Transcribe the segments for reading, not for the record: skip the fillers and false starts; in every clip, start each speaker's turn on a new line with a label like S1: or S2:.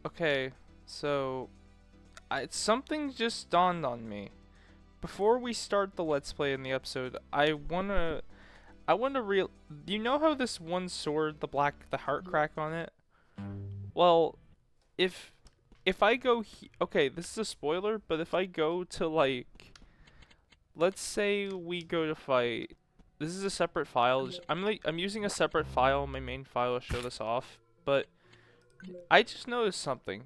S1: Okay, so something just dawned on me. Before we start the Let's Play in the episode, I wanna real. You know how this one sword, the heart crack on it? Well, if if I go, okay, this is a spoiler, but if I go to let's say we go to fight. This is a separate file. I'm using a separate file, my main file, to show this off. But I just noticed something.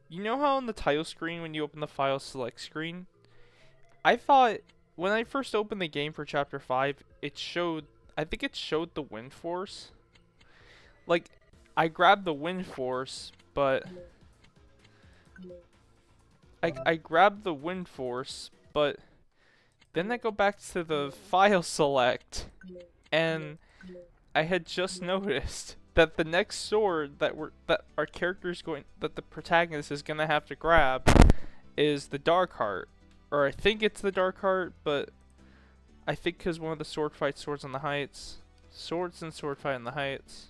S1: You know how on the title screen when you open the file select screen, I thought when I first opened the game for chapter 5, it showed, I think it showed the wind force. Like, I grabbed the wind force, but I grabbed the wind force, but then I go back to the file select, and I had just noticed that the next sword that our character's going, that the protagonist is gonna have to grab is the Dark Heart. Or I think it's the Dark Heart, but I think because one of the sword fights Swords on the Heights. Swords and Sword Fight on the Heights.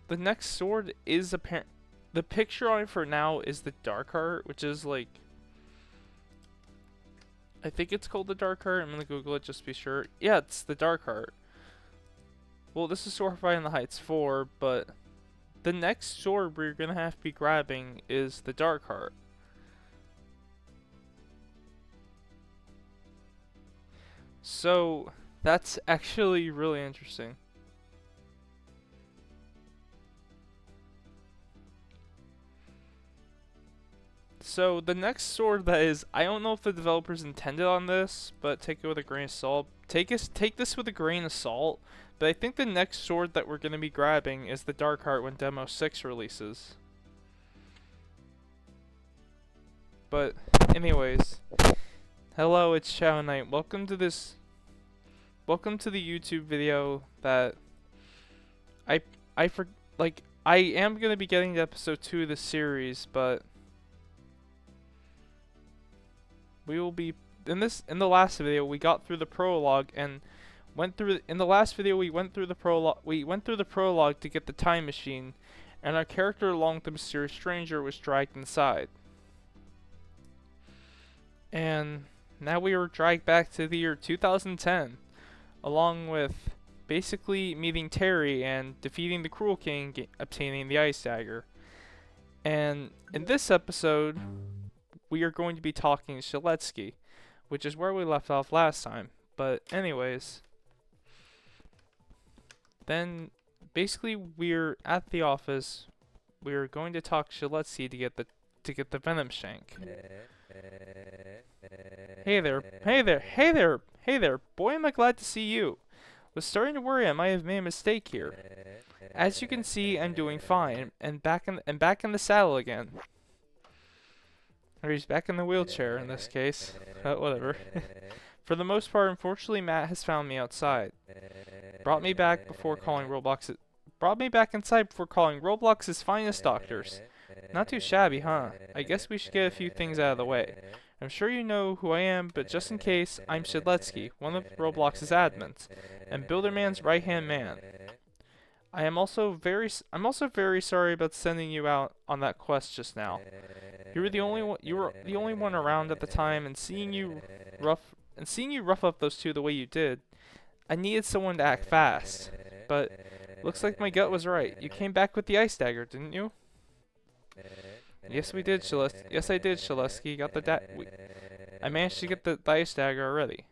S1: The next sword is apparent. The picture on it for now is the Dark Heart, which is like, I think it's called the Dark Heart. I'm gonna Google it just to be sure. Yeah, it's the Dark Heart. Well, this is Sword Fight on the Heights 4, but the next sword we're gonna have to be grabbing is the Dark Heart. So, that's actually really interesting. So, the next sword that is, I don't know if the developers intended on this, but take it with a grain of salt. Take this with a grain of salt, but I think the next sword that we're going to be grabbing is the Dark Heart when Demo 6 releases. But, anyways, hello, it's Shadow Knight. Welcome to the YouTube video that I am gonna be getting to episode 2 of the series, but we will be in the last video we got through the prologue and in the last video we went through the prologue to get the time machine, and our character along with the mysterious stranger was dragged inside. And now we were dragged back to the year 2010, along with basically meeting Terry and defeating the Cruel King, obtaining the Ice Dagger. And in this episode, we are going to be talking Shaletsky, which is where we left off last time. But anyways, then basically we're at the office. We're going to talk Shaletsky to get the Venom Shank. Hey there, hey there, hey there, hey there, boy, am I glad to see you. Was starting to worry I might have made a mistake here. As you can see, I'm doing fine, and back in the saddle again. Or he's back in the wheelchair in this case. Whatever. For the most part, unfortunately, Matt has found me outside. Brought me back inside before calling Roblox's finest doctors. Not too shabby, huh? I guess we should get a few things out of the way. I'm sure you know who I am, but just in case, I'm Shedletsky, one of Roblox's admins, and Builderman's right-hand man. I'm also very sorry about sending you out on that quest just now. You were the only one around at the time, and seeing you rough up those two the way you did, I needed someone to act fast. But looks like my gut was right. You came back with the Ice Dagger, didn't you? Yes, we did, Yes, I did, Shaleski. I managed to get the Ice Dagger already.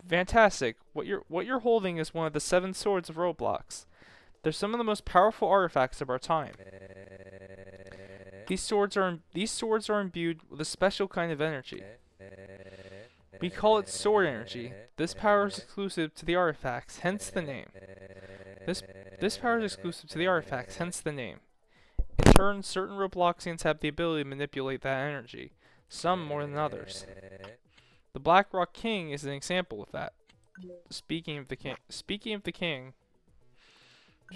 S1: Fantastic. What you're holding is one of the 7 swords of Roblox. They're some of the most powerful artifacts of our time. These swords are imbued with a special kind of energy. We call it sword energy. This power is exclusive to the artifacts, hence the name. This power is exclusive to the artifacts, hence the name. In turn, certain Robloxians have the ability to manipulate that energy, some more than others. The Black Rock King is an example of that. Speaking of the king,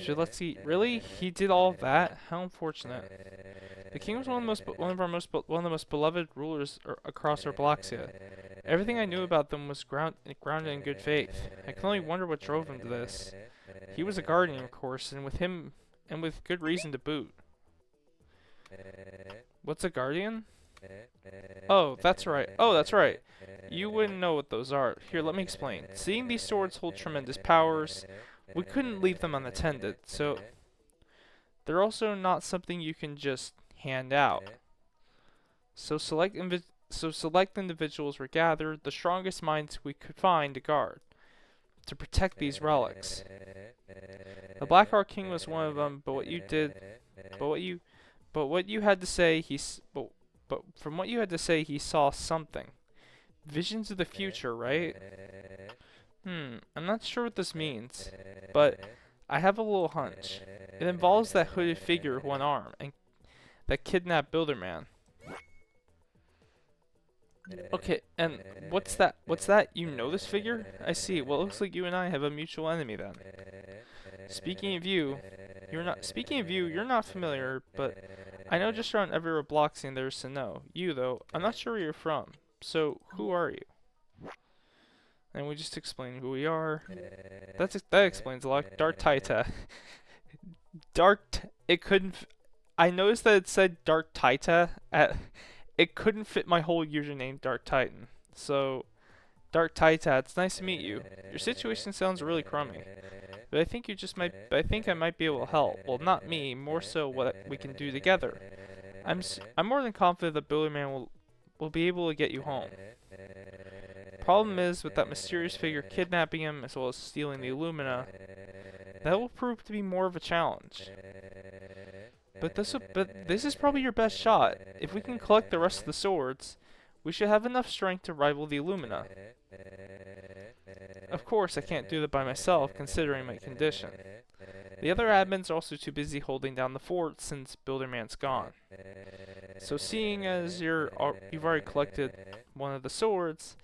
S1: let's see. Really? He did all of that? How unfortunate. The king was one of the most beloved rulers across Robloxia. Everything I knew about them was grounded in good faith. I can only wonder what drove him to this. He was a guardian, of course, and with good reason to boot. What's a guardian? Oh, that's right. Oh, that's right. You wouldn't know what those are. Here, let me explain. Seeing these swords hold tremendous powers, we couldn't leave them unattended, so they're also not something you can just hand out. So select individuals were gathered, the strongest minds we could find to guard, to protect these relics. The Blackheart King was one of them, but what you had to say, but from what you had to say, he saw something. Visions of the future, right? I'm not sure what this means, but I have a little hunch. It involves that hooded figure with one arm, and that kidnapped Builderman. Okay, and what's that? What's that? You know this figure? I see. Well, it looks like you and I have a mutual enemy then. Speaking of you, you're not familiar, but I know just around every Robloxian there is to know. You, though, I'm not sure where you're from. So, who are you? And we just explain who we are. That explains a lot. Dark Titan. It couldn't. I noticed that it said Dark Titan at. It couldn't fit my whole username, Dark Titan. So, Dark Titan, it's nice to meet you. Your situation sounds really crummy, but I think I think I might be able to help. Well, not me, more so what we can do together. I'm more than confident that Builderman will be able to get you home. Problem is, with that mysterious figure kidnapping him as well as stealing the Illumina, that will prove to be more of a challenge. But this is probably your best shot. If we can collect the rest of the swords, we should have enough strength to rival the Illumina. Of course, I can't do that by myself, considering my condition. The other admins are also too busy holding down the fort since Builderman's gone. So seeing as you've already collected one of the swords,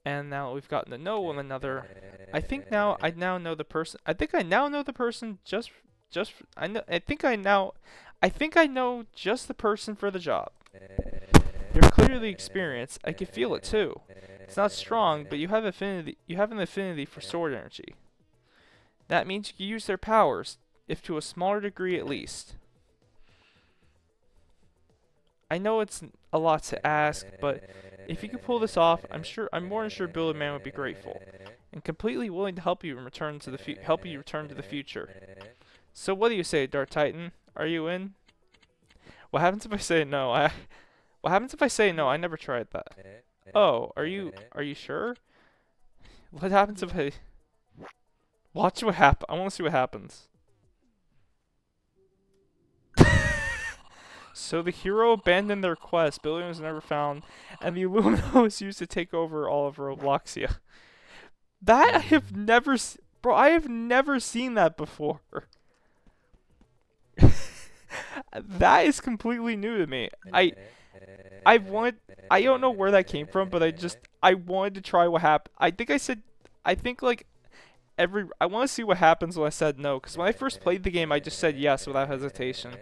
S1: and now we've gotten to know one another, I think I now know the person. I think I now know the person I think I know just the person for the job. You're clearly experienced. I can feel it too. It's not strong, but you have an affinity for sword energy. That means you can use their powers, if to a smaller degree at least. I know it's a lot to ask, but if you could pull this off, I'm more than sure Builderman would be grateful, and completely willing to help you return to the future. So what do you say, Dark Titan? Are you in? What happens if I say no? What happens if I say no? I never tried that. Oh, are you sure? What happens if I watch what happens? I want to see what happens. So the hero abandoned their quest, Billion was never found, and the Illumina was used to take over all of Robloxia. That I have never seen that before. That is completely new to me. I don't know where that came from, but I wanted to try what happened. I want to see what happens when I said no, because when I first played the game, I just said yes without hesitation.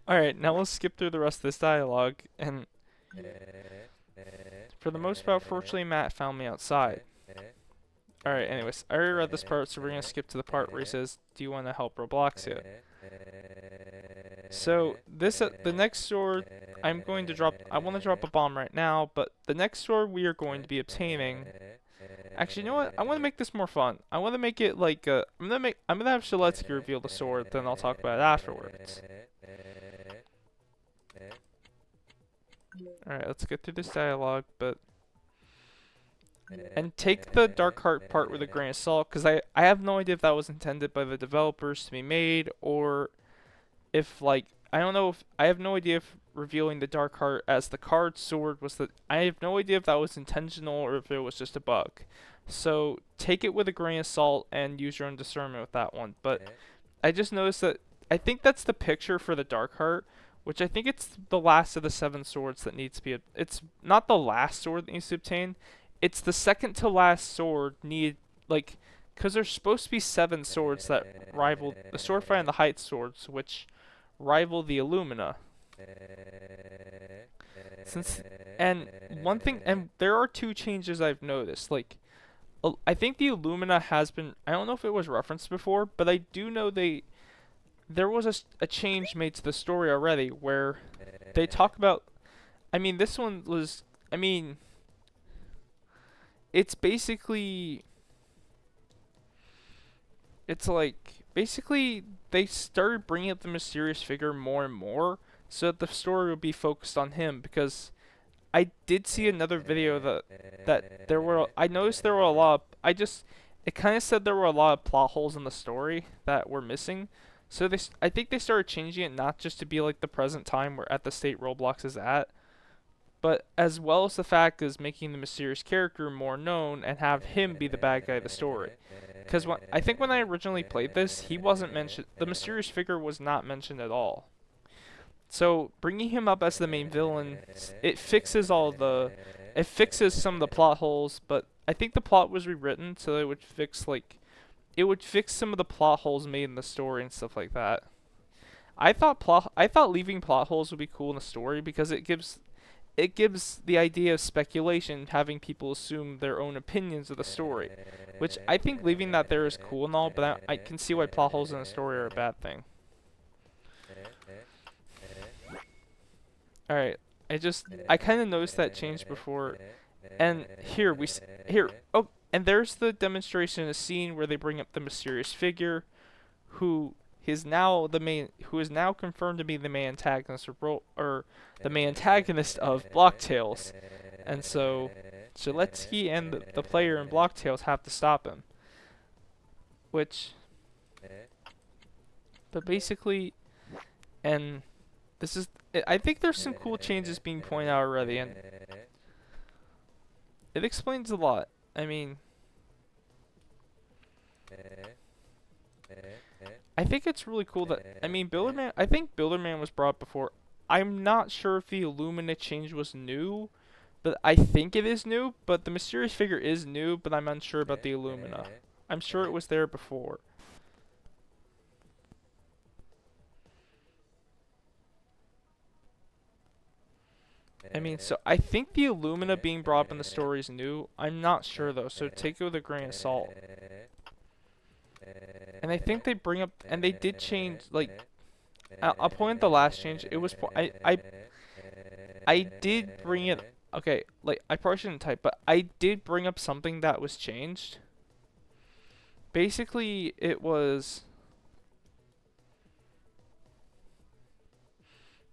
S1: Alright, now let's skip through the rest of this dialogue, and for the most part, fortunately, Matt found me outside. Alright, anyways, I already read this part, so we're gonna skip to the part where he says, do you want to help Robloxia? So, the next sword, I want to drop a bomb right now, but the next sword we are going to be obtaining, actually, you know what, I want to make this more fun. I want to make it like, I'm gonna have Shaletsky reveal the sword, then I'll talk about it afterwards. Alright, let's get through this dialogue, and take the Dark Heart part with a grain of salt, because I have no idea if that was intended by the developers to be made, or if, like, I have no idea if revealing the Dark Heart as the card sword I have no idea if that was intentional or if it was just a bug. So, take it with a grain of salt and use your own discernment with that one. But I just noticed that, I think that's the picture for the Dark Heart, which I think it's the last of the 7 swords that needs to be, it's not the last sword that needs to be obtained, it's the second to last sword because there's supposed to be 7 swords that rival the Swordfight and the Height swords, which rival the Illumina. And there are 2 changes I've noticed. Like, I think the Illumina has been, I don't know if it was referenced before, but I do know there was a change made to the story already where they talk about. I mean, this one was. I mean, it's basically. It's like basically they started bringing up the mysterious figure more and more, so that the story would be focused on him. Because I did see another video that there were. I noticed there were a lot. It kind of said there were a lot of plot holes in the story that were missing. So I think they started changing it not just to be like the present time where at the state Roblox is at, but as well as the fact is making the mysterious character more known and have him be the bad guy of the story. Because I think when I originally played this, he wasn't mentioned. The mysterious figure was not mentioned at all. So bringing him up as the main villain, it fixes some of the plot holes. But I think the plot was rewritten so it would fix some of the plot holes made in the story and stuff like that. I thought leaving plot holes would be cool in the story because it gives the idea of speculation, having people assume their own opinions of the story, which I think leaving that there is cool and all, but I can see why plot holes in a story are a bad thing. Alright, I kind of noticed that change before, and and there's the demonstration, a scene where they bring up the mysterious figure, who is now confirmed to be the main antagonist the main antagonist of Blocktails, and so Shaletsky and the player in Blocktails have to stop him. But basically, and I think there's some cool changes being pointed out already, and it explains a lot. I mean, I think it's really cool that, I think Builderman was brought before. I'm not sure if the Illumina change was new, but I think it is new, but the mysterious figure is new, but I'm unsure about the Illumina. I'm sure it was there before. I mean, so I think the Illumina being brought up in the story is new. I'm not sure though, so take it with a grain of salt. And I think they bring up, and they did change, like, I'll point at the last change. It was, I did bring it, okay, like, I probably shouldn't type, but I did bring up something that was changed. Basically, it was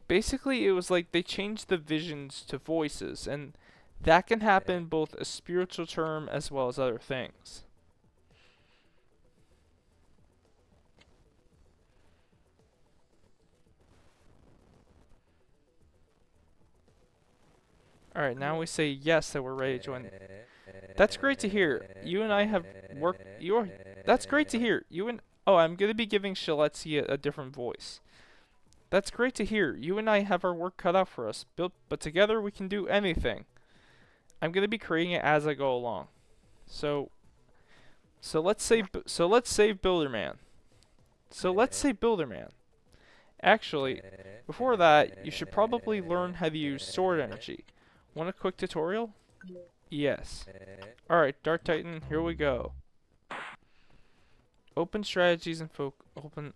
S1: like they changed the visions to voices, and that can happen both a spiritual term as well as other things. Alright, now we say yes that we're ready to join. That's great to hear. You and I have worked. That's great to hear. Oh, I'm gonna be giving Shaletsky a different voice. That's great to hear. You and I have our work cut out for us, but together we can do anything. I'm gonna be creating it as I go along. So let's save Builderman. Actually, before that, you should probably learn how to use sword energy. Want a quick tutorial? Yes. Alright, Dark Titan, here we go. Open strategies and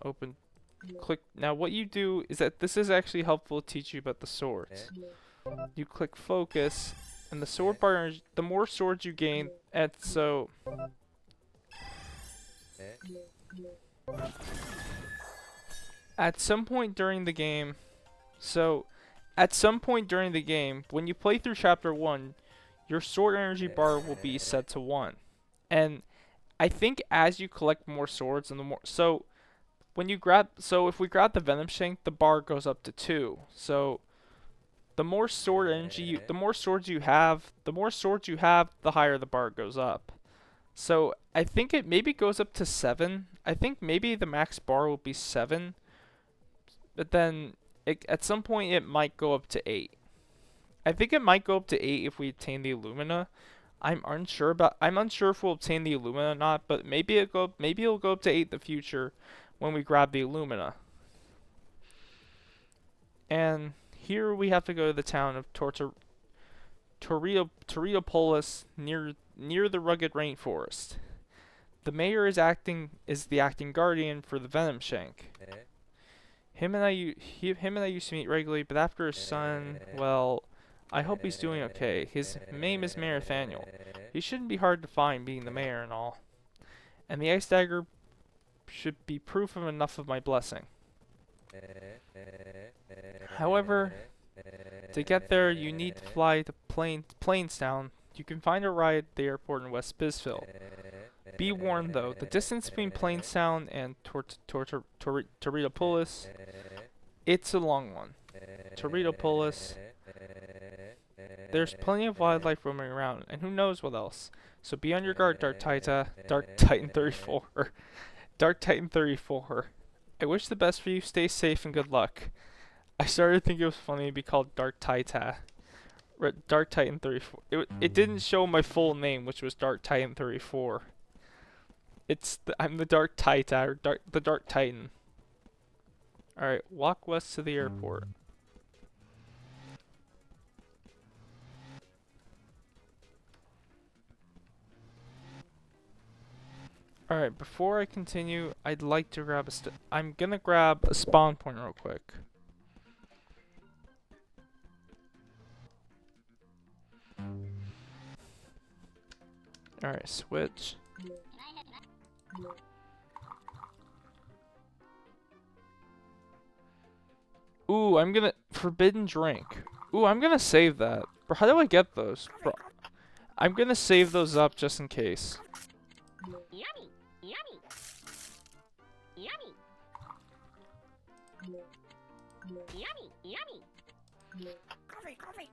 S1: open. Click. Now what you do is that this is actually helpful to teach you about the swords. You click focus, and the sword bar, the more swords you gain, and so at some point during the game, when you play through chapter 1, your sword energy bar will be set to 1. And I think as you collect more swords and if we grab the Venom Shank, the bar goes up to 2. So the more swords you have, the higher the bar goes up. So I think it maybe goes up to 7. I think maybe the max bar will be 7. But then at some point it might go up to 8. I think it might go up to 8 if we obtain the Illumina. I'm unsure if we'll obtain the Illumina or not, but maybe it'll go up to 8 in the future when we grab the Illumina. And here we have to go to the town of Toriopolis near the rugged rainforest. The mayor is the acting guardian for the Venom Shank. Him and I used to meet regularly, but after his son, well, I hope he's doing okay. His name is Mayor Nathaniel. He shouldn't be hard to find, being the mayor and all. And the ice dagger should be proof of enough of my blessing. However, to get there, you need to fly to Plainstown. You can find a ride at the airport in West Bisville. Be warned, though, the distance between Plainstown and Torridopolis, it's a long one. Torridopolis, there's plenty of wildlife roaming around, and who knows what else. So be on your guard, Dark Titan 34. Dark Titan 34. I wish the best for you, stay safe, and good luck. I started thinking it was funny to be called Dark Titan 34. It didn't show my full name, which was Dark Titan 34. I'm the Dark Titan, or the Dark Titan. Alright, walk west to the airport. Alright, before I continue, I'd like to grab I'm gonna grab a spawn point real quick. Alright, switch. Ooh, I'm gonna... Forbidden drink. Ooh, I'm gonna save that. Bro, how do I get those? Bro, I'm gonna save those up just in case.
S2: Yummy! Yummy! Yummy! Yummy! Yummy! Coffee! Coffee!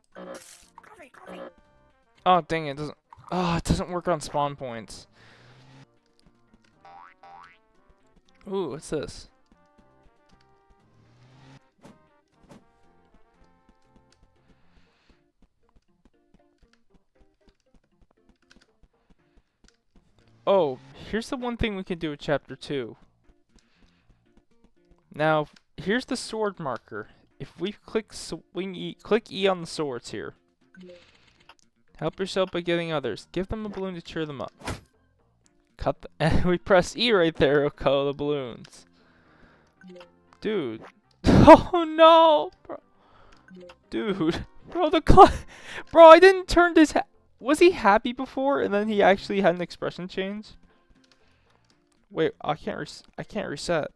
S2: Coffee! Coffee!
S1: Oh, dang it, doesn't... Oh, it doesn't work on spawn points. Ooh, what's this? Oh, here's the one thing we can do with Chapter 2. Now, here's the sword marker. If we click click E on the swords here. Help yourself by getting others. Give them a balloon to cheer them up. And we press E right there, it'll color the balloons. Dude. Oh no! Bro. Dude. Bro, Bro, I didn't turn this... Was he happy before, and then he actually had an expression change? Wait, I can't reset.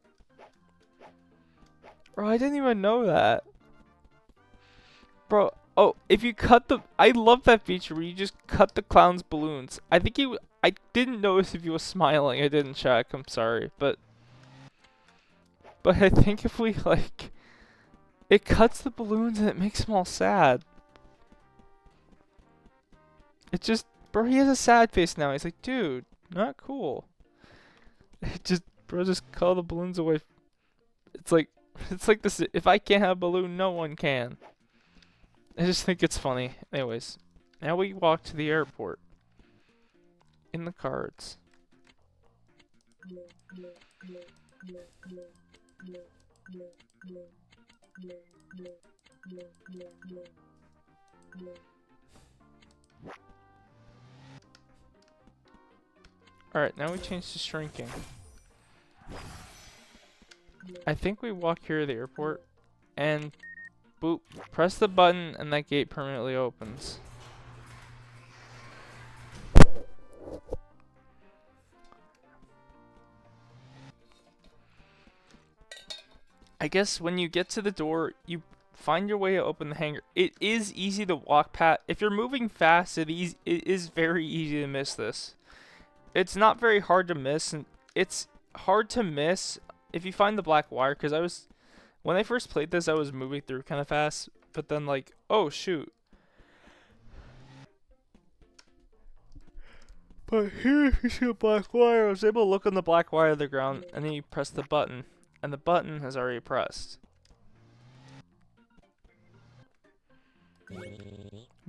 S1: Bro, I didn't even know that. Bro, oh, if you cut the... I love that feature where you just cut the clown's balloons. I think I didn't notice if he was smiling. I didn't check, I'm sorry, but I think if we, like... It cuts the balloons and it makes them all sad. It just, bro, he has a sad face now. He's like, dude, not cool. It just, bro, just call the balloons away. It's like this. If I can't have a balloon, no one can. I just think it's funny. Anyways, now we walk to the airport. In the cards. Alright, now we change to shrinking. I think we walk here to the airport, and boop, press the button, and that gate permanently opens. I guess when you get to the door, you find your way to open the hangar. It is easy to walk past. If you're moving fast, it is very easy to miss this. It's not very hard to miss, and it's hard to miss if you find the black wire, because when I first played this, I was moving through kind of fast, but then like, oh shoot. But here, if you see a black wire, I was able to look on the black wire of the ground, and then you press the button, and the button has already pressed.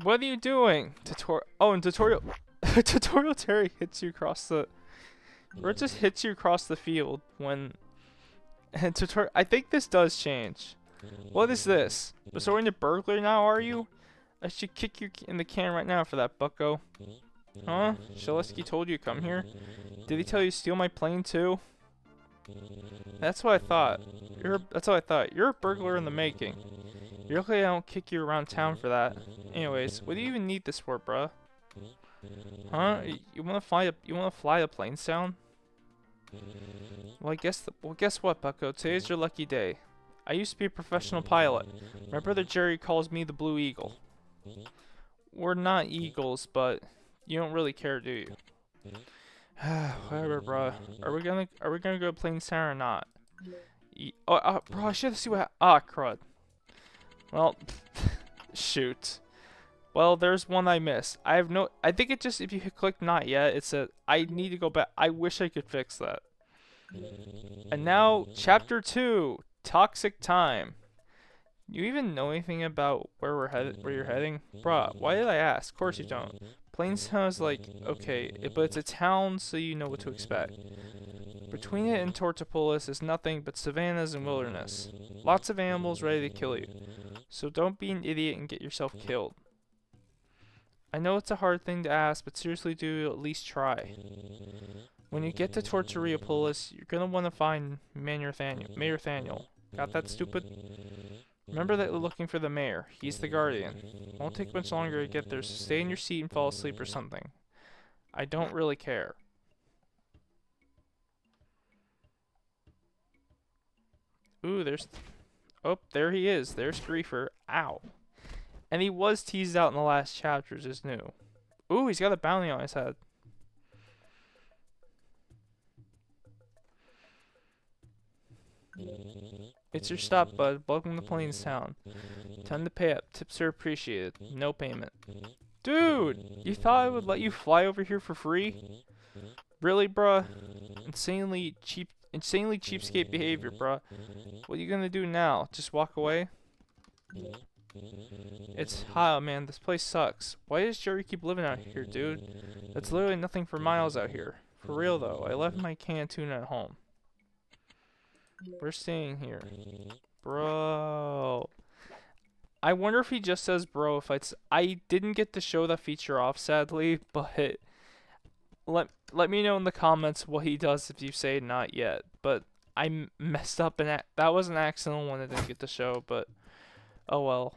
S1: What are you doing? And tutorial Terry hits you across the... Or it just hits you across the field when... And I think this does change. What is this? Resorting to burglary now, are you? I should kick you in the can right now for that, bucko. Huh? Shaleski told you to come here? Did he tell you to steal my plane too? That's what I thought. That's what I thought. You're a burglar in the making. You're lucky I don't kick you around town for that. Anyways, what do you even need this for, bruh? Huh? You wanna fly a Plainstown? Well, guess what, Bucko? Today's your lucky day. I used to be a professional pilot. My brother Jerry calls me the Blue Eagle. We're not eagles, but you don't really care, do you? Whatever, bruh. Are we gonna go to Plainstown or not? Bro, I should see what. Crud. Well, shoot. Well, there's one I missed. I think it just, if you click not yet, it said, I need to go back. I wish I could fix that. And now, Chapter 2, Toxic Time. You even know anything about where you're heading? Bruh, why did I ask? Of course you don't. Plainstown is like, okay, but it's a town, so you know what to expect. Between it and Tortopolis is nothing but savannas and wilderness. Lots of animals ready to kill you. So don't be an idiot and get yourself killed. I know it's a hard thing to ask, but seriously do at least try. When you get to Torturiopolis, you're gonna want to find Mayor Thaniel. Got that, stupid? Remember that we're looking for the mayor. He's the guardian. Won't take much longer to get there, so stay in your seat and fall asleep or something. I don't really care. Ooh, oh, there he is. There's Griefer. Ow. And he was teased out in the last chapters as new. Ooh, he's got a bounty on his head. It's your stop, bud. Welcome to Plainstown. Time to pay up. Tips are appreciated. No payment. Dude! You thought I would let you fly over here for free? Really, bruh? Insanely cheapskate behavior, bruh. What are you gonna do now? Just walk away? It's hot, man. This place sucks. Why does Jerry keep living out here, dude? It's literally nothing for miles out here. For real, though. I left my canned tuna at home. We're staying here. Bro. I wonder if he just says bro if I didn't get to show that feature off, sadly, but let me know in the comments what he does if you say not yet. But I messed up and that was an accidental one I didn't get to show, but oh well.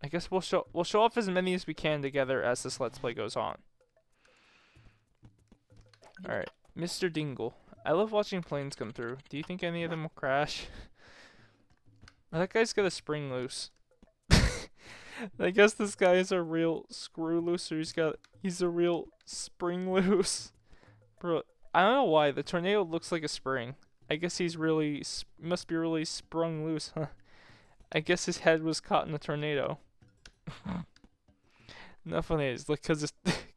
S1: I guess we'll show off as many as we can together as this Let's Play goes on. Alright, Mr. Dingle. I love watching planes come through. Do you think any of them will crash? That guy's got a spring loose. I guess this guy is a real screw loose, or he's a real spring loose. Bro, I don't know why the tornado looks like a spring. I guess he's must be really sprung loose, huh? I guess his head was caught in the tornado. Not funny, it's like cause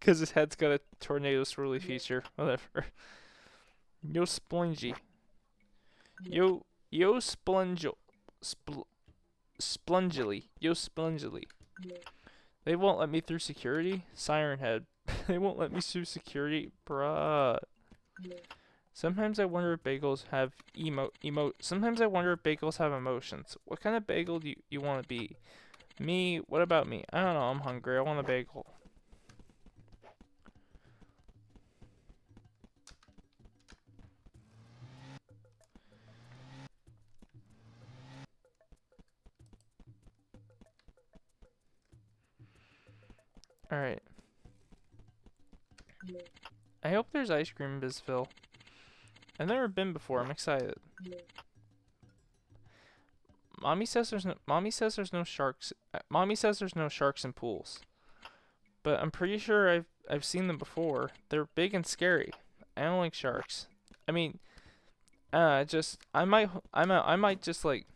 S1: his head's got a tornado swirly feature. Whatever. Yo splungy. Yo splungily. Yo splungily. They won't let me through security? Siren Head. They won't let me through security? Bruh. Sometimes I wonder if bagels have Sometimes I wonder if bagels have emotions. What kind of bagel do you want to be? Me? What about me? I don't know, I'm hungry. I want a bagel. Alright. I hope there's ice cream in Bisville. I've never been before. I'm excited. Mommy says there's no sharks. Mommy says there's no sharks in pools. But I'm pretty sure I've seen them before. They're big and scary. I don't like sharks. I mean, I might just like,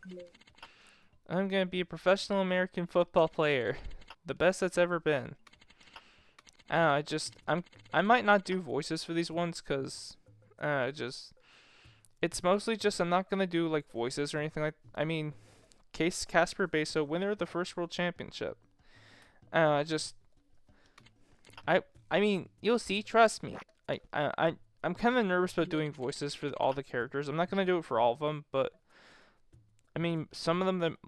S1: I'm gonna be a professional American football player, the best that's ever been. I might not do voices for these ones, cause, it's mostly just I'm not gonna do like voices or anything like. I mean, Casper Beso, winner of the first world championship. I mean, you'll see. Trust me. I'm kind of nervous about doing voices for all the characters. I'm not gonna do it for all of them, but I mean, some of them,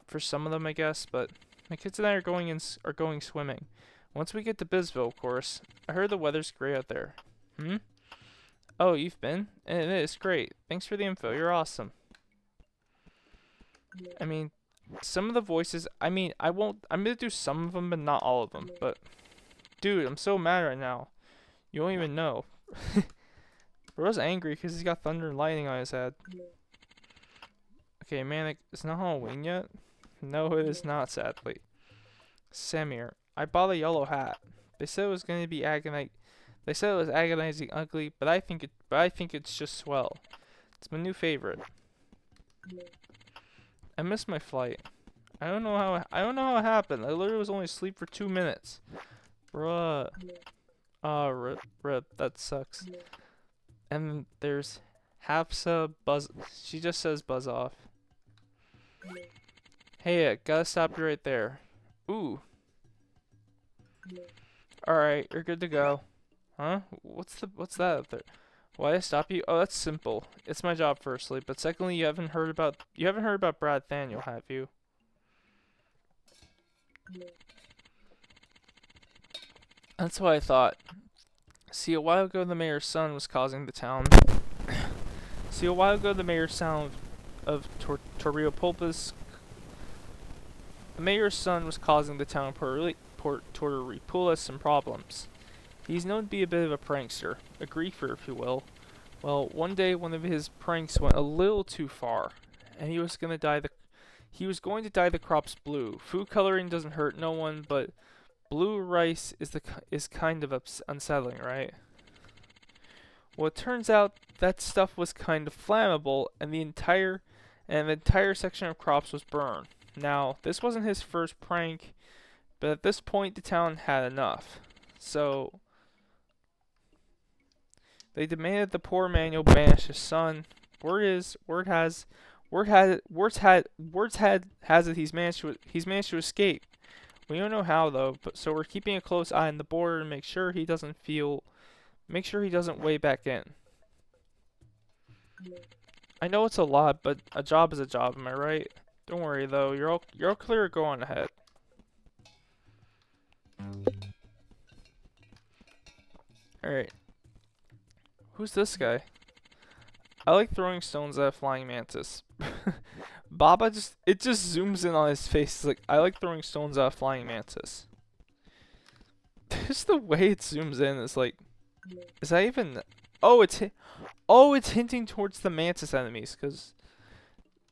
S1: for some of them, I guess. But my kids and I are going swimming. Once we get to Bisville, of course. I heard the weather's great out there. Oh, you've been? And it is great. Thanks for the info. You're awesome. I mean, some of the voices, I mean, I'm gonna do some of them, but not all of them. But, dude, I'm so mad right now. You don't even know. Bro's angry because he's got thunder and lightning on his head. Okay, man, it's not Halloween yet? No, it is not, sadly. Samir, I bought a yellow hat. They said it was going to be They said it was agonizing ugly, but I think it's just swell. It's my new favorite. I missed my flight. I don't know how it happened. I literally was only asleep for 2 minutes. Bruh. Ah, rip, that sucks. And then there's Hapsa Buzz. She just says buzz off. Hey, gotta stop you right there. Ooh. Alright, you're good to go. Huh? What's that up there? Why did I stop you? Oh, that's simple. It's my job, firstly, but secondly, you haven't heard about Brad Thaniel, have you? That's what I thought. See, a while ago, the mayor's son was causing the town. See, a while ago, the mayor's son of Torreopolpa's. The mayor's son was causing the town of Torreopula some problems. He's known to be a bit of a prankster, a griefer, if you will. Well, one day, one of his pranks went a little too far, and he was going to dye the crops blue. Food coloring doesn't hurt no one, but blue rice is kind of unsettling, right? Well, it turns out that stuff was kind of flammable, and the entire section of crops was burned. Now, this wasn't his first prank, but at this point, the town had enough. So they demanded the poor Manuel banish his son. Word has it he's managed to escape. We don't know how though, but so we're keeping a close eye on the border to make sure he doesn't way back in. I know it's a lot, but a job is a job, am I right? Don't worry though, you're all clear, go on ahead. Alright. Who's this guy? I like throwing stones at a flying mantis. Baba it just zooms in on his face. It's like, I like throwing stones at a flying mantis. Just the way it zooms in is like, is that even? Oh, it's hinting towards the mantis enemies. Cause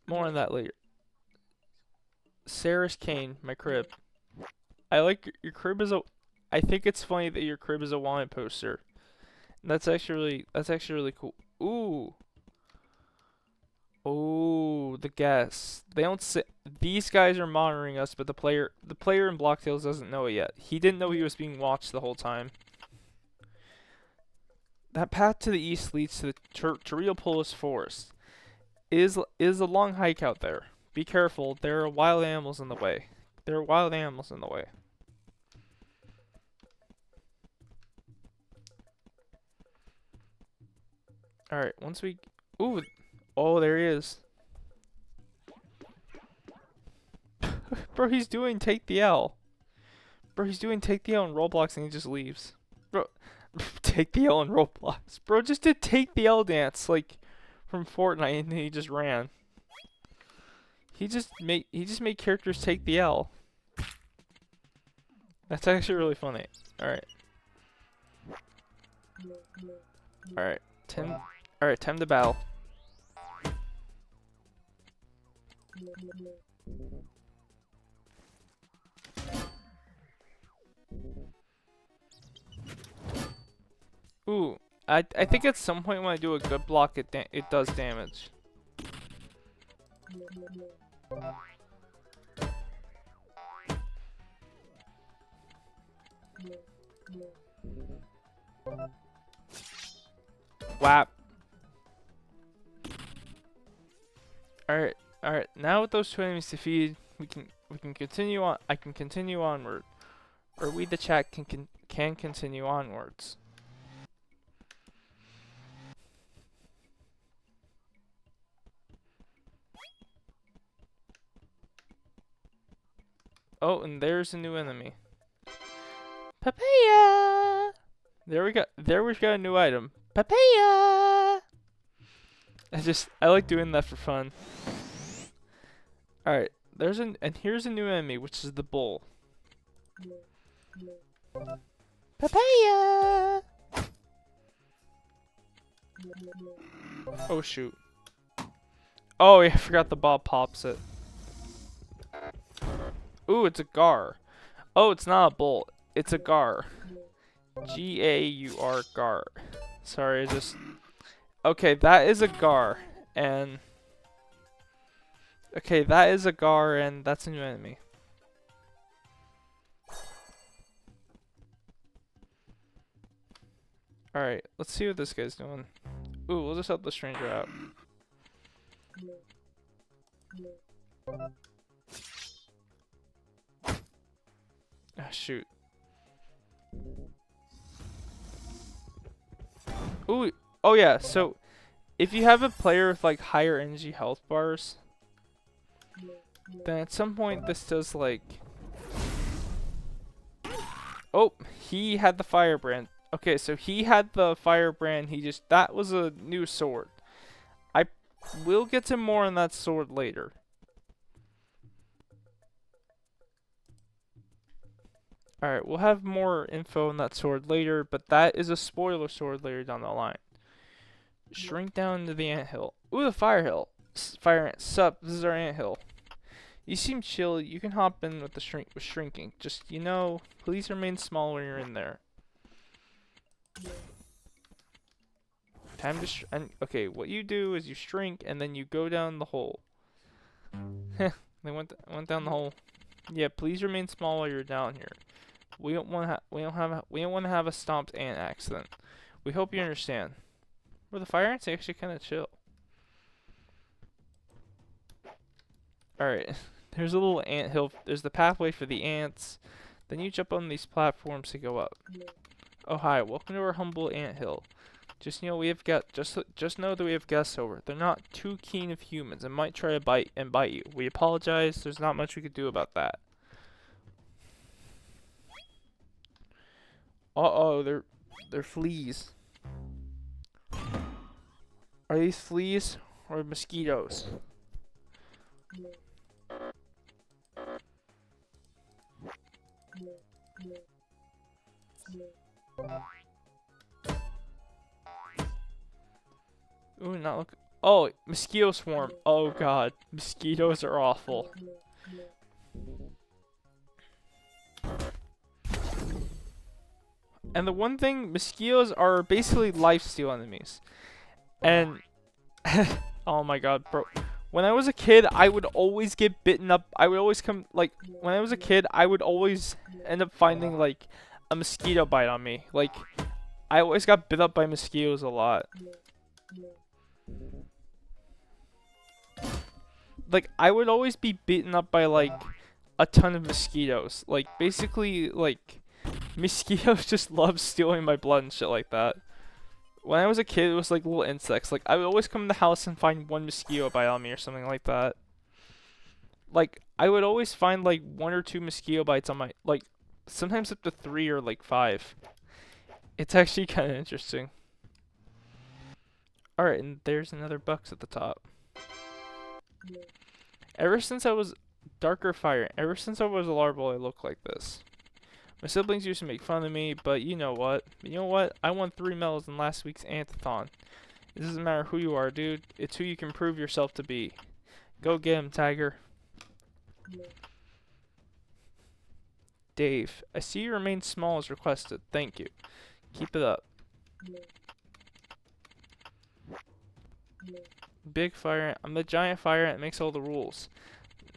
S1: more on that later. Sarah's Kane, my crib. I like your crib is a. I think it's funny that your crib is a wanted poster. That's actually really cool. Ooh. Oh, the guests. They don't say these guys are monitoring us, but the player in Blocktails doesn't know it yet. He didn't know he was being watched the whole time. That path to the east leads to the Terriopolis Forest. It is a long hike out there. Be careful, there are wild animals in the way. Alright, once we... Ooh, oh, there he is. Bro, he's doing Take the L. Bro, he's doing Take the L in Roblox and he just leaves. Bro, Take the L in Roblox. Bro just did Take the L dance, like, from Fortnite and he just ran. He just made characters take the L. That's actually really funny. Alright. Alright, time to battle. Ooh, I think at some point when I do a good block, it does damage. Whap. Alright. Now with those two enemies defeated, we can continue on. I can continue onward, or we the chat can continue onwards. Oh, and there's a new enemy. Papaya. There we've got a new item. Papaya. I like doing that for fun. Alright, and here's a new enemy, which is the bull. Papaya! Oh shoot. Oh yeah, I forgot the Bob pops it. Ooh, it's a gar. Oh, it's not a bull. It's a gar. G-A-U-R, gar. Sorry, I just... Okay, that is a gar. And... Okay, that is a gar, and that's a new enemy. Alright, let's see what this guy's doing. Ooh, we'll just help the stranger out. Ah, shoot. Ooh, oh yeah, so if you have a player with like higher energy health bars, then at some point this does like... Oh, he had the firebrand. Okay, so he had the firebrand, that was a new sword. I will get to more on that sword later. Alright, we'll have more info on that sword later, but that is a spoiler sword later down the line. Shrink down into the anthill. Ooh, the fire hill. Fire ant. Sup, this is our anthill. You seem chill. You can hop in with shrinking. Just, please remain small when you're in there. Time to okay, what you do is you shrink and then you go down the hole. Heh, they went down the hole. Yeah, please remain small while you're down here. We don't want to have a stomped ant accident. We hope you understand. Well, the fire ants are actually kind of chill. Alright, there's a little ant hill. There's the pathway for the ants. Then you jump on these platforms to go up. Oh hi, welcome to our humble ant hill. Just know just know that we have guests over. They're not too keen of humans and might try to bite you. We apologize. There's not much we could do about that. Uh-oh, they're fleas. Are these fleas or mosquitoes? Ooh, not look. Oh, mosquito swarm. Oh god, mosquitoes are awful. And the one thing, mosquitoes are basically lifesteal enemies. And oh my god, bro. When I was a kid, I would always get bitten up. I would always when I was a kid, I would always end up finding like a mosquito bite on me. Like I always got bit up by mosquitoes a lot. Like I would always be beaten up by like a ton of mosquitoes. Like basically like mosquitoes just love stealing my blood and shit like that. When I was a kid, it was like little insects. Like I would always come in the house and find one mosquito bite on me or something like that. Like I would always find like 1 or 2 mosquito bites on my, like sometimes up to 3 or like 5. It's actually kind of interesting. Alright, and there's another box at the top. Ever since I was ever since I was a larval, I look like this. My siblings used to make fun of me, but you know what? I won 3 medals in last week's Antathon. It doesn't matter who you are, dude. It's who you can prove yourself to be. Go get him, Tiger. Dave, I see you remain small as requested. Thank you. Keep it up. Big fire ant. I'm the giant fire ant that makes all the rules.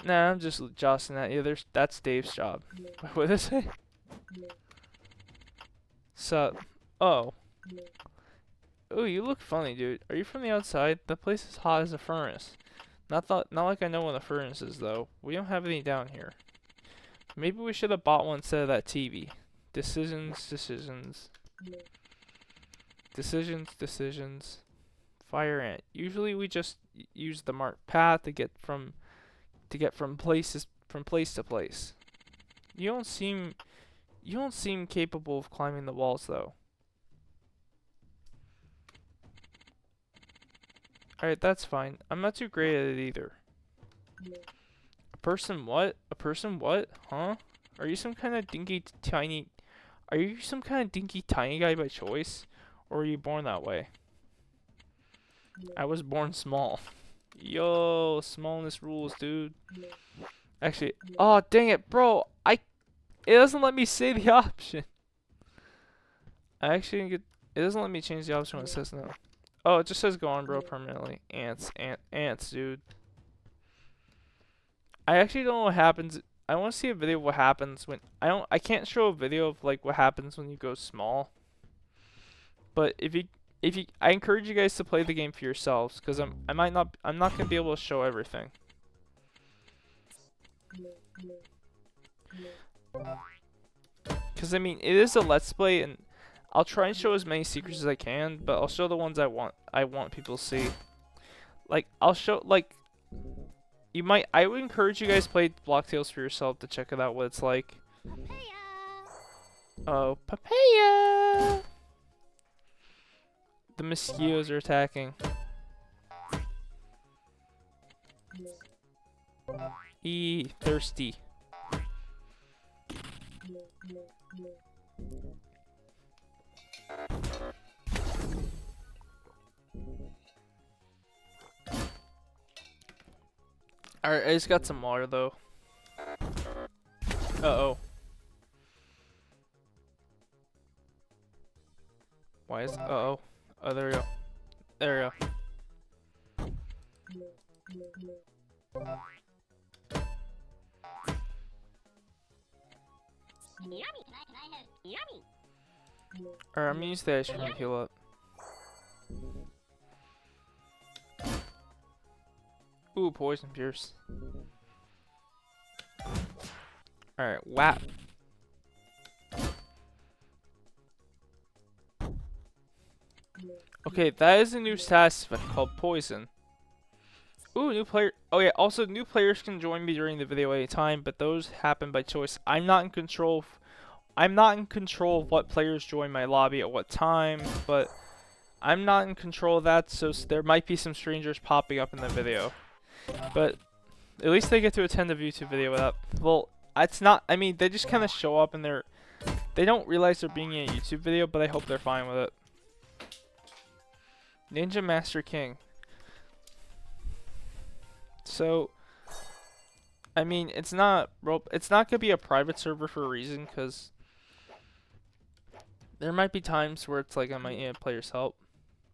S1: Nah, I'm just jostling at you. That's Dave's job. What did I say? Sup? Oh. Ooh, you look funny, dude. Are you from the outside? That place is hot as a furnace. Not like I know what a furnace is, though. We don't have any down here. Maybe we should have bought one instead of that TV. Decisions. Fire ant. Usually we just use the marked path to get from place to place. You don't seem capable of climbing the walls though. Alright, that's fine. I'm not too great at it either. A person what? A person what? Huh? Are you some kind of dinky tiny... Are you some kind of dinky tiny guy by choice? Or were you born that way? I was born small. Yo, smallness rules, dude. Actually, oh dang it, bro! It doesn't let me say the option. I actually didn't get. It doesn't let me change the option when it says no. Oh, it just says go on, bro, permanently. Ants, dude. I actually don't know what happens. I want to see a video of what happens when I can't show a video of like what happens when you go small. But I encourage you guys to play the game for yourselves, because I'm not gonna be able to show everything. Because I mean, it is a let's play, and I'll try and show as many secrets as I can, but I'll show the ones I want people to see. Like I'll show like I would encourage you guys to play Block Tales for yourself to check it out what it's like. Oh, papaya! The mosquitoes are attacking. Thirsty. Alright, I just got some water though. Uh-oh. Why is uh-oh. Oh, there we go. There we go.
S2: Yummy. Yummy.
S1: Alright, I'm gonna use the ice cream to heal up. Ooh, poison pierce. Alright, whap. Okay, that is a new status effect called poison. Ooh, new player. Oh yeah, also new players can join me during the video anytime, but those happen by choice. I'm not in control of what players join my lobby at what time, but I'm not in control of that, so there might be some strangers popping up in the video. But at least they get to attend a YouTube video without, well, it's not, I mean, they just kind of show up and they don't realize they're being in a YouTube video, but I hope they're fine with it. Ninja Master King. So, I mean, it's not gonna be a private server for a reason, because there might be times where it's like I might need a player's help.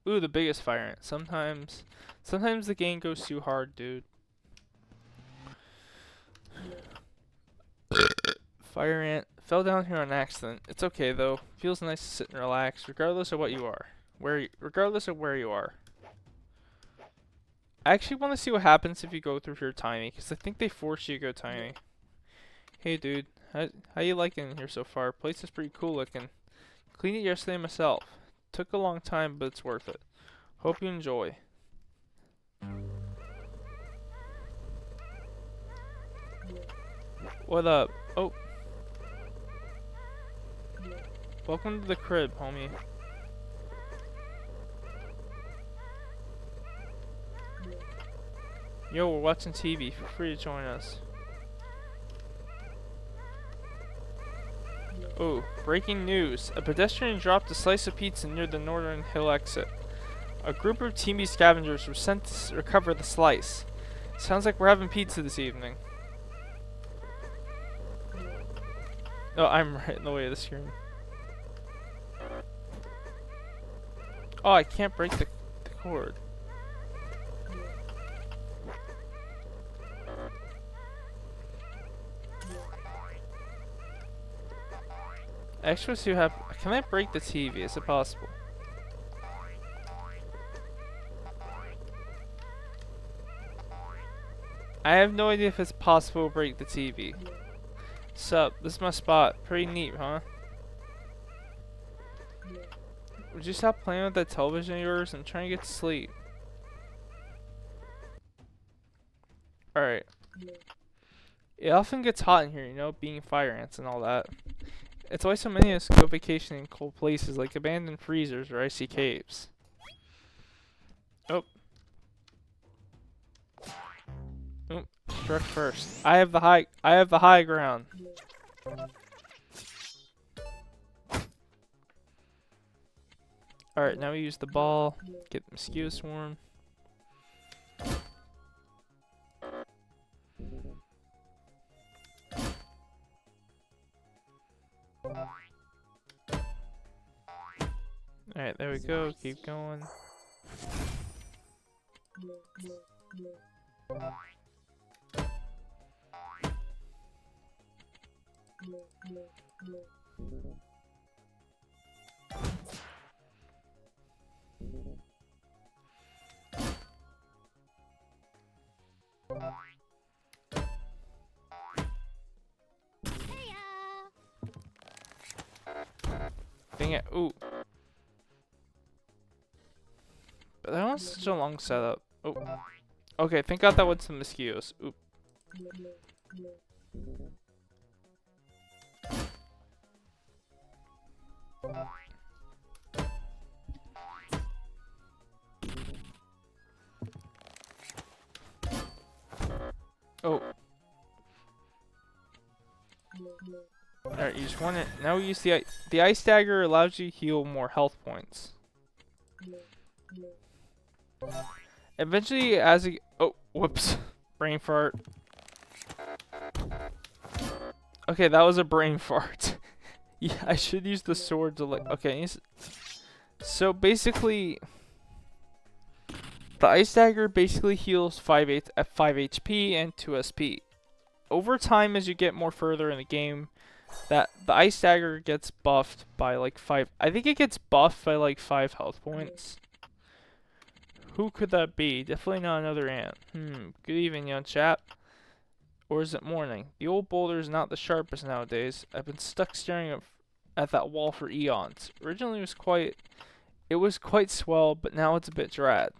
S1: Ooh, the biggest fire ant. Sometimes the game goes too hard, dude. Fire ant fell down here on accident. It's okay though. Feels nice to sit and relax, regardless of what you are. Regardless of where you are. I actually want to see what happens if you go through here tiny, because I think they force you to go tiny. Hey dude, how you liking it here so far? Place is pretty cool looking. Cleaned it yesterday myself. Took a long time, but it's worth it. Hope you enjoy. What up? Oh. Welcome to the crib, homie. Yo, we're watching TV. Feel free to join us. Oh, breaking news. A pedestrian dropped a slice of pizza near the Northern Hill exit. A group of teamy scavengers were sent to recover the slice. Sounds like we're having pizza this evening. Oh, I'm right in the way of the screen. Oh, I can't break the cord. I actually see what happens. Can I break the TV? Is it possible? I have no idea if it's possible to break the TV. Sup, this is my spot. Pretty neat, huh? Would you stop playing with that television of yours? I'm trying to get to sleep. Alright. It often gets hot in here, you know, being fire ants and all that. It's why so many of us go vacation in cold places like abandoned freezers or icy caves. Oh. Oop, struck first. I have the high ground. Alright, now we use the ball. Get the mosquito swarm. Alright, there we go. Keep going. Dang it. Ooh. But that was such a long setup. Oh. Okay, thank God that went to the mosquitoes. Oop. Oh. Alright, you just want it. Now we use the ice dagger allows you to heal more health points. Eventually, as a whoops, brain fart. Okay, that was a brain fart. Yeah, I should use the sword to like. Okay, so basically, the ice dagger basically heals 5 HP and 2 SP. Over time, as you get more further in the game, that the ice dagger gets buffed by like 5. I think it gets buffed by like 5 health points. Who could that be? Definitely not another ant. Good evening, young chap. Or is it morning? The old boulder is not the sharpest nowadays. I've been stuck staring at that wall for eons. Originally it was quite swell, but now it's a bit drab.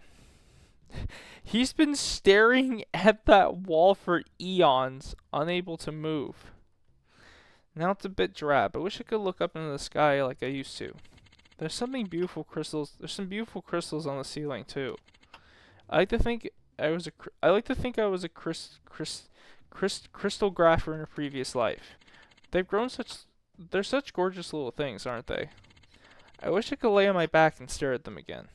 S1: He's been staring at that wall for eons, unable to move. Now it's a bit drab. I wish I could look up into the sky like I used to. There's some beautiful crystals on the ceiling too. I like to think I was a crystallographer in a previous life. They're such gorgeous little things, aren't they? I wish I could lay on my back and stare at them again.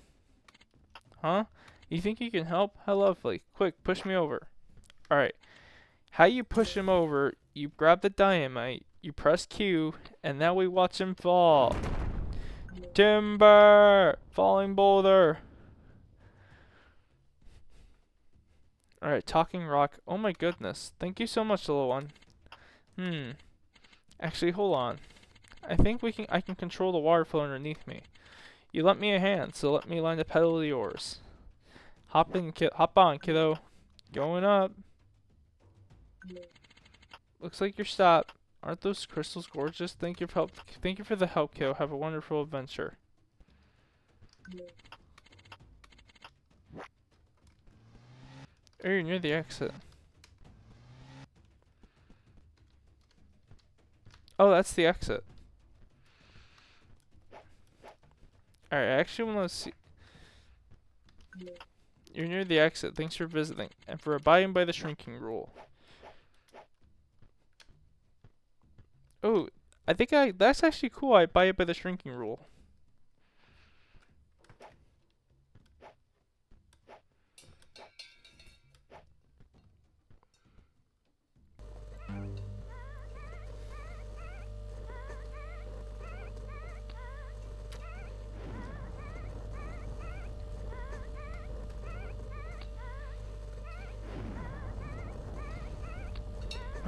S1: Huh? You think you can help? How lovely. Quick, push me over. Alright. How you push him over, you grab the dynamite, you press Q, and now we watch him fall. Timber! Falling boulder! Alright, talking rock. Oh my goodness. Thank you so much, little one. Actually, hold on. I think I can control the water flow underneath me. You lent me a hand, so let me line the pedal to yours. Hop on, kiddo. Going up. Looks like you're stopped. Aren't those crystals gorgeous? Thank you for the help, kiddo. Have a wonderful adventure. Oh, you're near the exit. Oh, that's the exit. Alright, I actually want to see. You're near the exit. Thanks for visiting and for abiding by the shrinking rule. Oh, that's actually cool. I abide by the shrinking rule.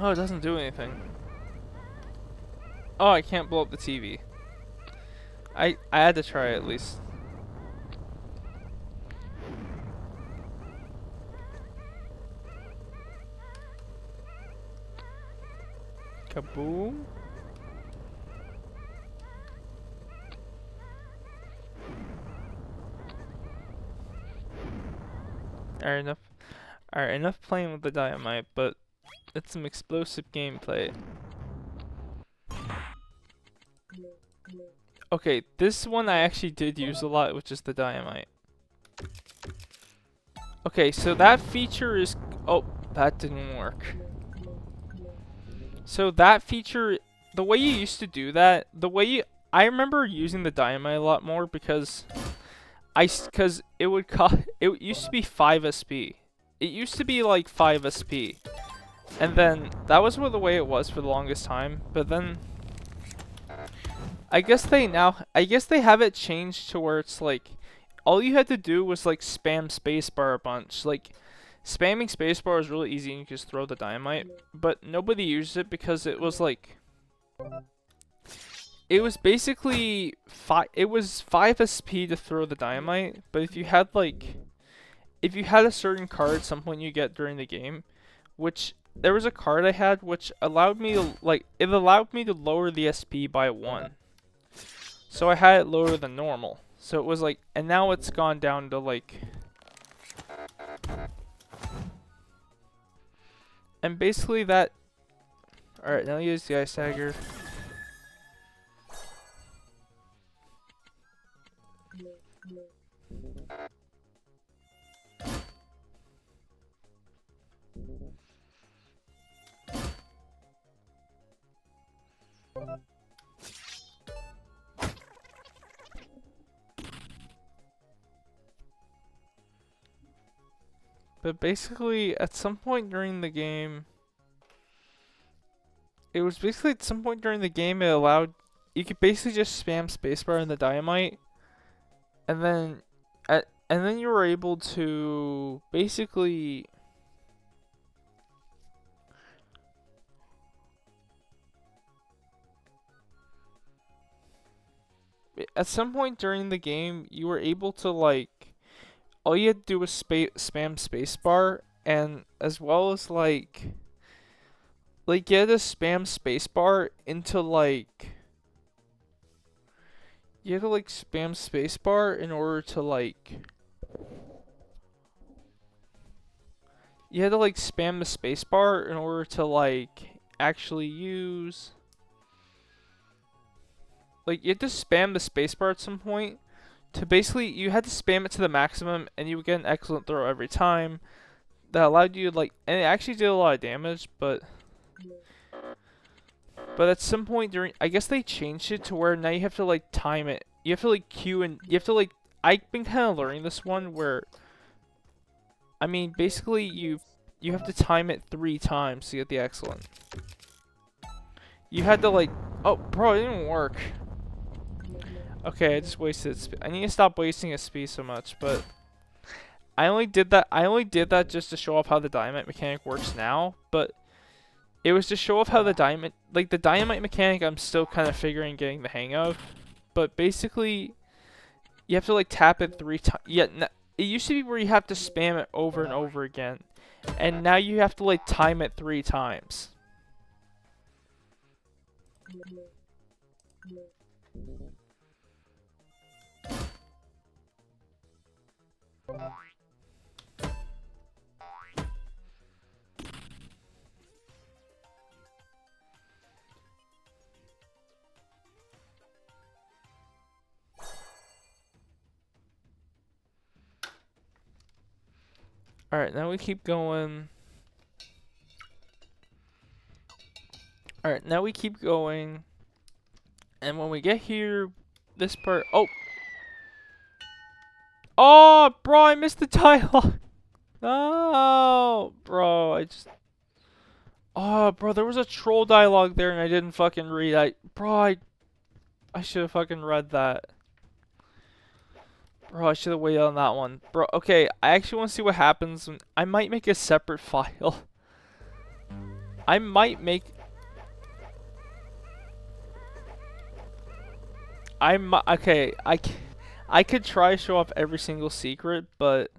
S1: Oh, it doesn't do anything. Oh, I can't blow up the TV. I had to try at least. Kaboom. Alright, enough playing with the dynamite, but it's some explosive gameplay. Okay, this one I actually did use a lot, which is the dynamite. Okay, so that feature is... Oh, That didn't work. So that feature, the way you used to do that, I remember using the dynamite a lot more because because it would cost, it used to be 5 SP. It used to be like 5 SP. And then that was the way it was for the longest time, but then I guess they have it changed to where it's like all you had to do was like spam spacebar a bunch. Like spamming spacebar is really easy and you just throw the dynamite, but nobody used it because it was like it was basically it was 5 SP to throw the dynamite, but if you had a certain card at some point you get during the game, which there was a card I had which allowed me to it allowed me to lower the SP by 1. So I had it lower than normal. So it was like, and now it's gone down to like, and basically that, alright, now use the ice dagger. But basically, at some point during the game, it was basically at some point during the game it allowed, you could basically just spam spacebar in the dynamite, and then, and then you were able to basically, at some point during the game, you were able to like, all you had to do was spam spacebar, and as well as you had to spam spacebar into like, you had to like spam spacebar in order to like, you had to like spam the spacebar in order to like actually use, like you had to spam the spacebar at some point to basically, you had to spam it to the maximum and you would get an excellent throw every time. That allowed you to like, and it actually did a lot of damage, but at some point during, I guess they changed it to where now you have to like time it. You have to like queue and you have to like, I've been kind of learning this one where, I mean, basically you have to time it 3 times to get the excellent. You had to like, oh bro, it didn't work. Okay, I just wasted I need to stop wasting SP so much, but I only did that just to show off how the dynamite mechanic works now, but it was to show off how the dynamite mechanic I'm still kind of getting the hang of. But basically, you have to like tap it 3 times. Yeah, it used to be where you have to spam it over and over again, and now you have to like time it 3 times. Alright, now we keep going. Alright, now we keep going. And when we get here, this part... Oh! Oh, bro, I missed the dialogue! No! Bro, I just... Oh, bro, there was a troll dialogue there and I didn't fucking read. I should have fucking read that. Bro, I should have waited on that one. Bro, okay, I actually want to see what happens. I might make a separate file. I might make... Okay, I could try to show off every single secret, but...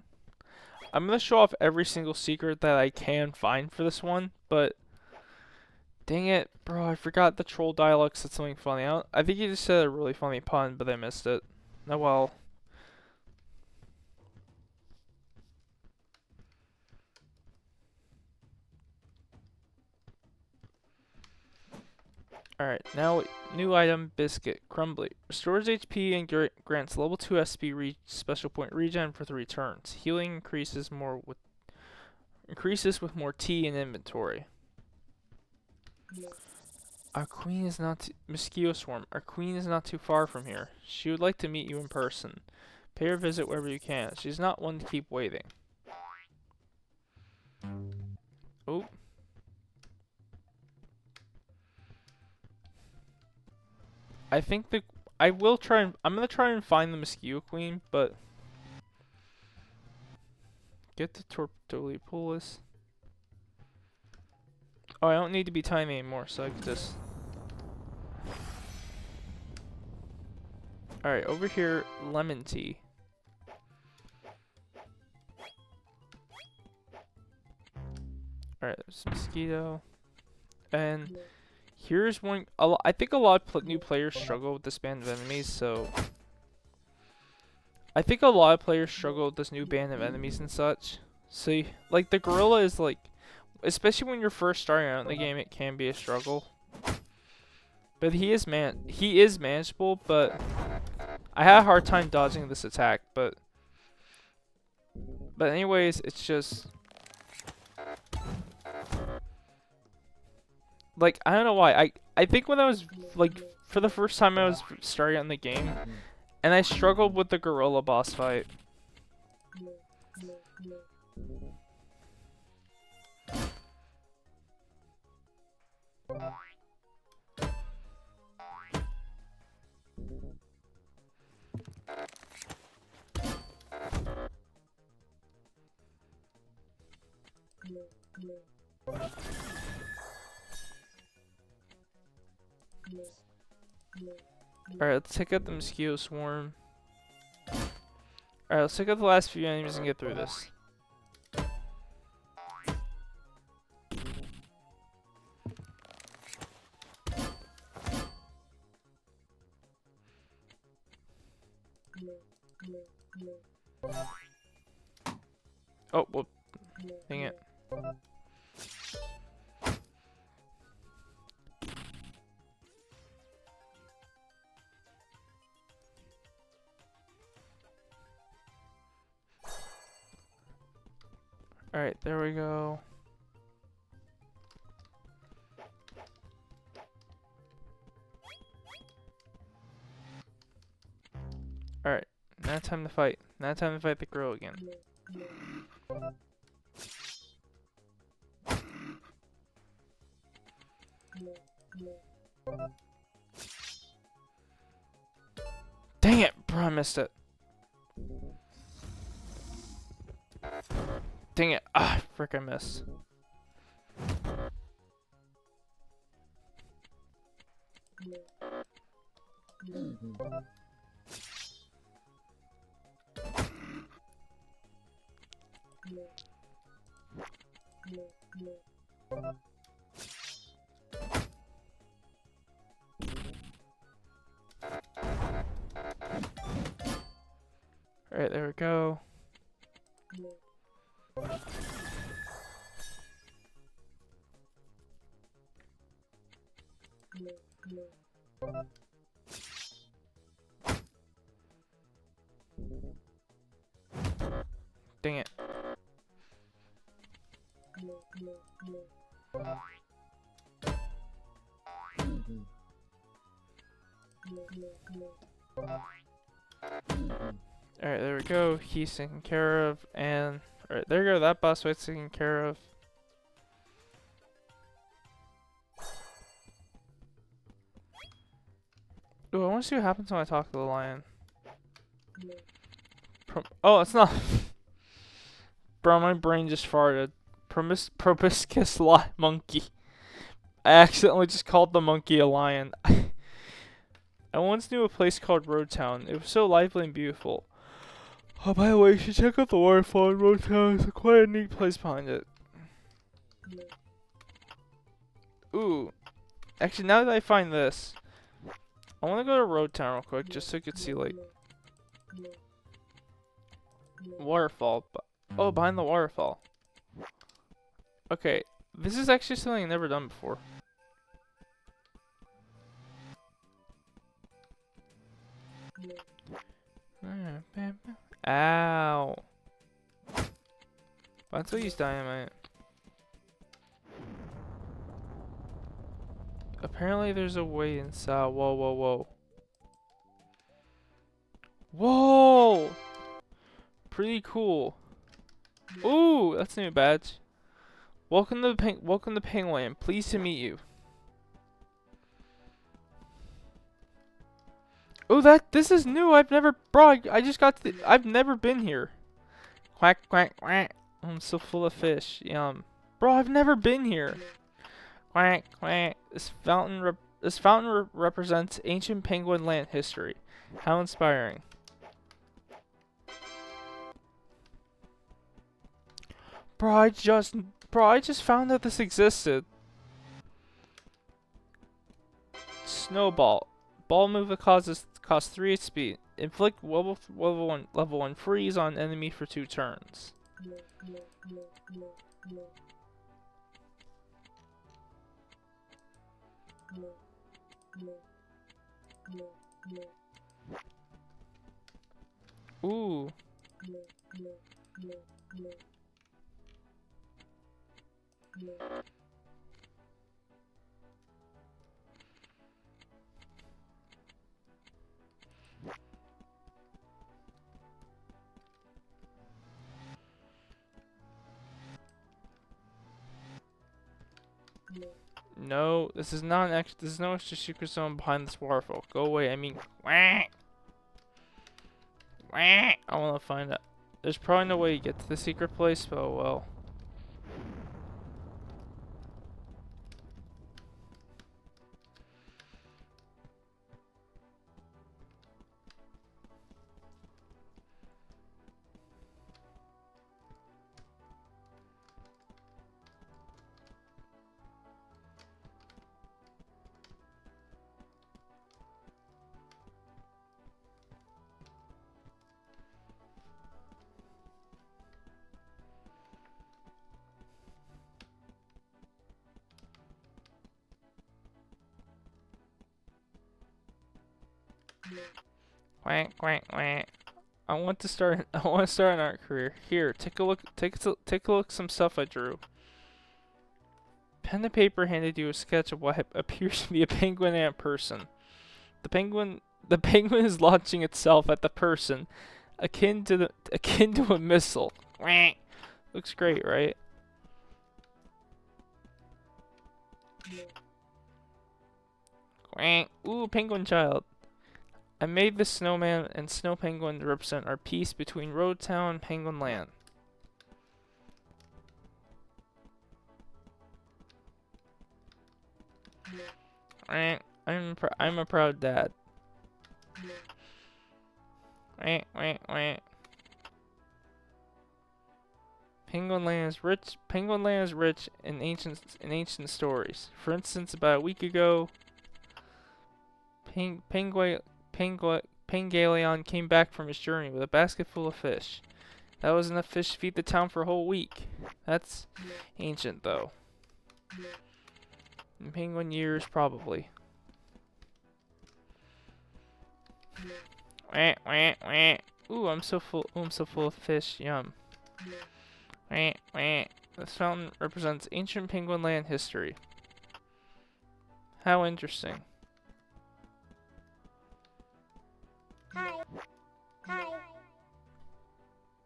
S1: I'm gonna show off every single secret that I can find for this one, but... Dang it, bro, I forgot the troll dialogue said something funny. I think he just said a really funny pun, but I missed it. Oh well. Alright, now new item, Biscuit, Crumbly. Restores HP and grants level 2 SP special point regen for 3 turns. Healing increases more with Increase this with more tea in inventory. Our queen is not mosquito swarm. Our queen is not too far from here. She would like to meet you in person. Pay her a visit wherever you can. She's not one to keep waiting. Oh. I think I will try and I'm gonna try and find the mosquito queen, but get the Tortopolis. Oh, I don't need to be tiny anymore, so I can just. Alright, over here, lemon tea. Alright, there's mosquito. And here's one. I think a lot of new players struggle with this band of enemies, so. I think a lot of players struggle with this new band of enemies and such. So, like, the gorilla is like. Especially when you're first starting out in the game, it can be a struggle. But he is manageable, but I had a hard time dodging this attack, but anyways, it's just like I don't know why. I think when I was like for the first time I was starting out in the game and I struggled with the gorilla boss fight. Alright, let's take out the mosquito swarm. Alright, let's take out the last few enemies and get through this. Oh, well, dang it. Alright, there we go. Alright, now time to fight. Now time to fight the girl again. Dang it, bro, I missed it. Dang it, ah, frick, I missed. Alright, there we go. Dang it. Alright, there we go. He's taken care of, and alright, there we go. That boss fight's taken care of. Ooh, I want to see what happens when I talk to the lion. Oh, it's not. Bro, my brain just farted. Proboscis monkey. I accidentally just called the monkey a lion. I once knew a place called Road Town. It was so lively and beautiful. Oh, by the way, you should check out the waterfall in Road Town. It's quite a neat place behind it. Ooh. Actually, now that I find this, I want to go to Road Town real quick, just so you can see, like, waterfall. Oh, behind the waterfall. Okay, this is actually something I've never done before. Ow. Let's use dynamite. Apparently there's a way inside. Whoa, whoa, whoa. Whoa! Pretty cool. Ooh, that's a new badge. Welcome to Penguin. Pleased to meet you. Oh, this is new. I just got to I've never been here. Quack, quack, quack. I'm so full of fish. Yum. Bro, I've never been here. Quack, quack. This fountain represents ancient penguin land history. How inspiring. Bro, I just found out this existed. Snowball. Ball move that costs 3 speed. Inflict level 1 freeze on enemy for 2 turns. Ooh. No, this is not an extra. This is no extra secret zone behind this waterfall. Go away. I mean, wah, wah. I want to find out. There's probably no way to get to the secret place, but oh well. Quack, quack, quack. I want to start. I want to start an art career. Here, take a look. Take a look. Some stuff I drew. Pen and paper handed you a sketch of what appears to be a penguin ant person. The penguin. The penguin is launching itself at the person, akin to a missile. Quack. Looks great, right? Quack. Ooh, penguin child. I made the snowman and snow penguin to represent our peace between Road Town and Penguin Land. I'm a proud dad. Penguin Land is rich. Penguin Land is rich in ancient stories. For instance, about a week ago, Pangaleon came back from his journey with a basket full of fish. That was enough fish to feed the town for a whole week. That's ancient, though. In penguin years, probably. Ooh, I'm so full. Ooh, I'm so full of fish. Yum. This fountain represents ancient penguin land history. How interesting.
S2: Hi. Hi.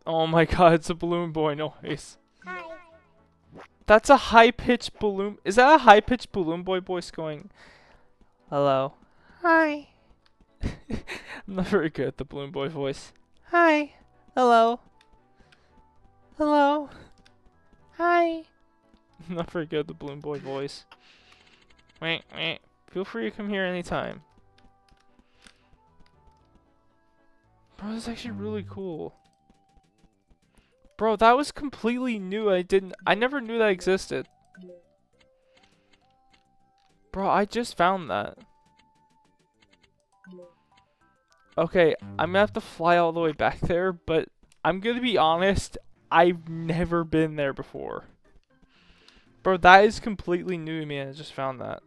S1: Oh my god, it's a balloon boy noise.
S2: Hi.
S1: That's a high-pitched balloon. Is that a high-pitched balloon boy voice going, hello? Hi. I'm not very good at the balloon boy voice. Hi. Hello. Hello. Hi. I'm not very good at the balloon boy voice. Feel free to come here anytime. Bro, this is actually really cool. Bro, that was completely new. I never knew that existed. Bro, I just found that. Okay, I'm gonna have to fly all the way back there, but I'm gonna be honest, I've never been there before. Bro, that is completely new to me and I just found that.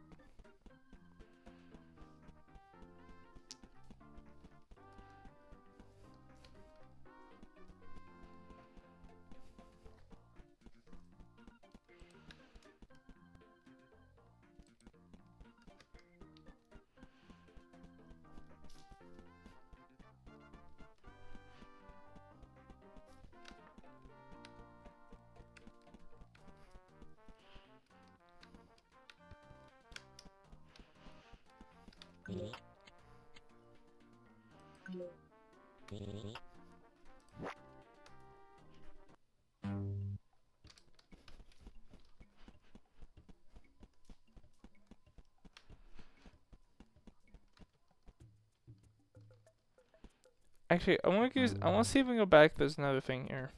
S1: Actually, I want to use. I want to see if we can go back. There's another thing here.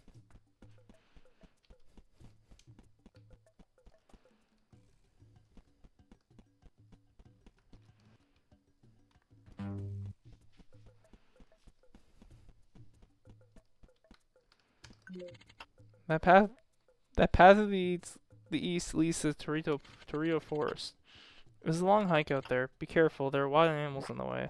S1: That path. That path of the east leads to Torito Forest. It was a long hike out there. Be careful. There are wild animals in the way.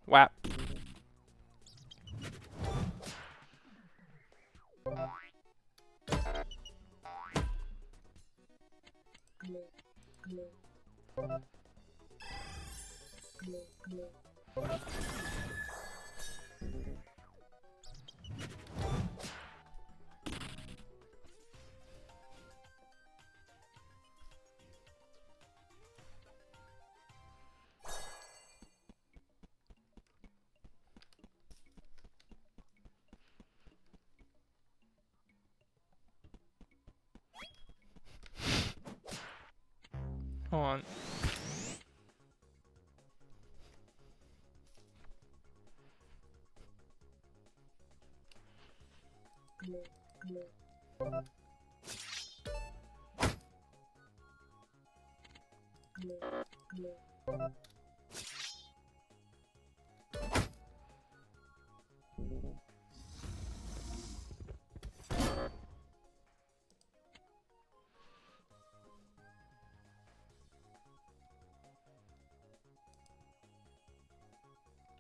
S1: Whap. Hold on.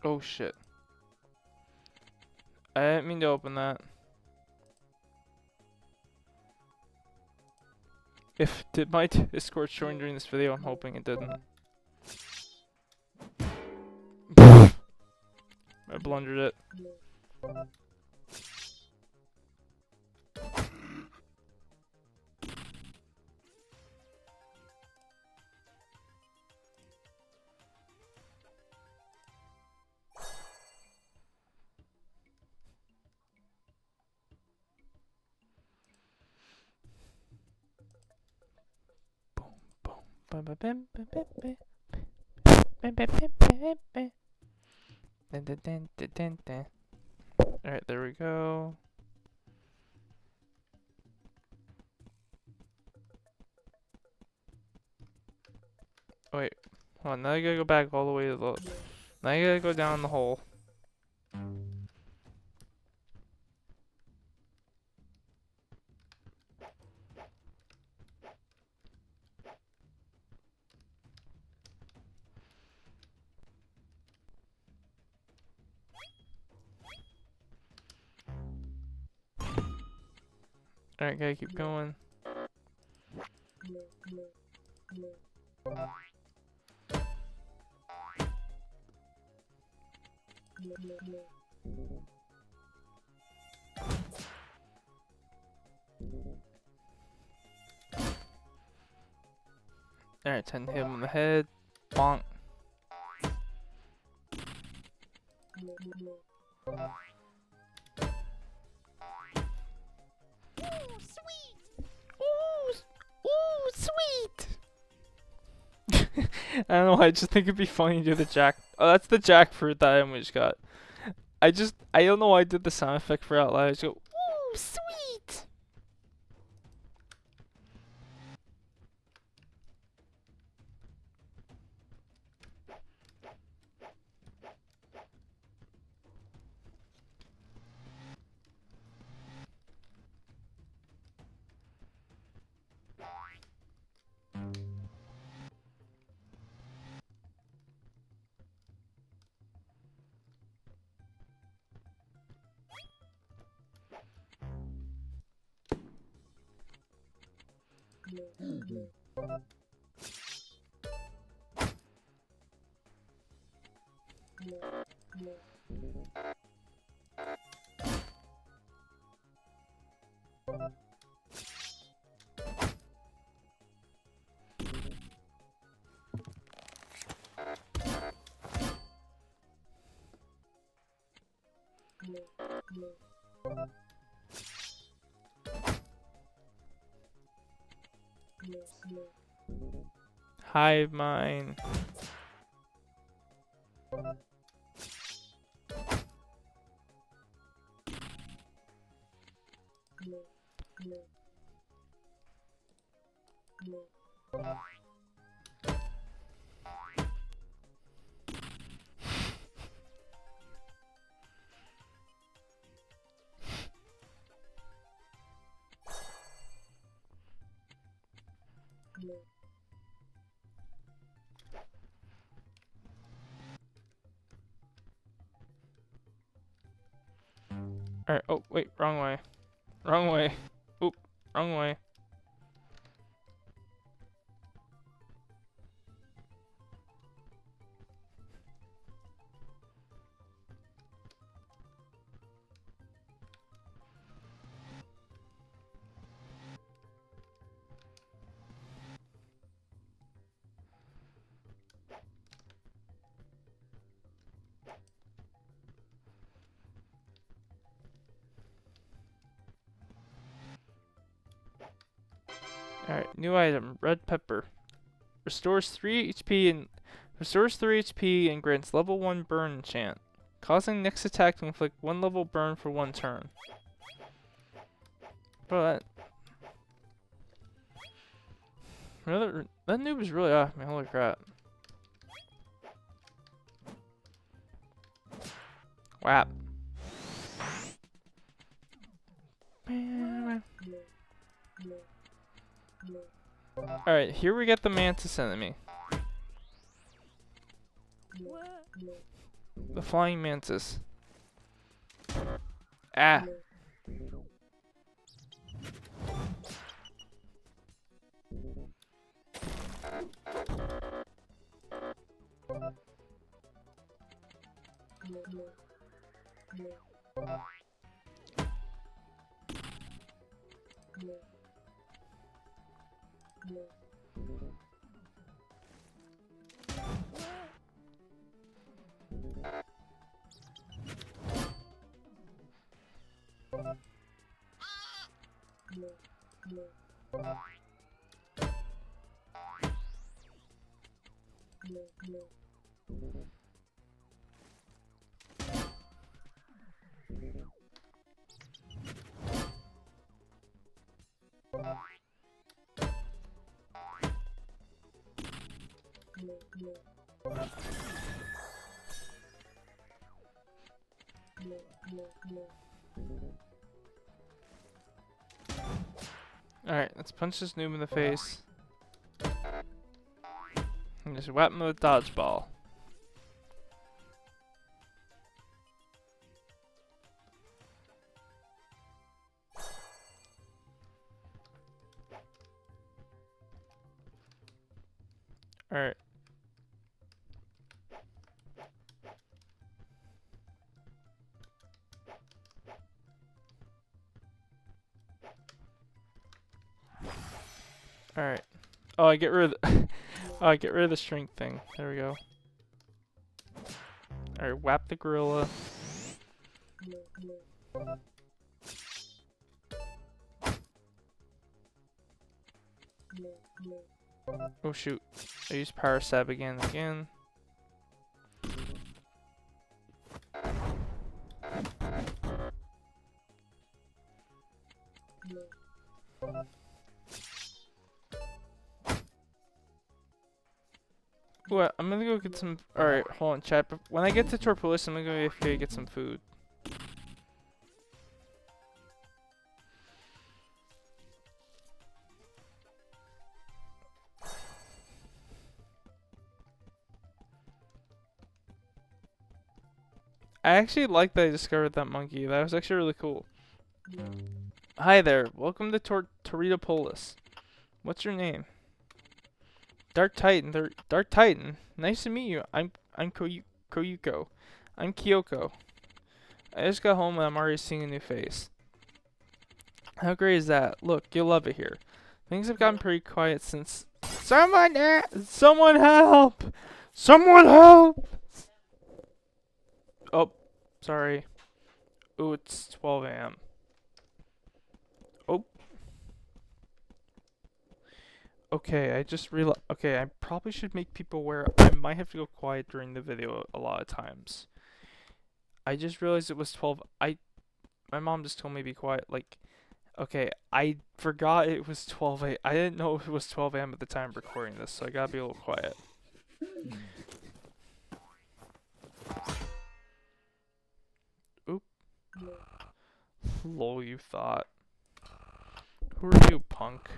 S1: Oh shit. I didn't mean to open that. If did my Discord join during this video, I'm hoping it didn't. I blundered it. Alright, there we go. Oh, wait, hold on, now I gotta go back all the way to the... Now I gotta go down the hole. Alright, gotta keep going. Alright, 10 hit him on the head. Bonk.
S2: Ooh, sweet!
S1: Ooh, sweet! I don't know why, I just think it'd be funny to do the jack. Oh, that's the jackfruit that I almost got. I don't know why I did the sound effect for out loud. I just go, ooh, sweet! Hive mind. Alright, oh wait, wrong way. Wrong way. Oop, wrong way. Alright, new item, red pepper. Restores 3 HP and grants level 1 burn enchant, causing next attack to inflict 1 level burn for 1 turn. Bro, that noob is really off me, holy crap. Whap. Alright, here we get the mantis enemy. The flying mantis. Ah. Alright, let's punch this noob in the face. And just whap him with a dodgeball. Alright. Alright. Oh, I get rid of the oh, I get rid of the strength thing. There we go. Alright, whap the gorilla. Oh shoot. I used power stab again. What? I'm gonna go get some. Alright, hold on, chat. But when I get to Torpolis, I'm gonna go get some food. I actually like that I discovered that monkey. That was actually really cool. Hi there. Welcome to Toritopolis. What's your name? Dark Titan. Dark Titan. Nice to meet you. I'm Koyuko. I'm Kyoko. I just got home and I'm already seeing a new face. How great is that? Look, you'll love it here. Things have gotten pretty quiet since. Someone there! Someone help! Someone help! Oh, sorry. Ooh, it's 12 a.m. Oh. Okay, I just realized. Okay, I probably should make people aware. I might have to go quiet during the video a lot of times. I just realized it was 12. My mom just told me to be quiet. Like, okay, I forgot it was 12 a. I didn't know it was 12 a.m. at the time of recording this, so I gotta be a little quiet. Oop. Lol, you thought. Who are you, punk?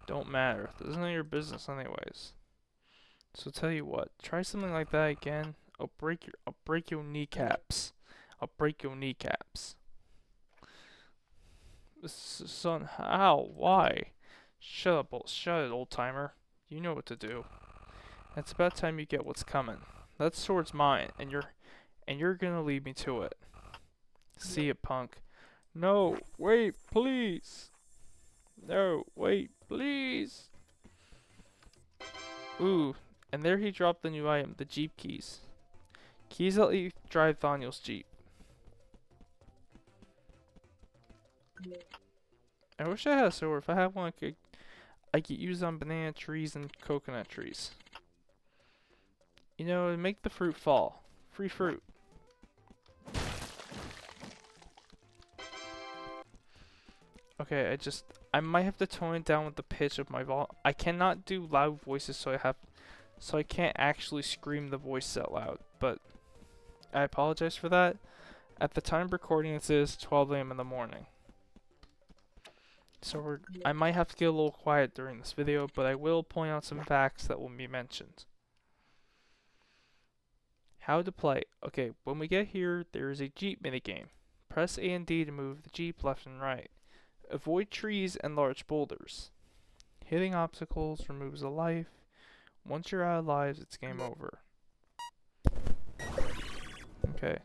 S1: Don't matter. This isn't your business anyways. So tell you what, try something like that again. I'll break your kneecaps. I'll break your kneecaps. Son, how? Why? Shut it, old timer. You know what to do. It's about time you get what's coming. That sword's mine, and you're gonna lead me to it. See ya, punk. No, wait, please. No, wait, please. Ooh, and there he dropped the new item, the Jeep keys. Keys that let you drive Thaniel's Jeep. I wish I had a sword. If I had one, I could use on banana trees and coconut trees. You know, it'd make the fruit fall. Free fruit. Okay, I might have to tone it down with the pitch of my volume. I cannot do loud voices, so I can't actually scream the voice out loud. But I apologize for that. At the time of recording, it is 12 a.m. in the morning. So I might have to get a little quiet during this video, but I will point out some facts that will be mentioned. How to play. Okay, when we get here, there is a Jeep minigame. Press A and D to move the Jeep left and right. Avoid trees and large boulders. Hitting obstacles removes a life. Once you're out of lives, it's game over. Okay.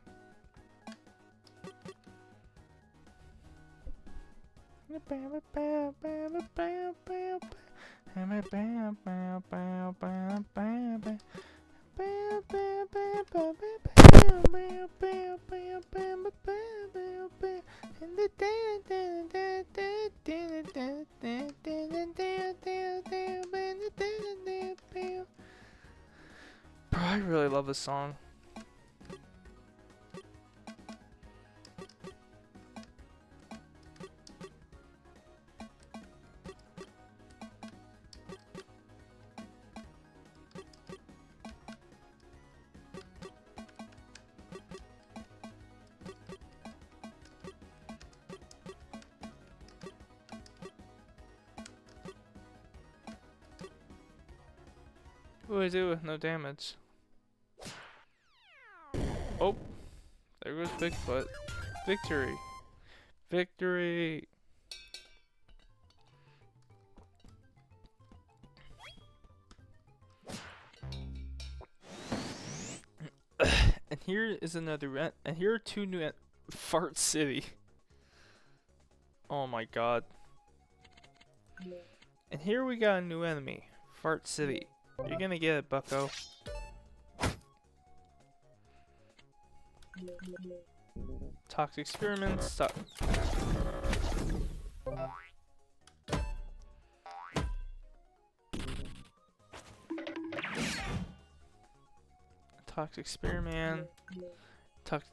S1: Bro, I really love this song. What do I do with no damage? Oh, there goes Bigfoot. Victory! Victory! And here is another and here are two new Fart City. Oh my god. And here we got a new enemy. Fart City. You're gonna get it, bucko. Toxic experiments. Stop. Toxic experiment.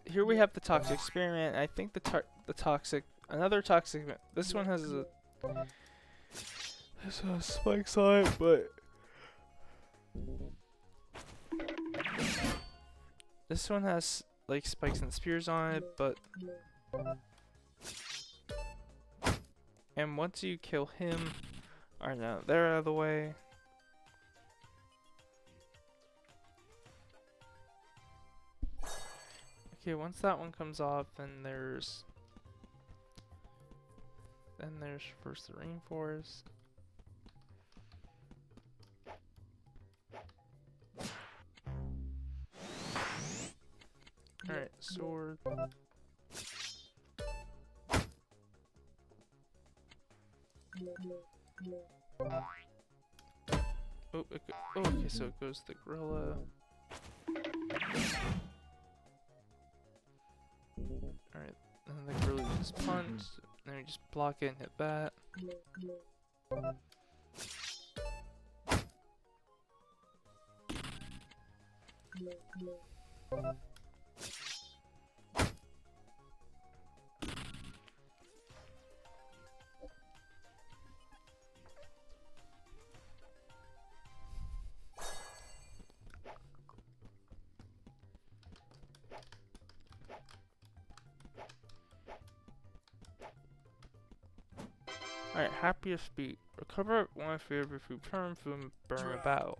S1: Here we have the toxic experiment. I think another toxic. This one has spikes on it, but this one has like spikes and spears on it, but and once you kill him, or no, they're out of the way. Okay, once that one comes off, then there's first the Rainforest. sword. Oh, oh, okay, so it goes to the gorilla. Alright, and the gorilla just punched. Then we just block it and hit that. Alright, happiest beat. Recover one favorite food, turn food, and burn a battle.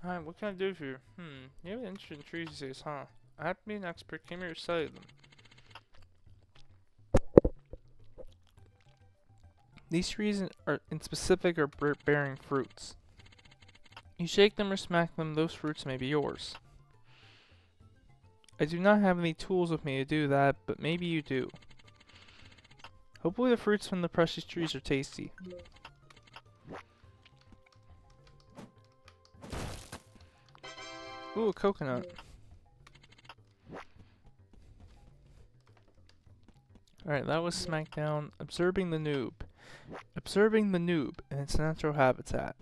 S1: Alright, what can I do for you? You have an interest in tree disease, huh? I have to be an expert, came here to study them. These trees are in specific are bearing fruits. You shake them or smack them, those fruits may be yours. I do not have any tools with me to do that, but maybe you do. Hopefully the fruits from the precious trees are tasty. Ooh, a coconut. Alright, that was Smackdown. Observing the noob. Observing the noob in its natural habitat.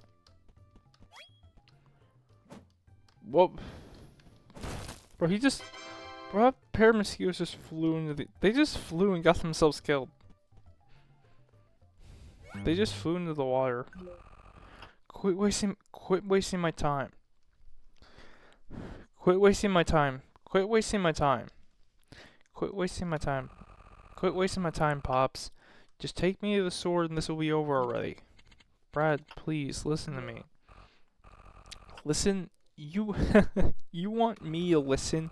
S1: Whoa. Bro, Bro, a pair of mosquitoes just flew into the... They just flew and got themselves killed. They just flew into the water. Quit wasting my time. Quit wasting my time. Quit wasting my time. Quit wasting my time. Quit wasting my time, Pops. Just take me to the sword and this will be over already. Brad, please, listen to me. Listen, you... you want me to listen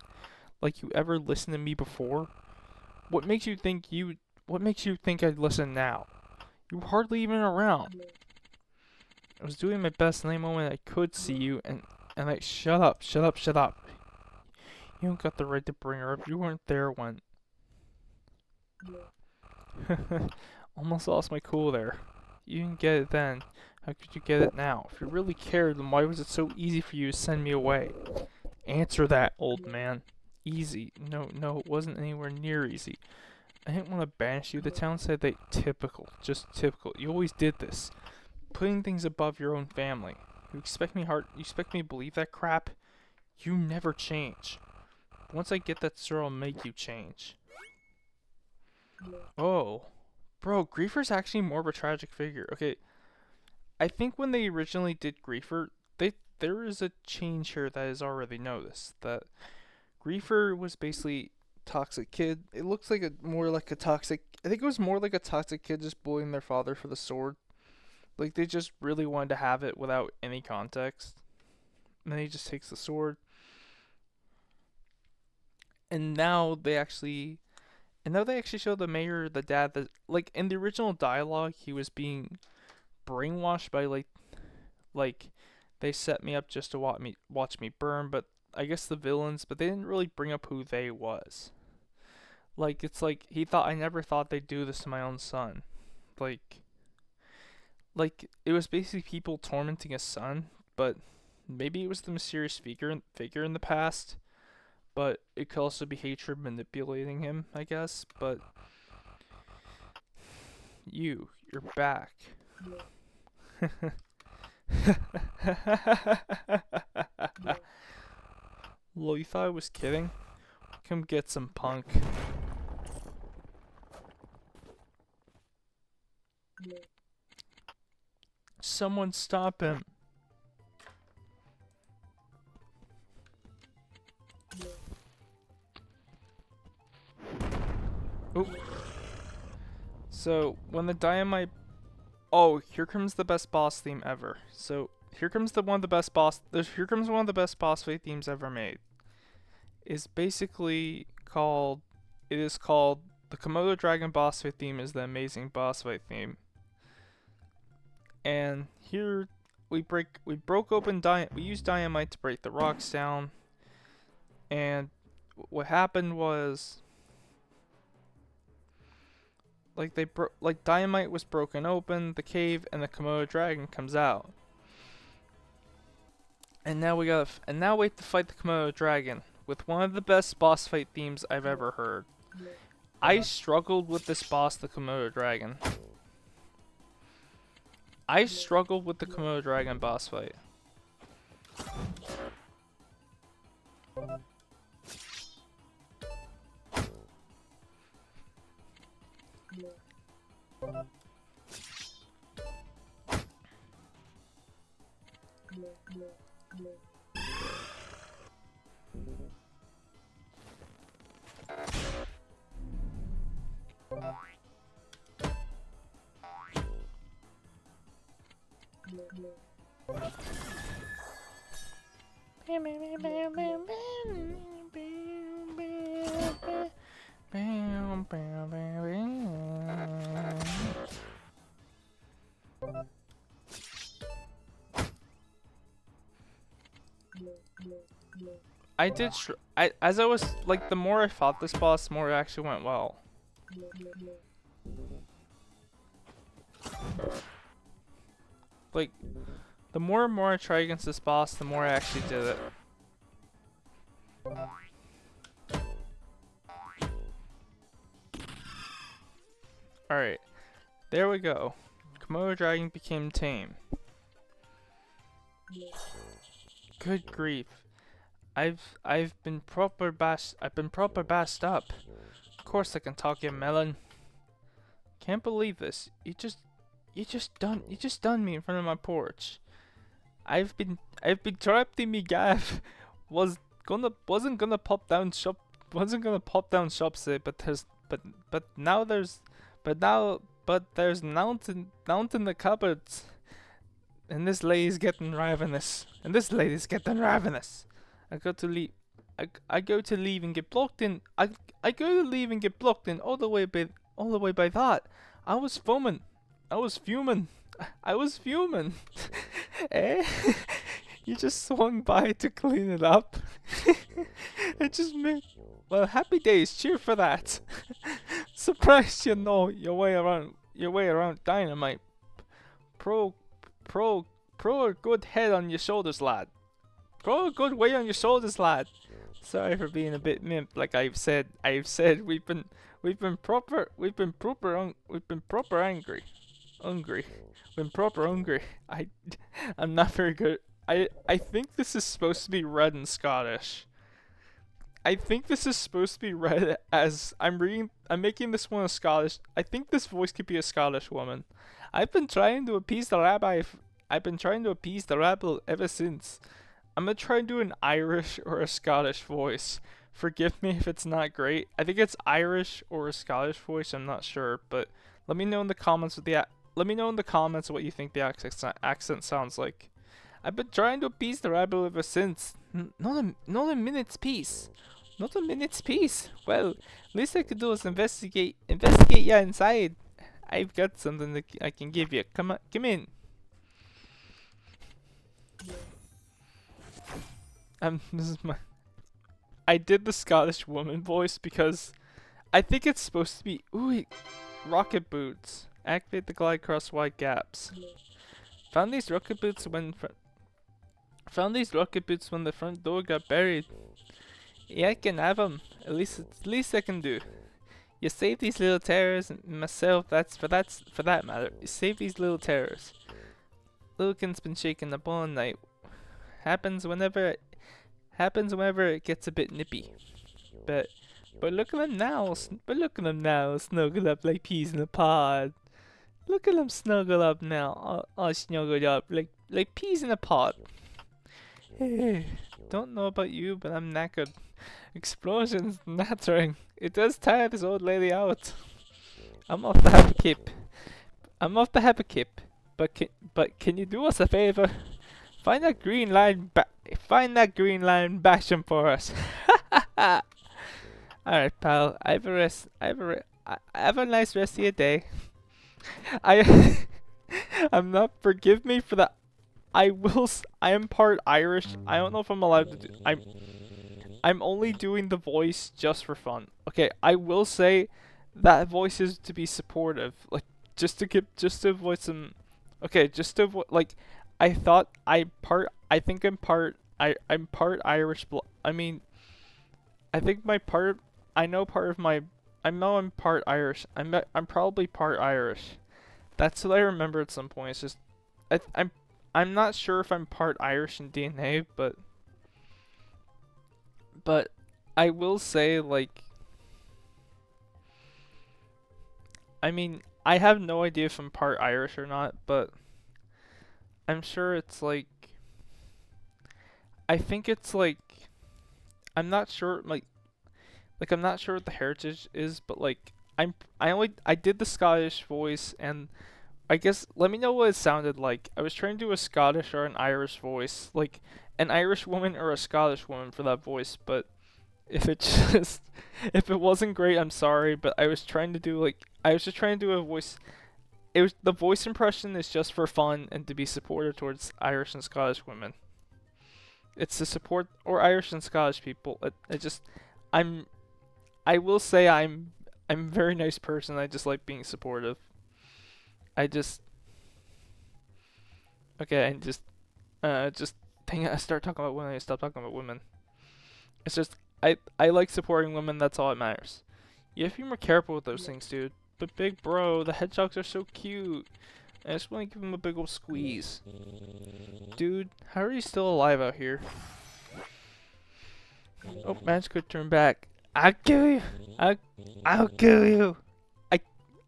S1: like you ever listened to me before? What makes you think I'd listen now? You were hardly even around. I was doing my best in the moment I could see you and shut up. You don't got the right to bring her up. You weren't there when... Almost lost my cool there. You didn't get it then. How could you get it now? If you really cared, then why was it so easy for you to send me away? Answer that, old man. Easy. No, it wasn't anywhere near easy. I didn't want to banish you. The town said they... Typical. Just typical. You always did this. Putting things above your own family. You expect me to believe that crap? You never change. Once I get that sword, I'll make you change. Oh. Bro, Griefer's actually more of a tragic figure. Okay. I think when they originally did Griefer, there is a change here that is already noticed. That Griefer was basically toxic kid. It looks like more like a toxic... I think it was more like a toxic kid just bullying their father for the sword. Like, they just really wanted to have it without any context. And then he just takes the sword. And now they actually show the mayor, the dad, that, like, in the original dialogue, he was being brainwashed by, like, they set me up just to watch me burn, but I guess the villains, but they didn't really bring up who they was. Like, it's like, he thought, I never thought they'd do this to my own son. Like, it was basically people tormenting his son, but maybe it was the mysterious figure in the past, but it could also be hatred manipulating him, I guess, but you're back. Lol, you thought I was kidding? Come get some, punk. Someone stop him. Oop. So when the dynamite, oh, here comes the best boss theme ever. So here comes one of the best boss. Here comes one of the best boss fight themes ever made. It's basically called. It is called the Komodo Dragon boss fight theme. Is the amazing boss fight theme. And here we broke open we used dynamite to break the rocks down. And what happened was, like dynamite was broken open, the cave, and the Komodo dragon comes out. And now we have to fight the Komodo dragon with one of the best boss fight themes I've ever heard. I struggled with this boss, the Komodo dragon. I struggled with the Komodo dragon boss fight. As I was like, the more I fought this boss, the more it actually went well. Like, the more and more I try against this boss, the more I actually did it. Alright, there we go. Komodo dragon became tame. Good grief. I've been proper bashed up. Of course I can talk, you melon. Can't believe this. You just done me in front of my porch. I've been trapped in me gaff. Wasn't gonna pop down shop say, but there's mountain in the cupboards. And this lady's getting ravenous. I go to leave and get blocked in. I go to leave and get blocked in all the way by that. I was fuming. I was fuming. Eh? You just swung by to clean it up. It just made. Well, happy days. Cheer for that. Surprised you know your way around dynamite. Pro a good head on your shoulders, lad. Pro a good weight on your shoulders, lad. Sorry for being a bit mimp. Like I've said we've been proper angry. I'm not very good. I think this is supposed to be read in Scottish. I think this is supposed to be read as I'm making this one a Scottish. I think this voice could be a Scottish woman. I've been trying to appease the rabble ever since. I'm gonna try and do an Irish or a Scottish voice. Forgive me if it's not great. I think it's Irish or a Scottish voice. I'm not sure, but let me know in the comments what you think the accent sounds like. I've been trying to appease the rabble ever since. Not a minute's peace. Not a minute's peace. Well, least I could do is investigate you inside. I've got something that I can give you. Come in. This is my. I did the Scottish woman voice because I think it's supposed to be. Ooh, rocket boots. Activate the glide across wide gaps. Found these rocket boots when the front door got buried. Yeah, I can have them. At least I can do. You save these little terrors, and myself. That's for that matter. You save these little terrors. Lilkin's been shaking up all night. Happens whenever it gets a bit nippy. But look at them now. Snuggled up like peas in a pod. Look at them snuggled up now. All snuggled up like peas in a pod. don't know about you, but I'm knackered. Explosions, nattering. It does tire this old lady out. I'm off the happy kip. I'm off the happy kip. But can you do us a favor? Find that green line bash him for us. Alright, pal. Have a nice rest of your day. I I'm not forgive me for that. I am part Irish. I don't know if I'm allowed to do I'm only doing the voice just for fun. Okay, I will say that voice is to be supportive. Like just to avoid some okay, just to avoid like I think I'm part Irish I mean, I think my part I know part of my I know I'm part Irish. I'm probably part Irish. That's what I remember at some point. It's just I'm not sure if I'm part Irish in DNA, but I will say like I mean I have no idea if I'm part Irish or not, but I'm sure it's like I think it's like I'm not sure I'm not sure what the heritage is, but like I did the Scottish voice and I guess let me know what it sounded like. I was trying to do a Scottish or an Irish voice, like an Irish woman or a Scottish woman for that voice, but if it just if it wasn't great, I'm sorry, but I was trying to do I was just trying to do a voice. It was the voice impression is just for fun and to be supportive towards Irish and Scottish women. It's to support or Irish and Scottish people. It just I'm I will say I'm a very nice person. I just like being supportive. I just okay, and just dang it, I start talking about women, I stop talking about women. It's just I like supporting women, that's all that matters. You have to be more careful with those things, dude. But big bro, the hedgehogs are so cute. I just want to give them a big old squeeze. Dude, how are you still alive out here? Oh, man's could turn back. I'll kill you. I'll kill you. I,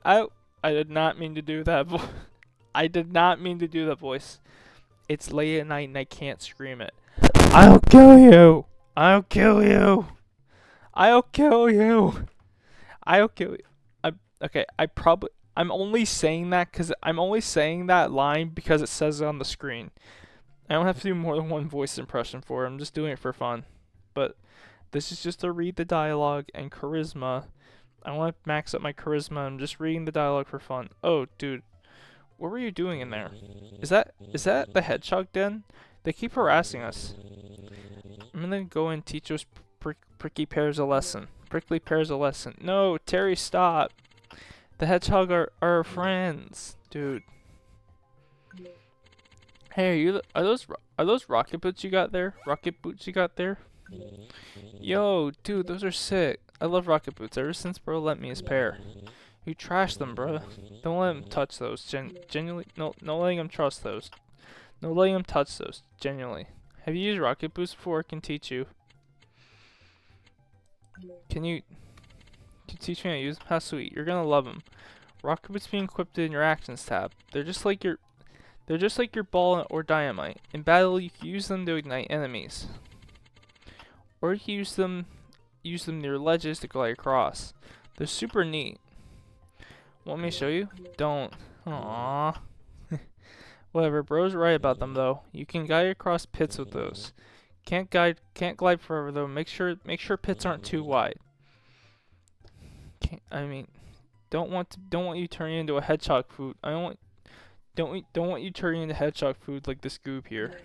S1: I, I did not mean to do that. I did not mean to do that voice. It's late at night and I can't scream it. I'll kill you. I'll kill you. I'll kill you. I'll kill you. Okay. I'm only saying that because I'm only saying that line because it says it on the screen. I don't have to do more than one voice impression for it. I'm just doing it for fun. But this is just to read the dialogue and charisma. I want to max up my charisma. I'm just reading the dialogue for fun. Oh, dude. What were you doing in there? Is that the hedgehog den? They keep harassing us. I'm gonna go and teach those prickly pears a lesson. Prickly pears a lesson. No, Terry, stop. The hedgehog are our friends, dude. Hey, are those rocket boots you got there? Rocket boots you got there? Yo, dude, those are sick. I love rocket boots. Ever since bro lent me his pair. You trash them, bro. Don't let him touch those. Genuinely, no letting him trust those. No letting him touch those. Genuinely. Have you used rocket boots before? I can teach you. Can you teach me how to use them? How sweet. You're gonna love them. Rocket boots being equipped in your actions tab. They're just like your ball or dynamite. In battle, you can use them to ignite enemies. Or you can use them near ledges to glide across. They're super neat. Want me to show you? Don't. Aww. Whatever, bro's right about them though. You can glide across pits with those. Can't glide forever though. Make sure pits aren't too wide. Don't want you turning into a hedgehog food. Don't want you turning into hedgehog food like this goob here.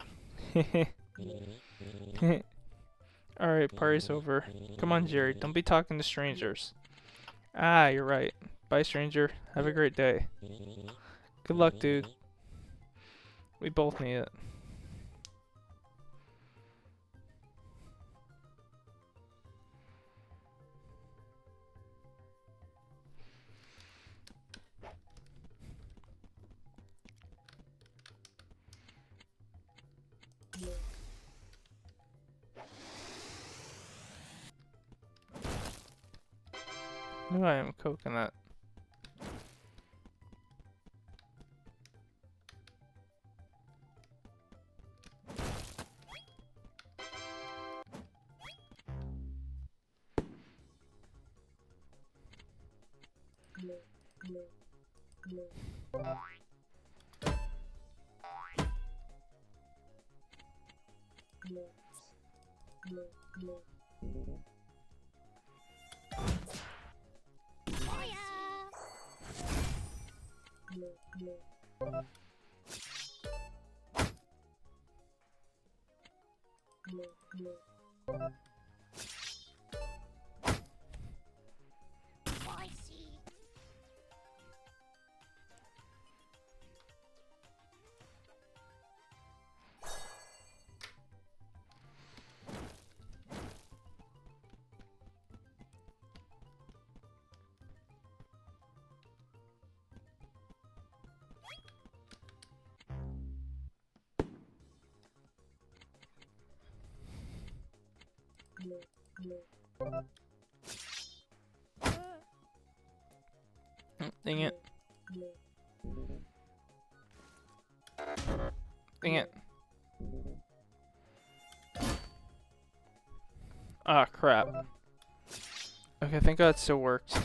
S1: Alright, party's over. Come on, Jerry. Don't be talking to strangers. Ah, you're right. Bye, stranger. Have a great day. Good luck, dude. We both need it. No, I am coconut. Dang it. Dang it. Ah, crap. Okay, thank God it still worked.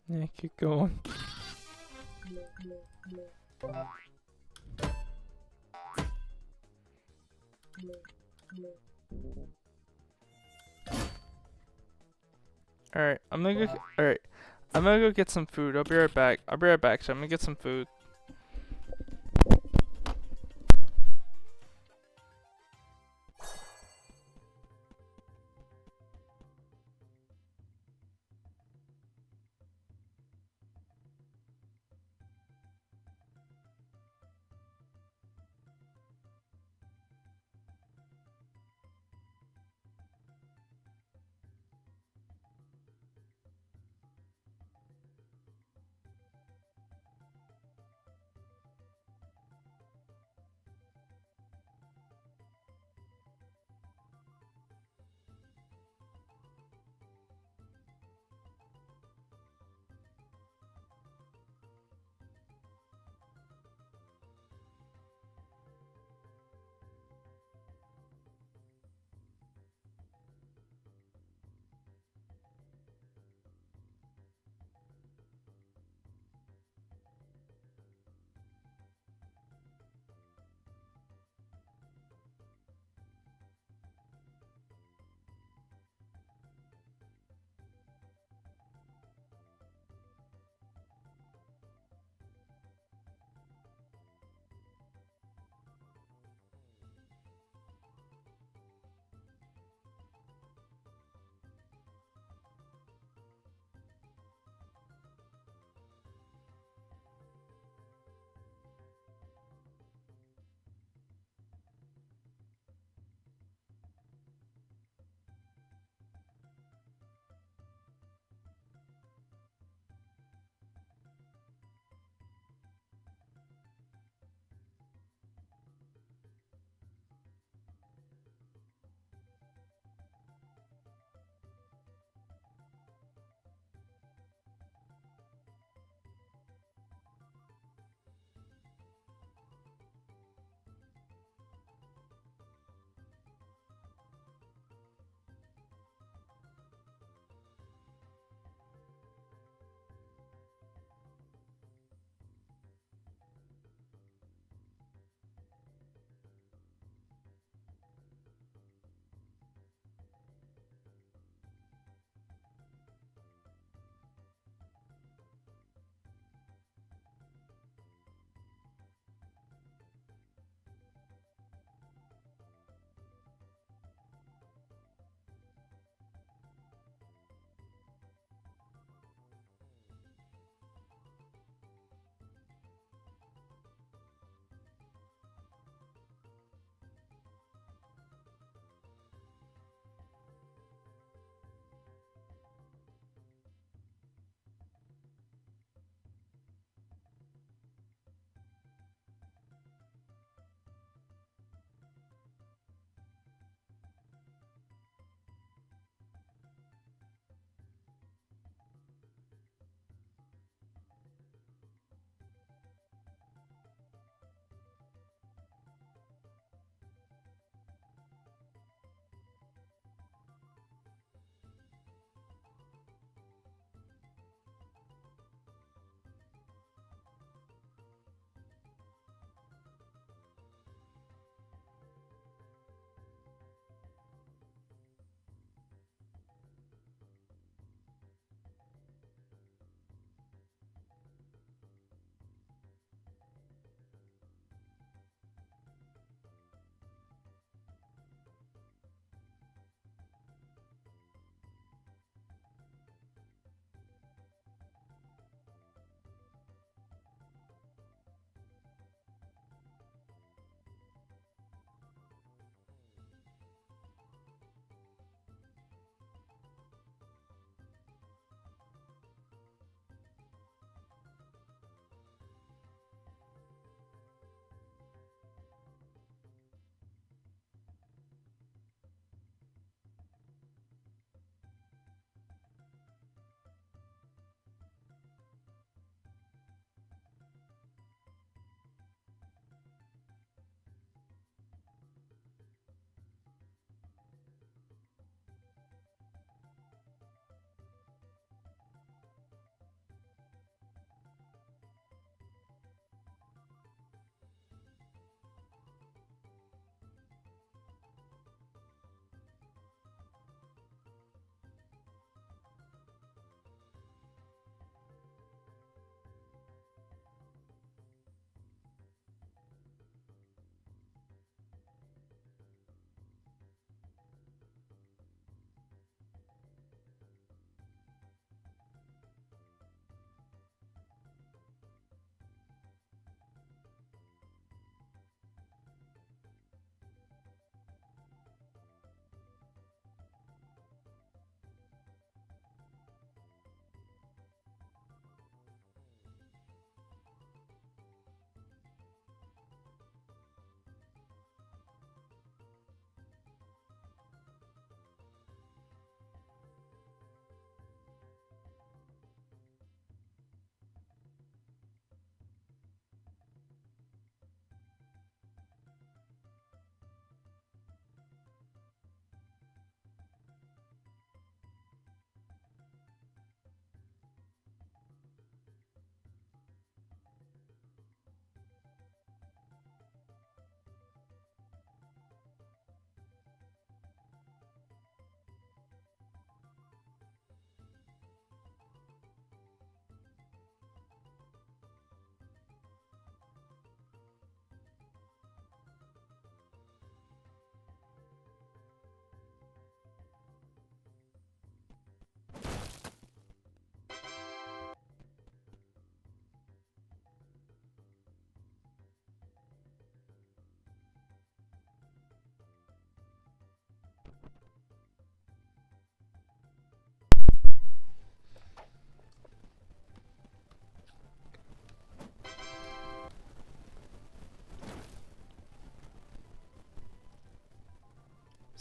S1: Yeah, keep going. Alright, alright. I'm gonna go get some food. I'll be right back. So I'm gonna get some food.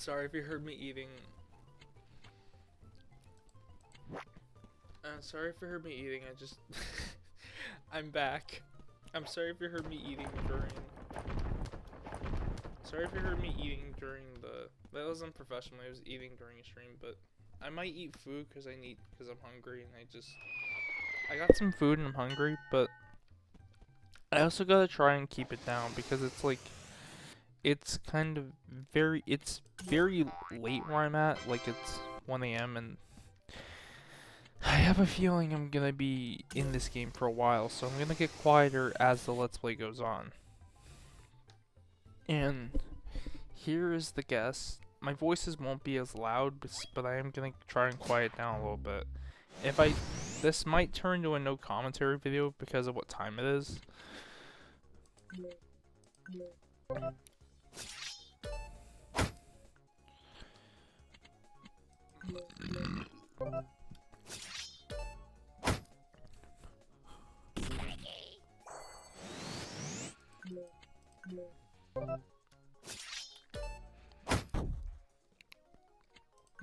S1: Sorry if you heard me eating. Sorry if you heard me eating. I just. I'm back. I'm sorry if you heard me eating during. Sorry if you heard me eating during the. That was unprofessional. I was eating during a stream, but I might eat food because I'm hungry and I got some food and I'm hungry, but I also gotta try and keep it down because it's like it's kind of it's very late where I'm at. Like it's 1 a.m. and I have a feeling I'm gonna be in this game for a while, so I'm gonna get quieter as the Let's Play goes on. And here is the guess. My voices won't be as loud, but I am gonna try and quiet down a little bit. This might turn into a no commentary video because of what time it is.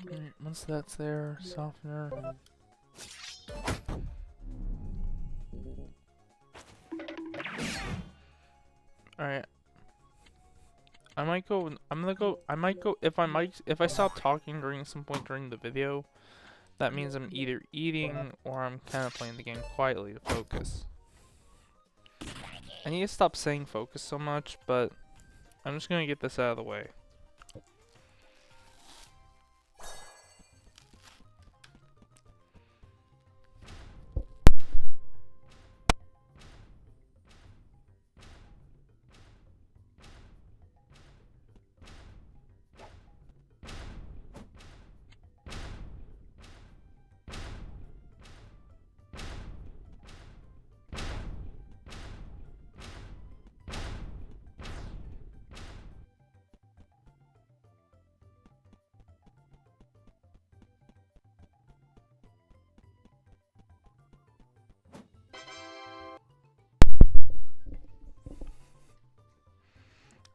S1: Alright, once that's there, softener. Alright. I might go if I stop talking during some point during the video, that means I'm either eating or I'm kind of playing the game quietly to focus. I need to stop saying focus so much, but I'm just gonna get this out of the way.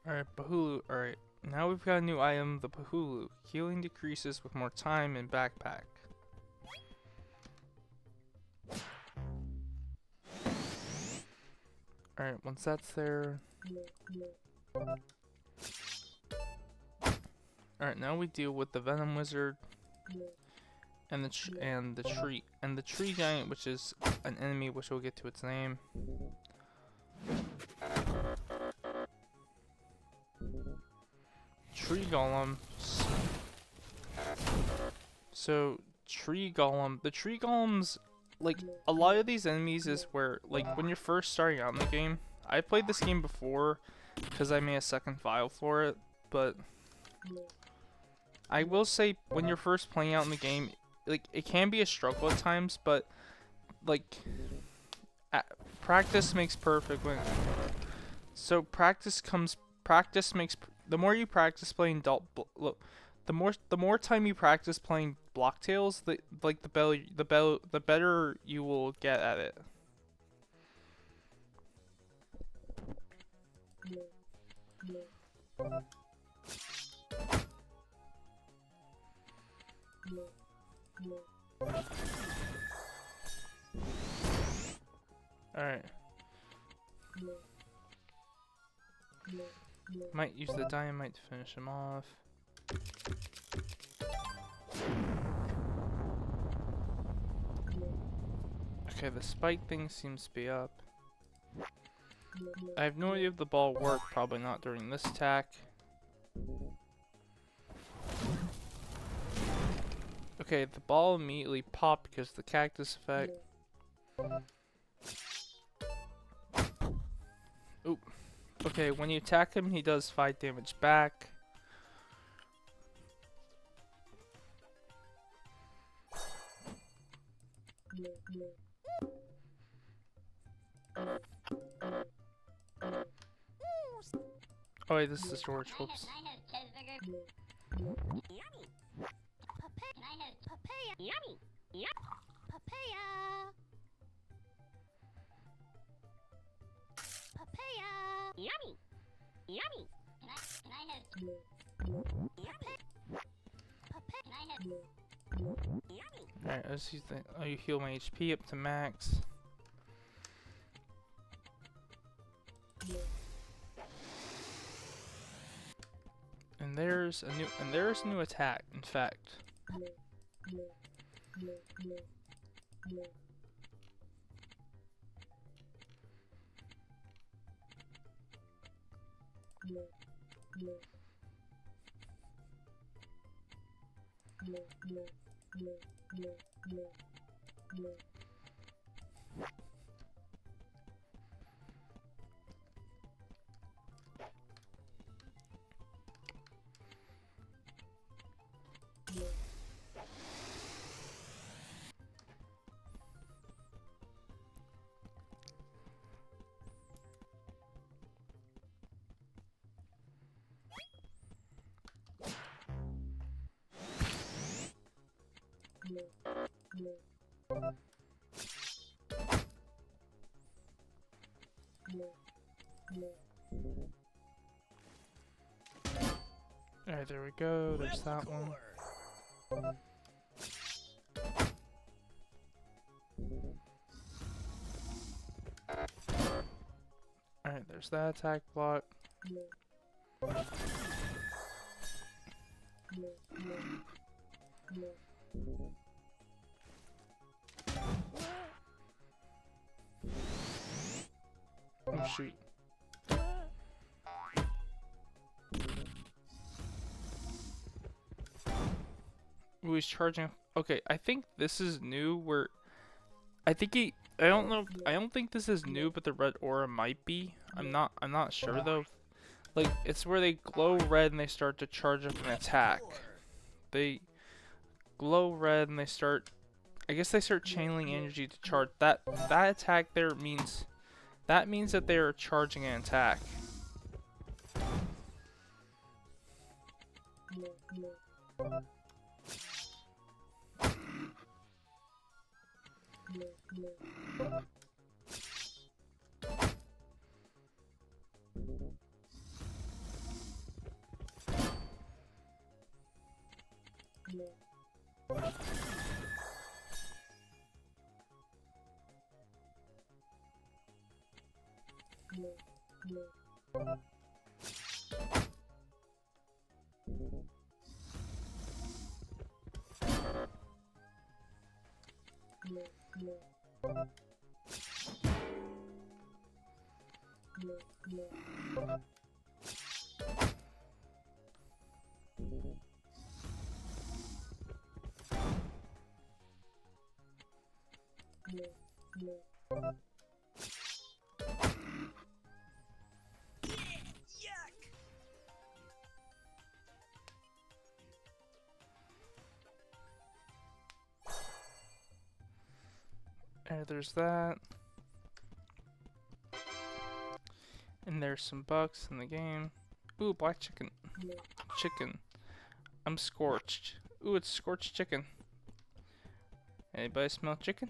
S1: Alright, Bahulu. Alright, now we've got a new item, the Bahulu. Healing decreases with more time in backpack. Alright, once that's there. Alright, now we deal with the Venom Wizard and the tree giant, which is an enemy, which we'll get to its name. Tree Golem. So, the Tree Golems, like, a lot of these enemies is where, like, when you're first starting out in the game, I played this game before, because I made a second file for it, but I will say, when you're first playing out in the game, like, it can be a struggle at times, but, like, practice makes perfect so practice makes, the more you practice playing the more time you practice playing Blocktails, the better you will get at it. Alright. Might use the dynamite to finish him off. Okay, the spike thing seems to be up. I have no idea if the ball worked, probably not during this attack. Okay, the ball immediately popped because of the cactus effect. Oop. Okay, when you attack him, he does 5 damage back. Oh wait, this is the storage. Whoops. Alright, let's use the. Oh, you heal my HP up to max. And there's a new attack, in fact. Alright, there we go. There's that one. Alright, there's that attack block. Oh shoot. Ooh, he's charging. Okay, I think this is new where I think he I don't know I don't think this is new, but the red aura might be. I'm not sure though. Like it's where they glow red and they start to charge up an attack. They glow red and they start I guess they start channeling energy to charge that attack there means that means that they are charging an attack. Alright, there's that. And there's some bucks in the game. Ooh, black chicken. Chicken. I'm scorched. Ooh, it's scorched chicken. Anybody smell chicken?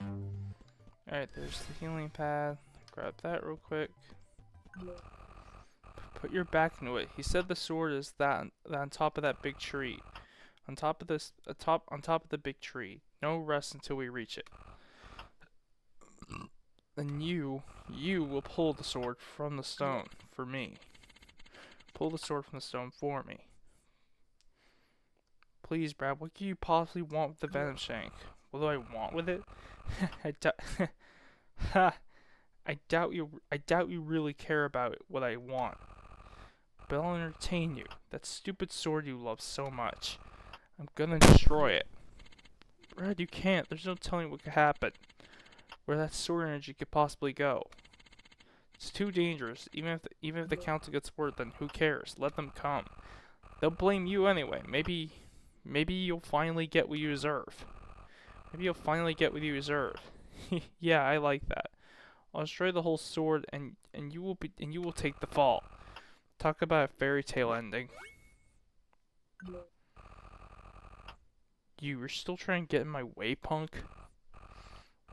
S1: Alright, there's the healing pad. Grab that real quick. Put your back into it. He said the sword is that on top of that big tree. On top of this, on top of the big tree. No rest until we reach it. Then you will pull the sword from the stone for me. Pull the sword from the stone for me. Please, Brad, what can you possibly want with the venom shank? What do I want with it? I doubt you really care about what I want. But I'll entertain you. That stupid sword you love so much. I'm gonna destroy it. Brad, you can't. There's no telling what could happen. Where that sword energy could possibly go. It's too dangerous. Even if the council gets word, then who cares? Let them come. They'll blame you anyway. Maybe you'll finally get what you deserve. Maybe you'll finally get what you deserve. Yeah, I like that. I'll destroy the whole sword, and you will take the fall. Talk about a fairy tale ending. You were still trying to get in my way, punk?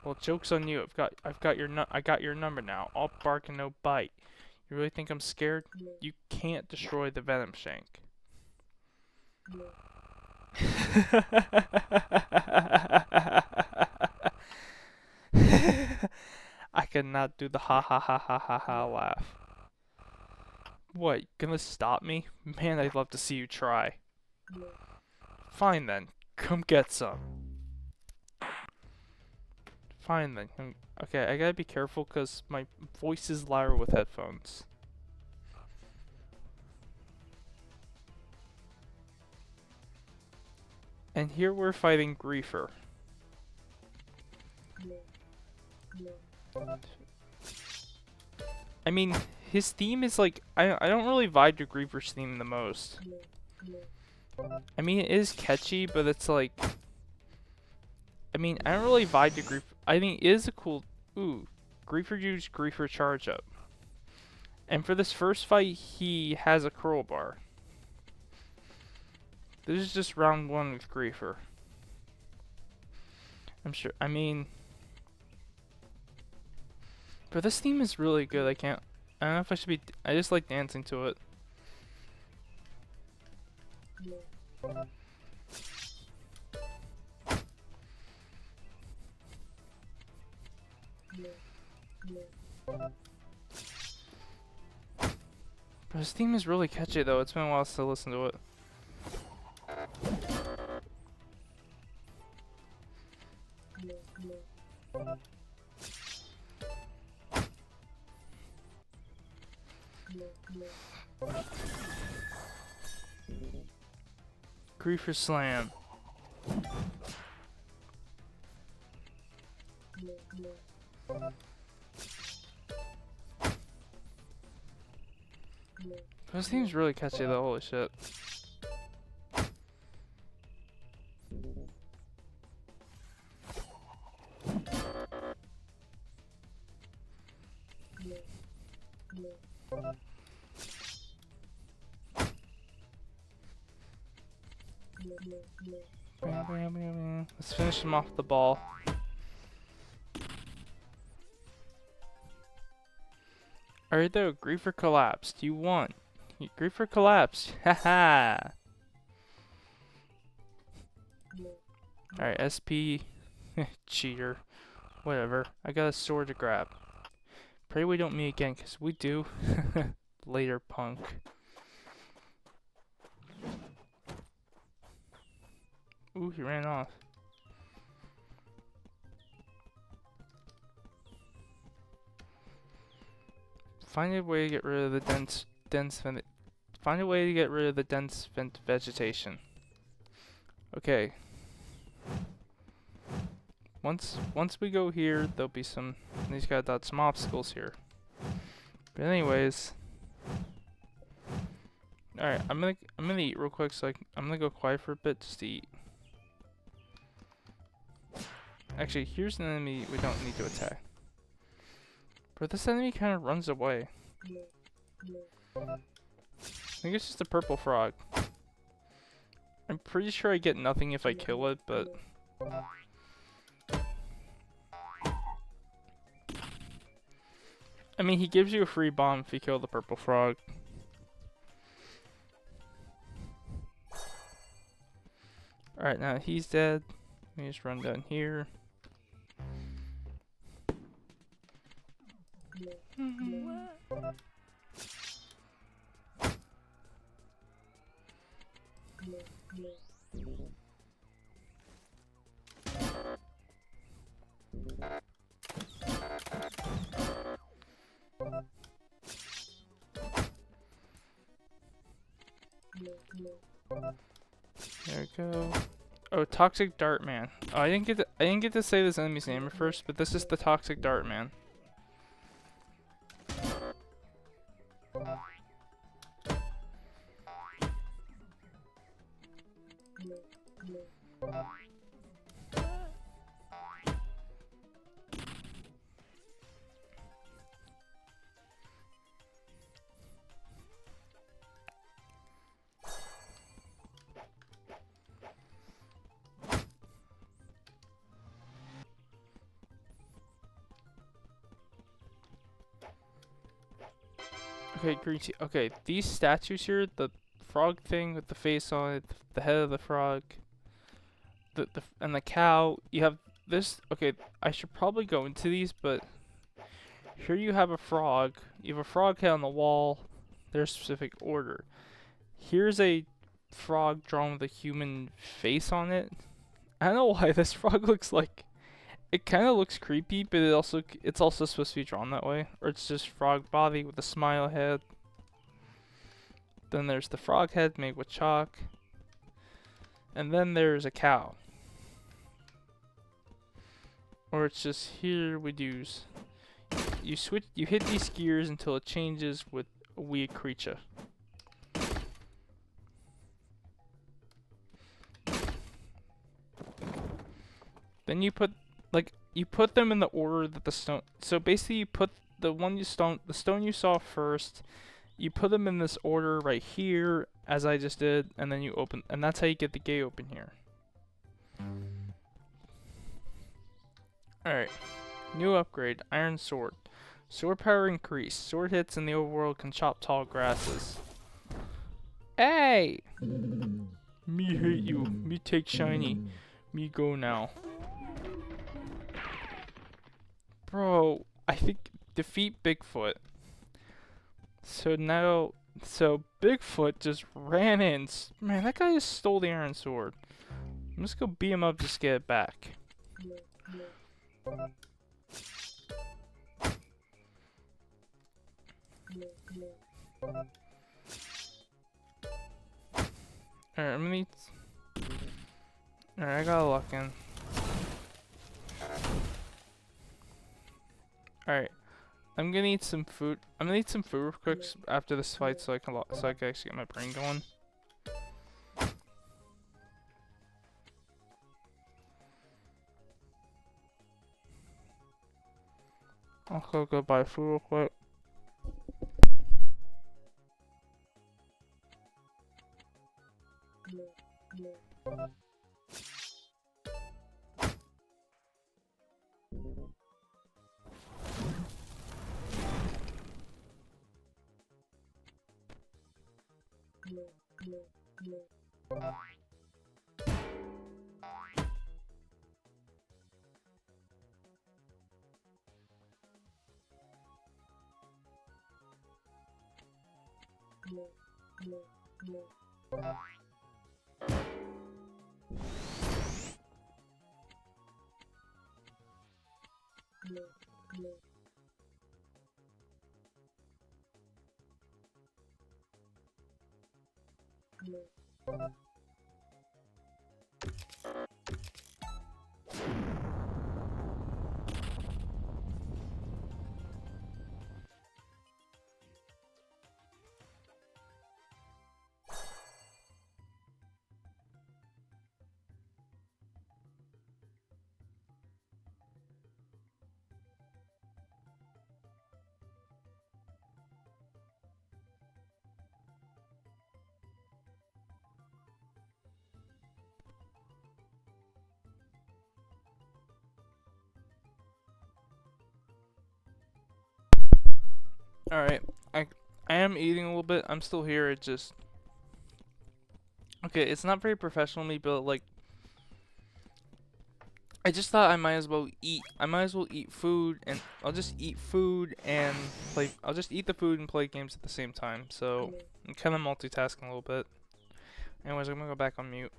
S1: Well, joke's on you. I got your number now. All bark and no bite. You really think I'm scared? You can't destroy the venom shank. I cannot do the ha ha ha ha ha ha laugh. What, gonna stop me? Man, I'd love to see you try. Fine then, come get some. Fine then. Okay, I gotta be careful because my voice is louder with headphones. And here we're fighting Griefer. I mean, his theme is like, I don't really vibe to Griefer's theme the most. I mean, it is catchy, but it's like, I mean, I don't really vibe to Griefer. I mean, it is a cool, ooh, Griefer used Griefer charge up. And for this first fight, he has a crowbar. This is just round 1 with Griefer. I'm sure, I mean, but this theme is really good. I don't know if I should be, I just like dancing to it. But his theme is really catchy though. It's been a while since I listened to it. Griefer Slam. This theme's really catchy though, holy shit. Let's finish him off the ball. Alright though, Griefer collapsed. You won. Griefer collapsed. Haha. Alright, SP. Cheater. Whatever. I got a sword to grab. Pray we don't meet again, because we do. Later, punk. Ooh, he ran off. Find a way to get rid of the dense vegetation. Okay. Once we go here, there'll be some. These guys got some obstacles here. But anyways, all right. I'm gonna eat real quick. So I'm gonna go quiet for a bit just to eat. Actually, here's an enemy we don't need to attack. But this enemy kind of runs away. I think it's just a purple frog. I'm pretty sure I get nothing if I kill it, but... I mean, he gives you a free bomb if you kill the purple frog. Alright, now he's dead. Let me just run down here. There we go. Oh, Toxic Dart Man. Oh, I didn't get to say this enemy's name at first, but this is the Toxic Dart Man. Okay, green tea. Okay, these statues here, the frog thing with the face on it, the head of the frog, and the cow. You have this. Okay, I should probably go into these, but here you have a frog. You have a frog head on the wall. There's specific order. Here's a frog drawn with a human face on it. I don't know why this frog looks like. It kind of looks creepy, but it's also supposed to be drawn that way, or it's just frog body with a smile head. Then there's the frog head made with chalk, and then there's a cow. Or it's just here we do. You hit these gears until it changes with a weird creature. Then you put them in the order that the stone. So basically, you put the stone you saw first. You put them in this order right here, as I just did, and then you open, and that's how you get the gate open here. All right, new upgrade: Iron Sword. Sword power increased. Sword hits in the overworld can chop tall grasses. Hey! Me hate you. Me take shiny. Me go now. Bro, I think defeat Bigfoot. So Bigfoot just ran in. Man, that guy just stole the iron sword. I'm just gonna beat him up just to get it back. Alright, I'm gonna need. Alright, I got a lock in. Alright, I'm gonna need some food. I'm gonna need some food real quick after this fight, so I can actually get my brain going. I'll go buy food real quick. Alright, I am eating a little bit. I'm still here. It just okay. It's not very professional of me, but like I just thought I might as well eat. I might as well eat food, and I'll just eat food and play. I'll just eat the food and play games at the same time. So I'm kind of multitasking a little bit. Anyways, I'm gonna go back on mute.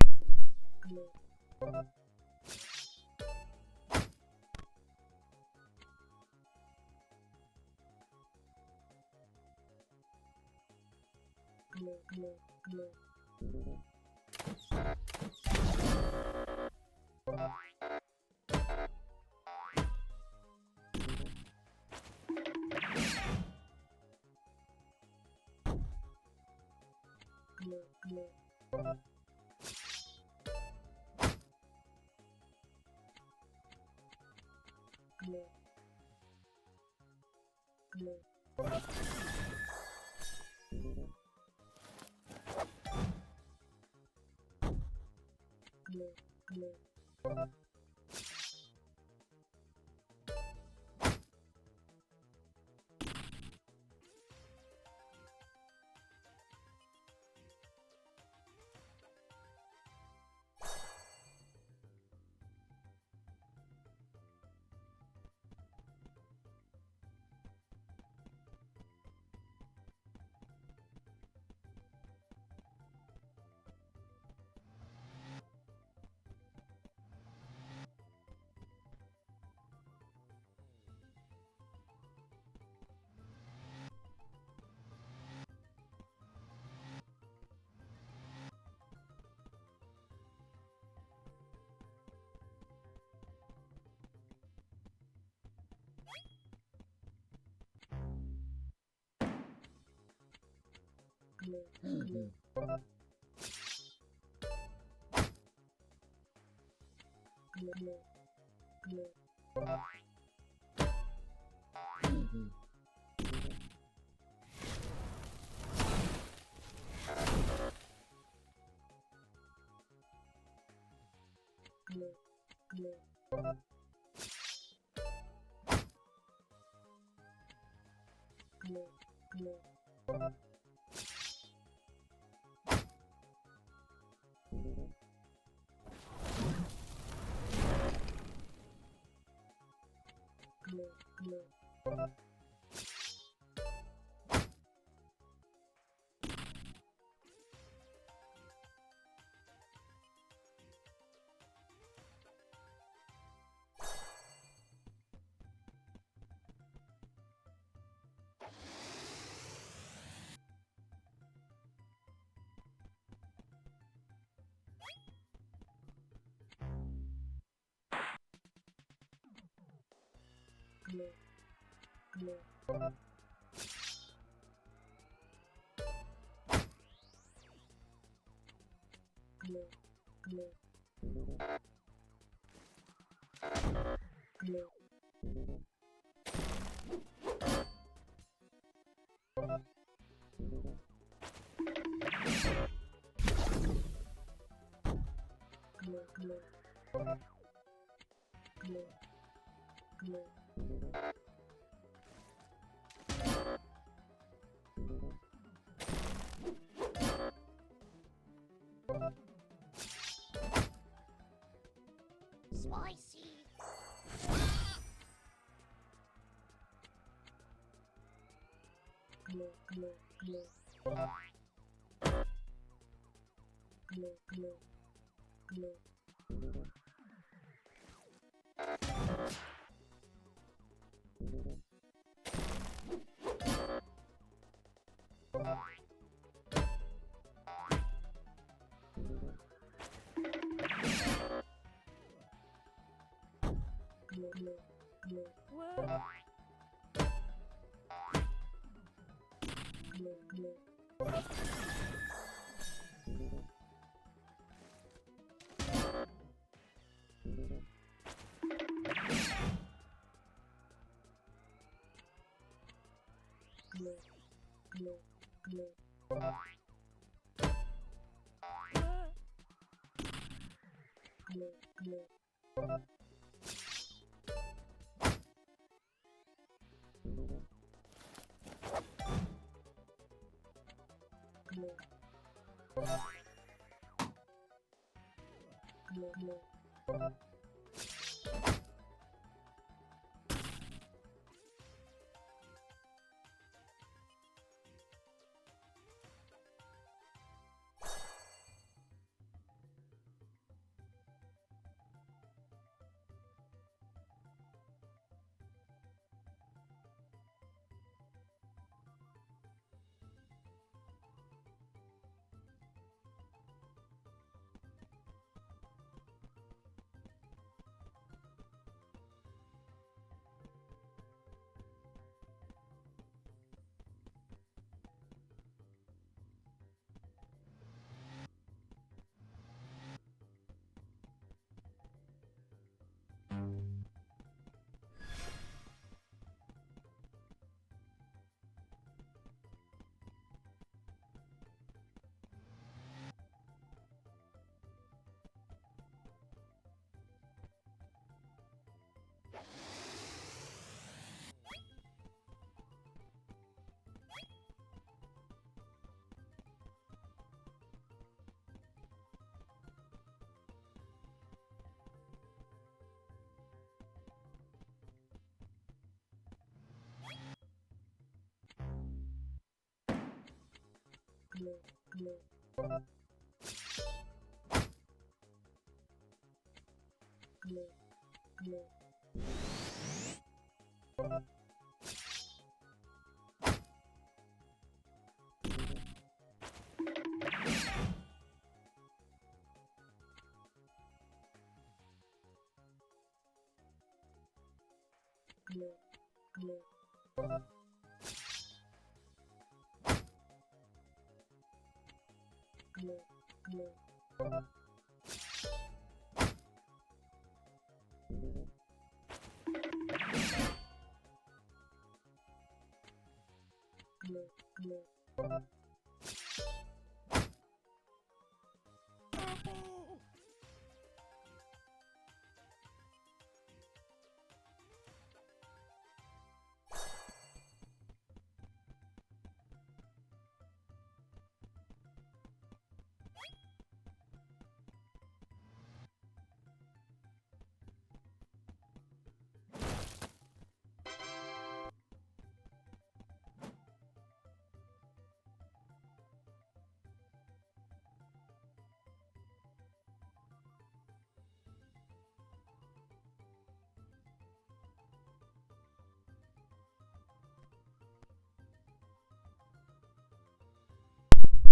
S2: Spicy.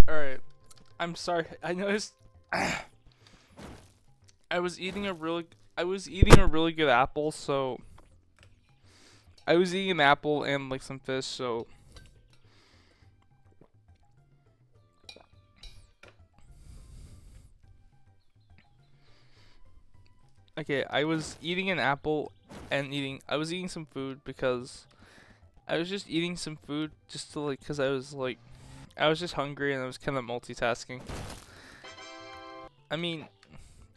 S1: Alright, I'm sorry. I noticed I was eating a really good apple, so I was eating an apple and like some fish, so okay, I was eating an apple and I was eating some food because I was just eating some food just to like, cause I was just hungry and I was kind of multitasking. I mean,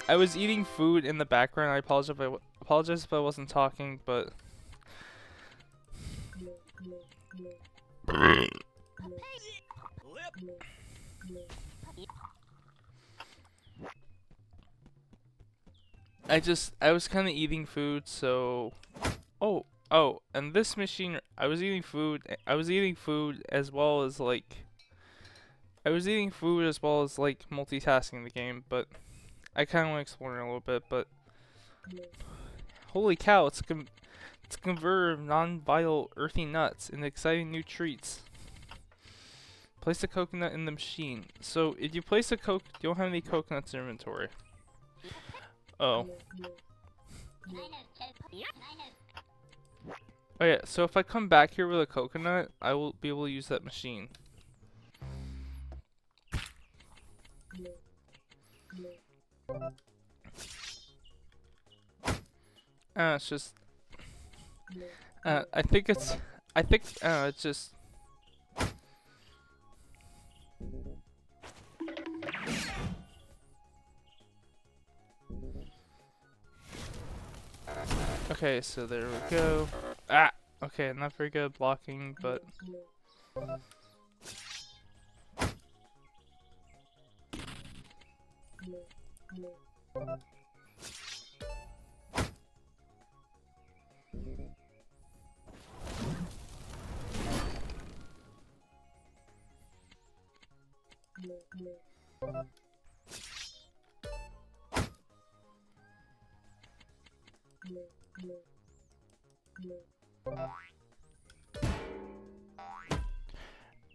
S1: I was eating food in the background. I apologize if I wasn't talking, but I was kind of eating food, so and this machine, I was eating food. I was eating food as well as like multitasking the game, but I kind of want to explore it a little bit. But holy cow, it's a converter of non-vital earthy nuts into exciting new treats. Place a coconut in the machine. So if you place a you don't have any coconuts in inventory. Oh. Oh yeah, so if I come back here with a coconut, I will be able to use that machine. It's just it's just okay, so there we go. Ah! Okay, not very good at blocking, but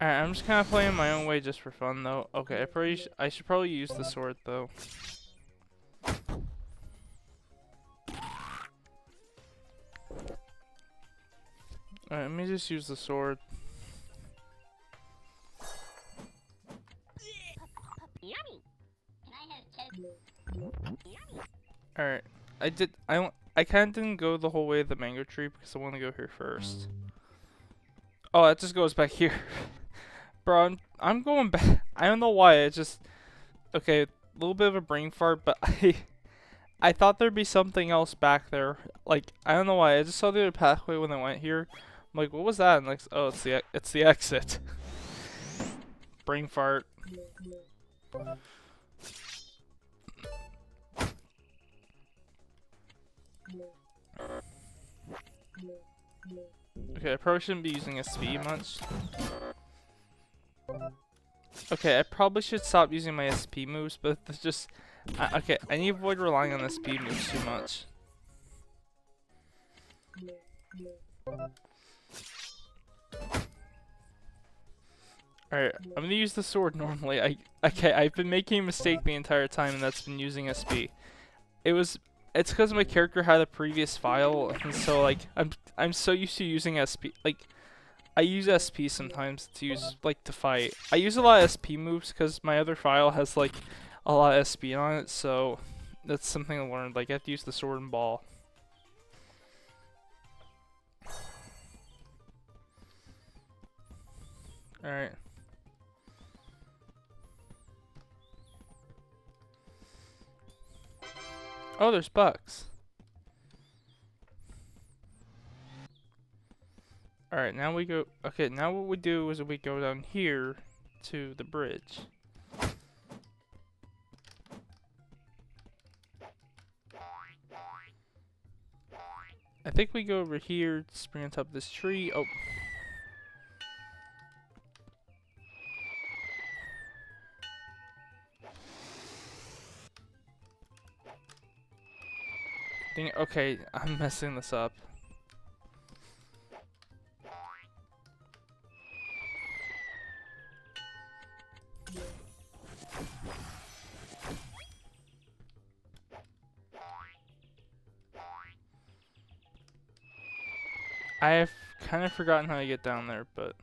S1: alright, I'm just kind of playing my own way just for fun, though. Okay, I should probably use the sword, though. Alright, let me just use the sword. Alright, I kind of didn't go the whole way of the mango tree because I want to go here first. Oh, that just goes back here. Bro, I'm going back. I don't know why, okay, a little bit of a brain fart, but I thought there'd be something else back there. Like, I don't know why, I just saw the other pathway when I went here. I'm like, what was that? And like, oh, it's the exit. Brain fart. Okay, I probably shouldn't be using SP much. Okay, I probably should stop using my SP moves, but it's just... okay, I need to avoid relying on SP moves too much. Alright, I'm gonna use the sword normally. I've been making a mistake the entire time, and that's been using SP. It's because my character had a previous file, and so like I'm so used to using SP. Like, I use SP sometimes to use like to fight. I use a lot of SP moves because my other file has like a lot of SP on it, so that's something I learned. Like, I have to use the sword and ball. Alright. Oh, there's bucks. Alright, now we go. Okay, now what we do is we go down here to the bridge. I think we go over here, spring on top of this tree. Oh. Dang it. Okay, I'm messing this up. I have kind of forgotten how to get down there, but...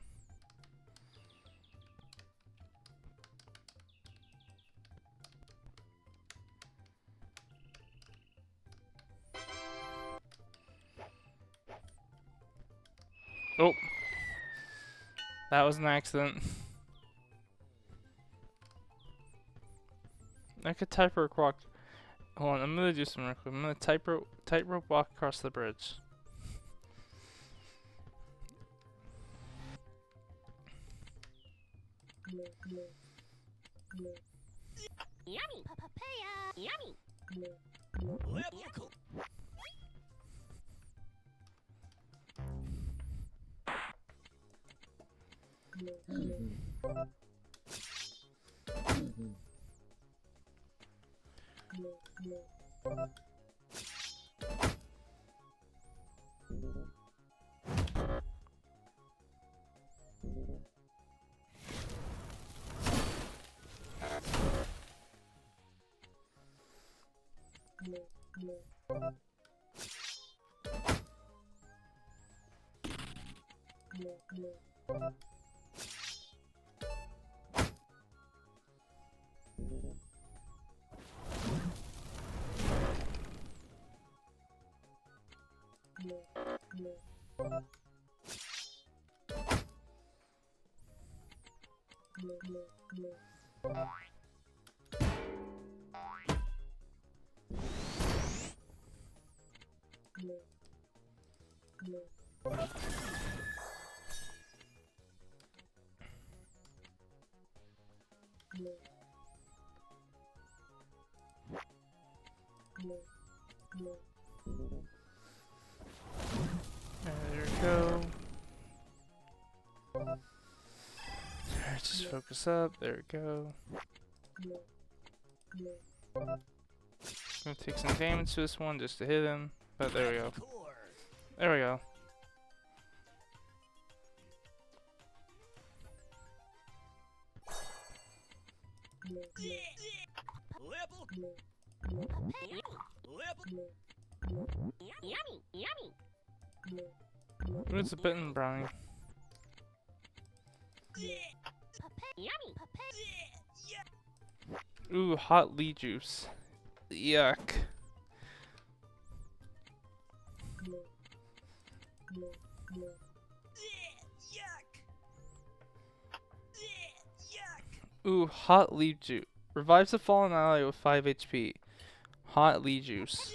S1: Oh. That was an accident. I could tightrope walk. Hold on, I'm gonna do some real quick. I'm gonna tightrope walk across the bridge.
S2: Yummy papaya. Yummy.
S1: There we go. Alright, just focus up. There we go. Gonna take some damage to this one just to hit him. But there we go. There we go.
S2: Yummy. Yummy.
S1: Ooh, it's a bitten brownie.
S2: Yummy.
S1: Ooh, hot lee juice. Yuck. Ooh, hot leaf juice. Revives a fallen ally with 5 HP. Hot leaf juice.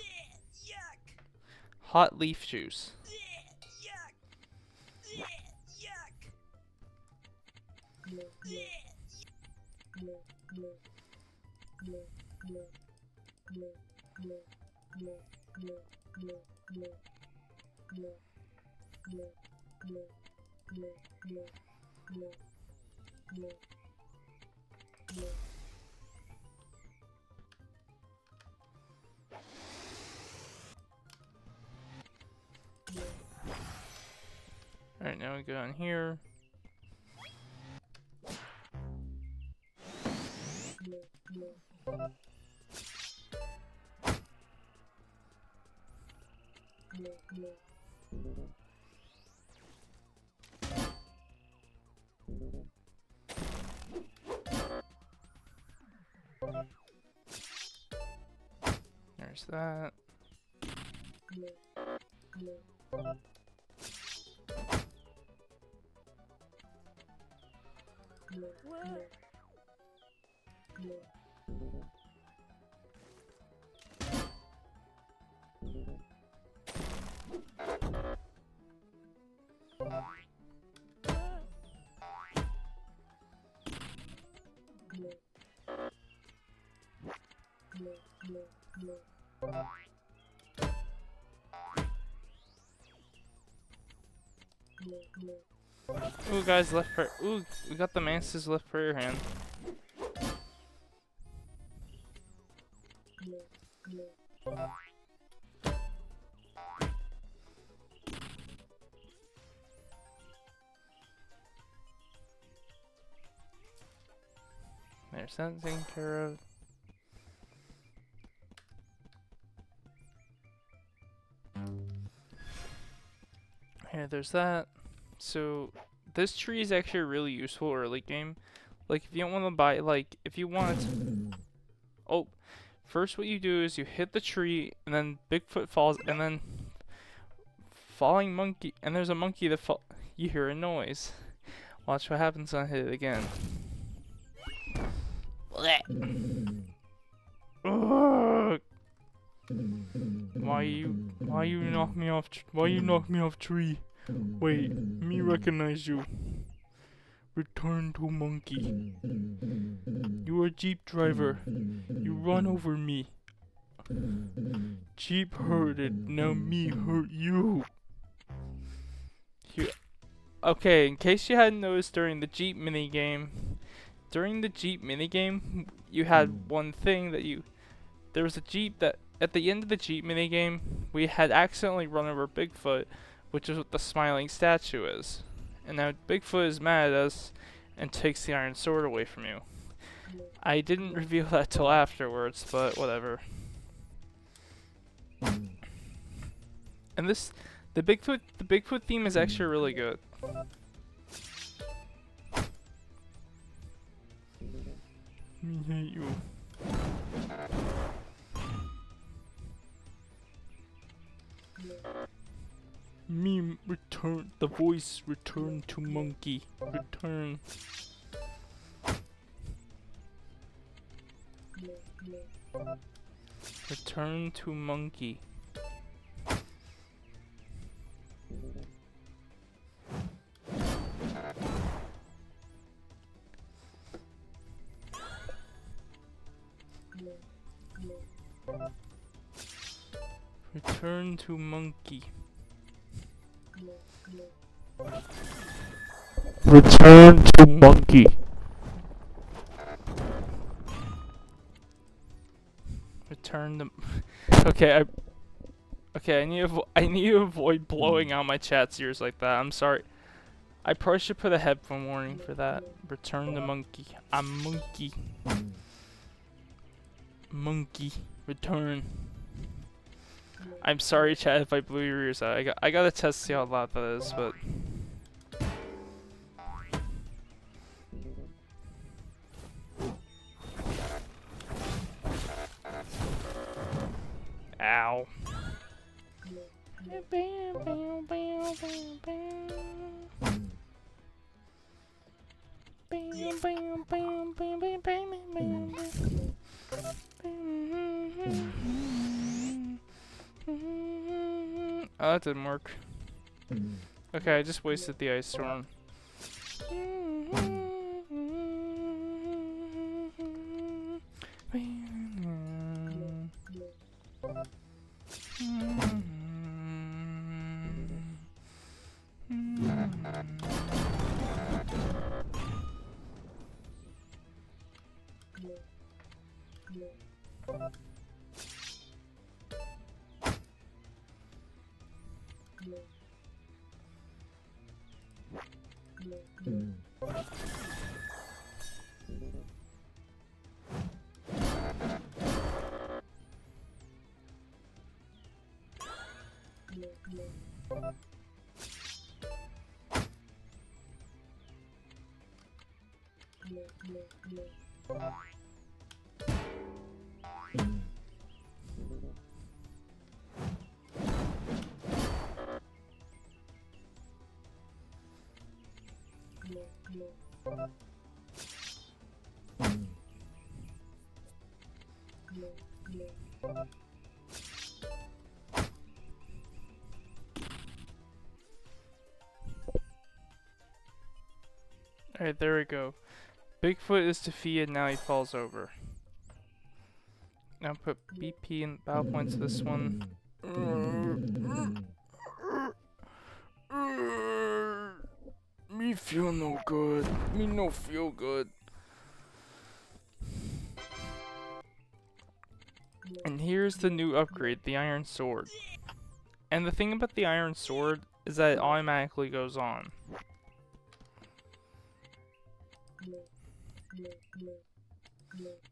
S1: Hot leaf juice. Alright, now we go down here. There's that. Ooh, guys, left prayer. Ooh, we got the Mance's left prayer hand. There's that taken care of. Here, there's that. So, this tree is actually really useful early game. Like, if you don't want to buy, like, if you want to... Oh, first what you do is you hit the tree, and then Bigfoot falls, and then... Falling monkey, and there's a monkey that fall... You hear a noise. Watch what happens when I hit it again. Ugh. Why you knock me off? Why you knock me off tree? Wait, me recognize you. Return to monkey. You are a jeep driver. You run over me. Jeep hurted. Now me hurt you. Here. Okay, in case you hadn't noticed during the jeep minigame, you had one thing that you. There was a jeep that at the end of the jeep minigame, we had accidentally run over Bigfoot, which is what the smiling statue is. And now Bigfoot is mad at us and takes the iron sword away from you. I didn't reveal that till afterwards, but whatever. And the Bigfoot theme is actually really good. Me hate you. Me return. The voice return to monkey. Return. Return to monkey. Return to monkey. Return to monkey. Return the. Okay, I need to avoid blowing out my chat's ears like that. I'm sorry. I probably should put a headphone warning for that. Return the monkey. I'm monkey. Monkey. Return. I'm sorry, chat, if I blew your ears out. I gotta test to see how loud that is, but. Ow. Oh, that didn't work. Okay, I just wasted the ice storm. Alright, there we go. Bigfoot is defeated, now he falls over. Now put BP in battle points this one. Me feel no good. Me no feel good. And here's the new upgrade, the Iron Sword. And the thing about the Iron Sword is that it automatically goes on.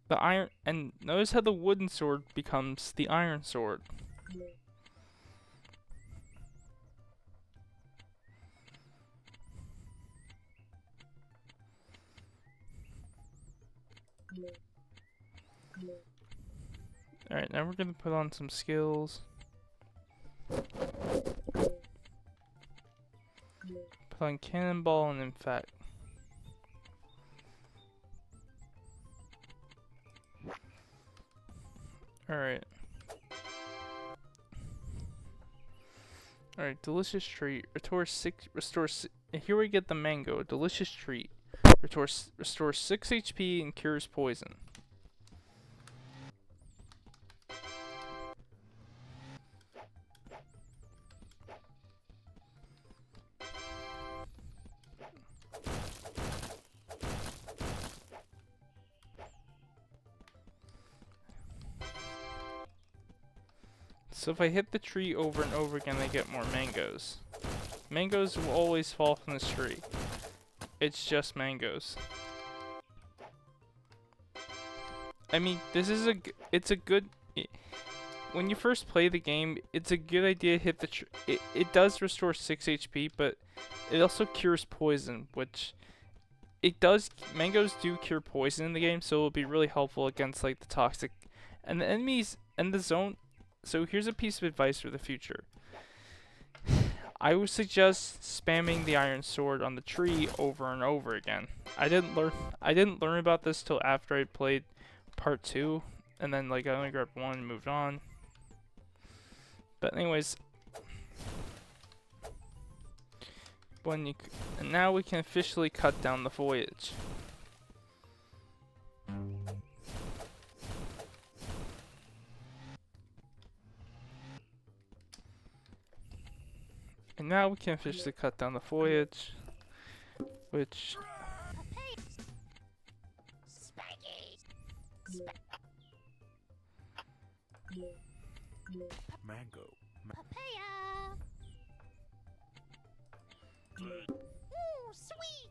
S1: The iron, and notice how the wooden sword becomes the iron sword. Alright, now we're gonna put on some skills. Put on Cannonball and Infect. Alright. Alright, delicious treat. Here we get the mango. Delicious treat. Restores 6 HP and cures poison. So if I hit the tree over and over again, I get more mangoes. Mangoes will always fall from this tree. It's just mangoes. I mean, it's a good, when you first play the game, it's a good idea to hit the tree. It does restore 6 HP, but it also cures poison, which mangoes do cure poison in the game, so it'll be really helpful against like the toxic, and the enemies and the zone. So here's a piece of advice for the future. I would suggest spamming the iron sword on the tree over and over again. I didn't learn about this till after I played part 2, and then like I only grabbed 1 and moved on. But anyways, and now we can officially cut down the foliage. And now we can officially cut down the foliage, which
S3: mango.
S2: Papaya. Ooh, sweet.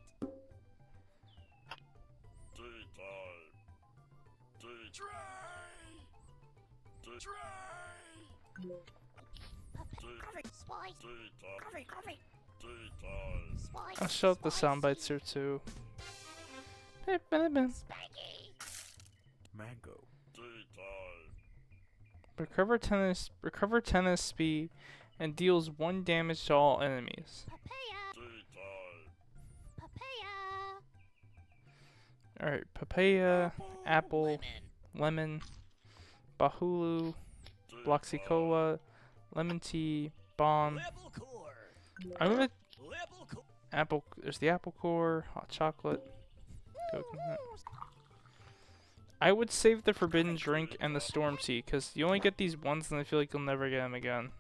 S2: Spice. Coffee.
S1: I'll show up the sound bites here too.
S2: Spanky.
S3: Mango.
S1: Recover 10 SP and deals 1 damage to all enemies.
S2: Papaya.
S1: Alright, papaya, apple, lemon, bahulu, bloxicola, lemon tea, bomb. I'm gonna apple. There's the apple core, hot chocolate, coconut. I would save the forbidden drink and the storm tea because you only get these once, and I feel like you'll never get them again.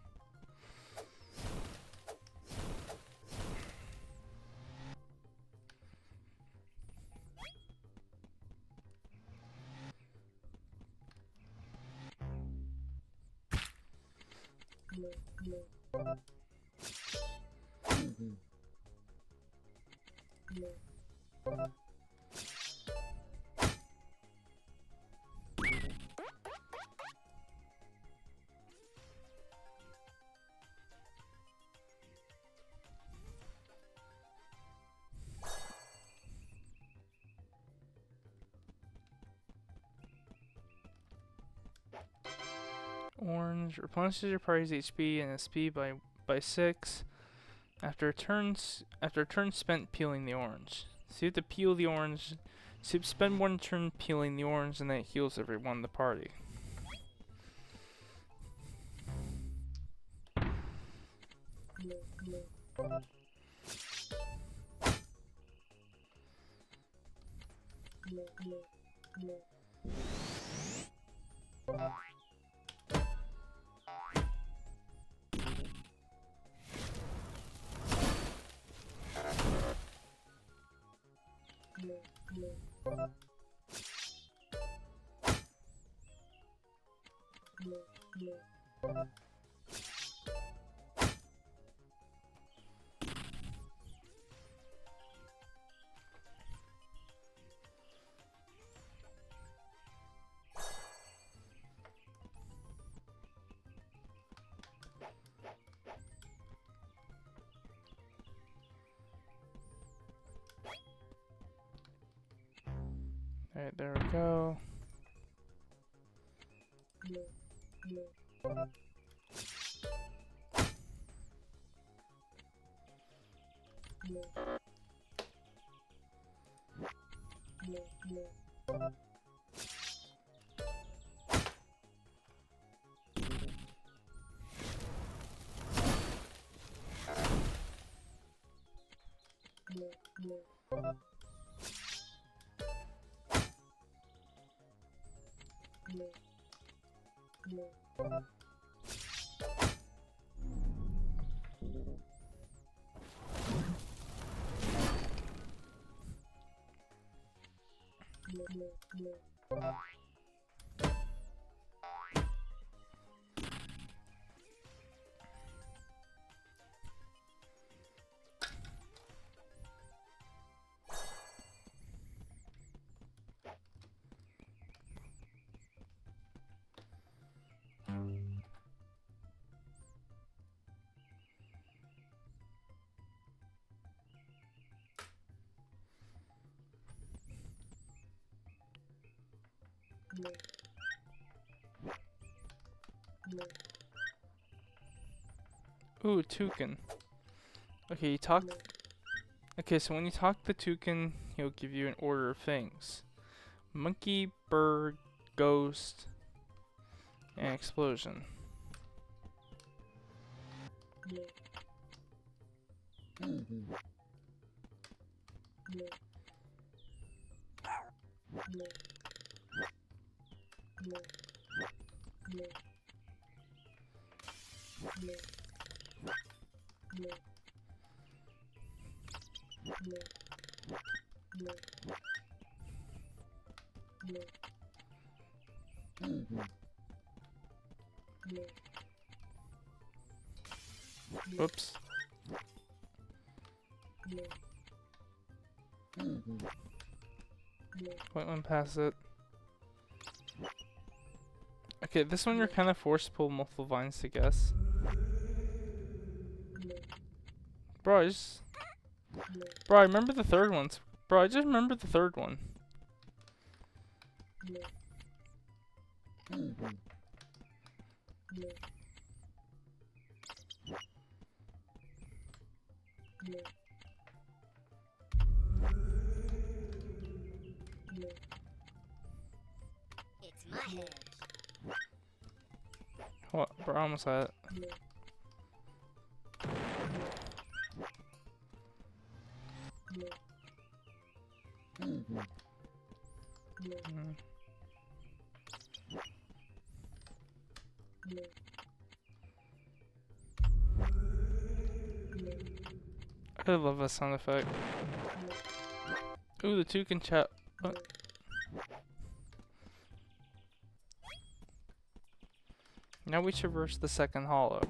S1: Orange replenishes your party's HP and SP by 6. After a turn spent peeling the orange. So you have to peel the orange. So you spend one turn peeling the orange, and then it heals everyone in the party. Alright, there we go. Ooh, toucan. Okay, you talk. Okay, so when you talk the toucan, he'll give you an order of things: monkey, bird, ghost, and explosion. Whoops. Went one past it. Okay, this one you're kind of forced to pull multiple vines to guess. Bro, Bro, I remember the third one. Bro, I just remember the third one.
S2: It's my hedge.
S1: What? Bro, I almost had it. Mm. I love that sound effect. Ooh, the toucan chat. Now we traverse the second hollow.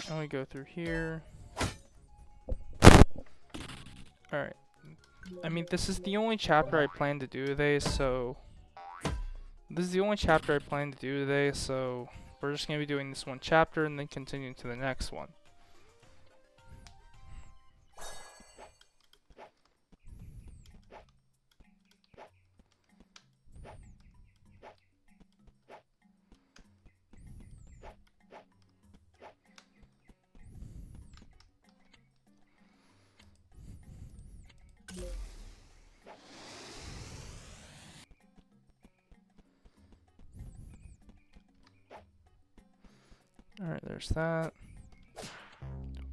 S1: And we go through here. Alright. I mean, this is the only chapter I plan to do today, so... This is the only chapter I plan to do today, so... We're just going to be doing this one chapter and then continuing to the next one. Alright, there's that.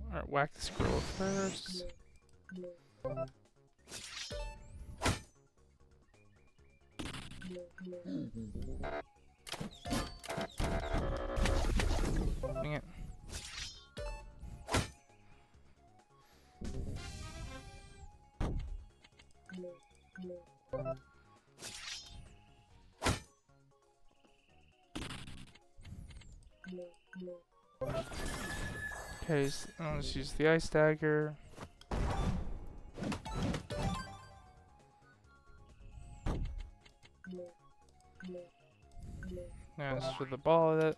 S1: Alright, whack the squirrel first. Dang it. Okay, let's use the ice dagger. Now let's throw the ball at it.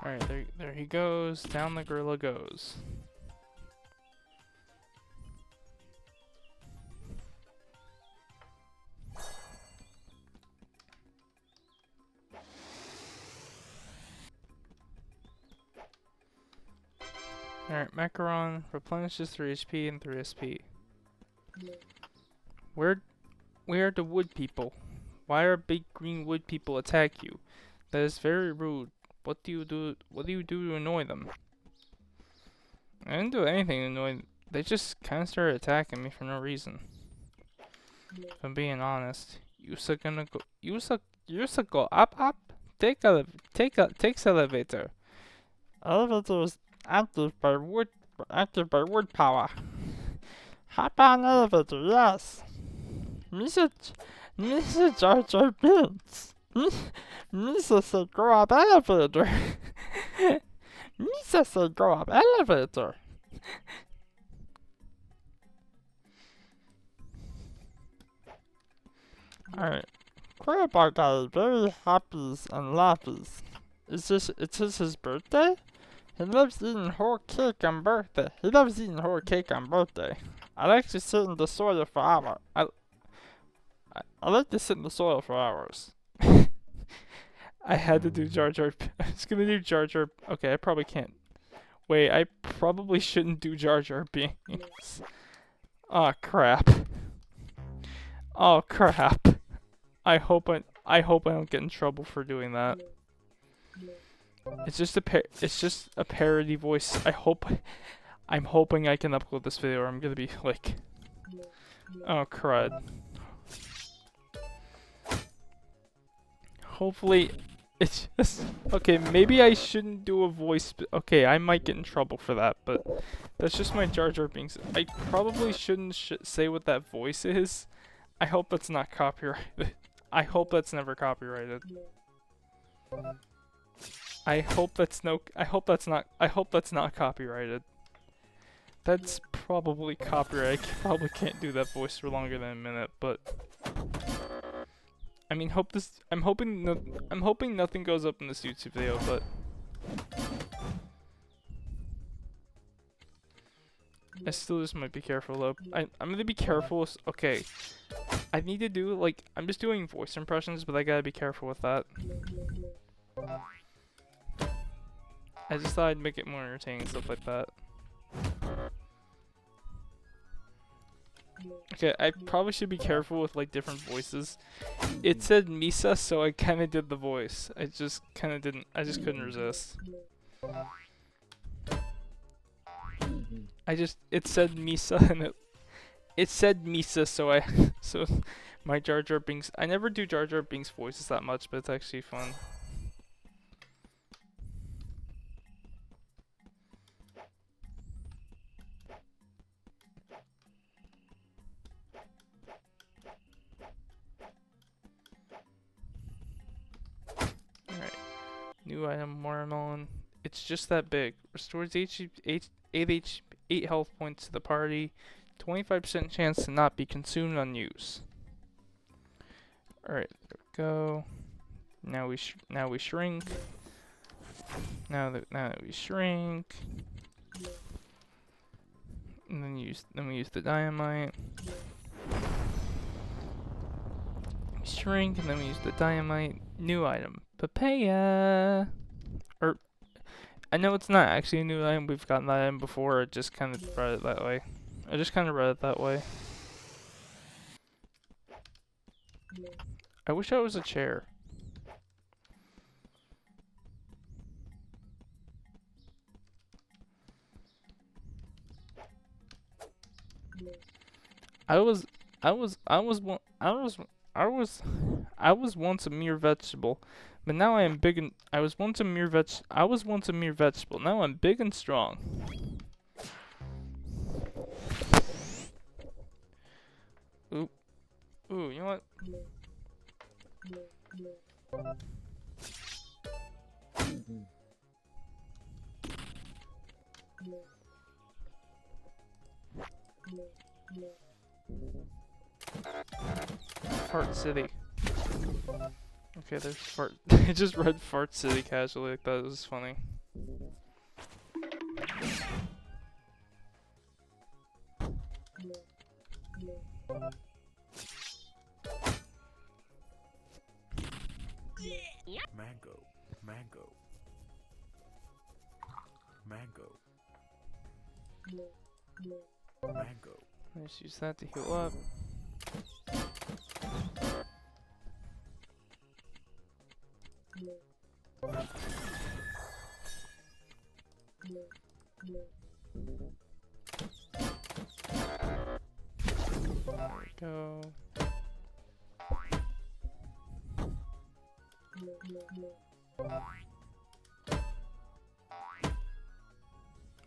S1: Alright, there he goes. Down the gorilla goes. Alright, Macaron replenishes 3 HP and 3 SP. Where are the wood people? Why are big green wood people attack you? That is very rude. What do you do to annoy them? I didn't do anything to annoy them. They just kinda started attacking me for no reason. If I'm being honest. Yusa go up. Take elevator. Elevator is active by wood power. Hop on elevator, yes. Mr. Jar Jar Binks. Misa said go up elevator. Misa said go up elevator. Alright. Grandpa guy is very happy and laughs. It's just his birthday? He loves eating whole cake on birthday. I like to sit in the soil for hours. I like to sit in the soil for hours. I had to do Jar Jar. I was gonna do Jar Jar. Okay, I probably can't. Wait, I probably shouldn't do Jar Jar Binks. Oh crap. Oh crap. I hope I don't get in trouble for doing that. It's just a parody voice. I'm hoping I can upload this video or I'm gonna be like, oh crud. Hopefully it's just okay, maybe I shouldn't do a voice. Okay, I might get in trouble for that, but that's just my Jar Jar Binks. I probably shouldn't say what that voice is. I hope that's not copyrighted. I hope that's never copyrighted. I hope that's not copyrighted. That's probably copyright. I probably can't do that voice for longer than a minute, but I mean, I'm hoping nothing goes up in this YouTube video, but I still just might be careful though. I'm gonna be careful. Okay, I need to do like I'm just doing voice impressions, but I gotta be careful with that. I just thought I'd make it more entertaining and stuff like that. Okay, I probably should be careful with like different voices. It said Misa, so I kind of did the voice. I just kind of didn't. I just couldn't resist. It said Misa and it said Misa, so so my Jar Jar Binks. I never do Jar Jar Binks voices that much, but it's actually fun. Alright. New item, watermelon. It's just that big. Restores 8 health points to the party. 25% chance to not be consumed on use. Alright, there we go. Now we shrink. Now that we shrink. And then we use the dynamite. Shrink, and then we use the dynamite. New item. Papaya. Or I know it's not actually a new item. We've gotten that in before. I just kind of read it that way. I just kind of read it that way. I wish I was a chair. I was, I was, I was, one- I was once a mere vegetable, but now I am big and I was once a mere vegetable. Now I'm big and strong. Ooh, ooh, you know what? Fart City. Okay, there's Fart. I just read Fart City casually like that. It was funny.
S3: Mango, mango, mango, mango.
S1: Let's use that to heal up. There we go.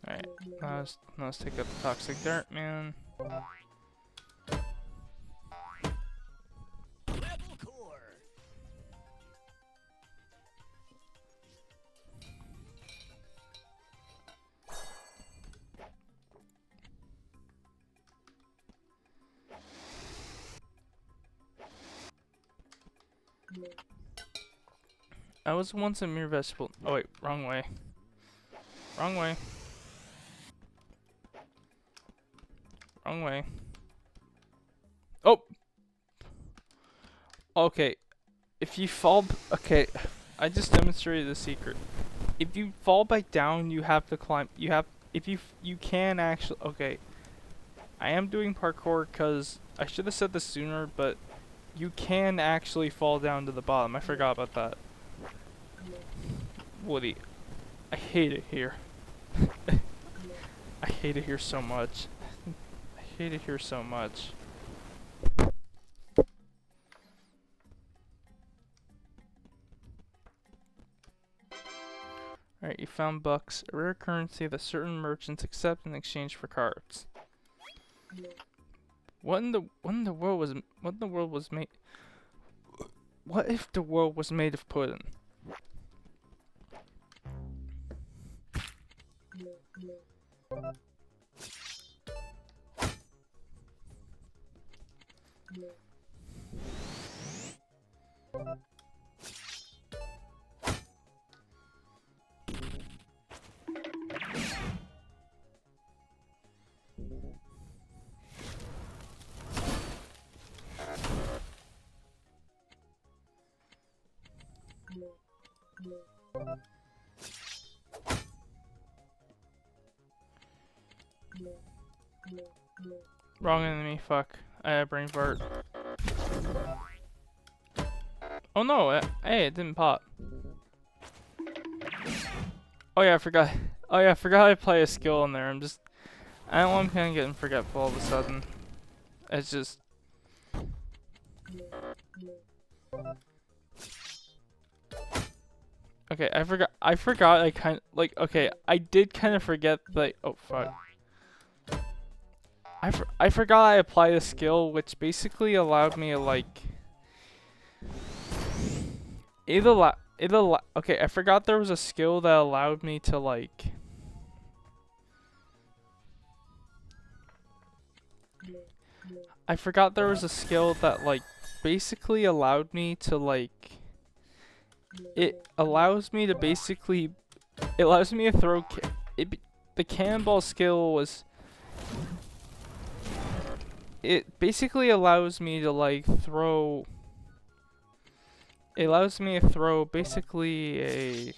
S1: Alright, now let's take out the toxic dirt, man.
S4: Rebel core.
S1: I was once a mere vegetable. Oh wait, wrong way. Wrong way. Wrong way. Oh! Okay. If you fall... Okay. I just demonstrated the secret. If you fall back down, you have to climb... You have... If you can actually... Okay. I am doing parkour because... I should have said this sooner, but... You can actually fall down to the bottom. I forgot about that. Woody. I hate it here. I hate it here so much. I hate it here so much. Alright, you found bucks, a rare currency that certain merchants accept in exchange for cards. What in the world was made? What if the world was made of pudding? Wrong enemy, fuck. I had brain fart. Oh no, hey, it didn't pop. Oh yeah, I forgot. Oh yeah, I forgot I play a skill in there. I don't know, I'm kinda getting forgetful all of a sudden. It's just... Okay, I forgot okay, I did kind of forget, like, oh fuck. I forgot I applied a skill which basically allowed me to, like... Okay, I forgot there was a skill that allowed me to, like... I forgot there was a skill that, like, basically allowed me to, like... It allows me to basically... It allows me to throw... The cannonball skill was... It basically allows me to, like, throw... It allows me to throw basically a...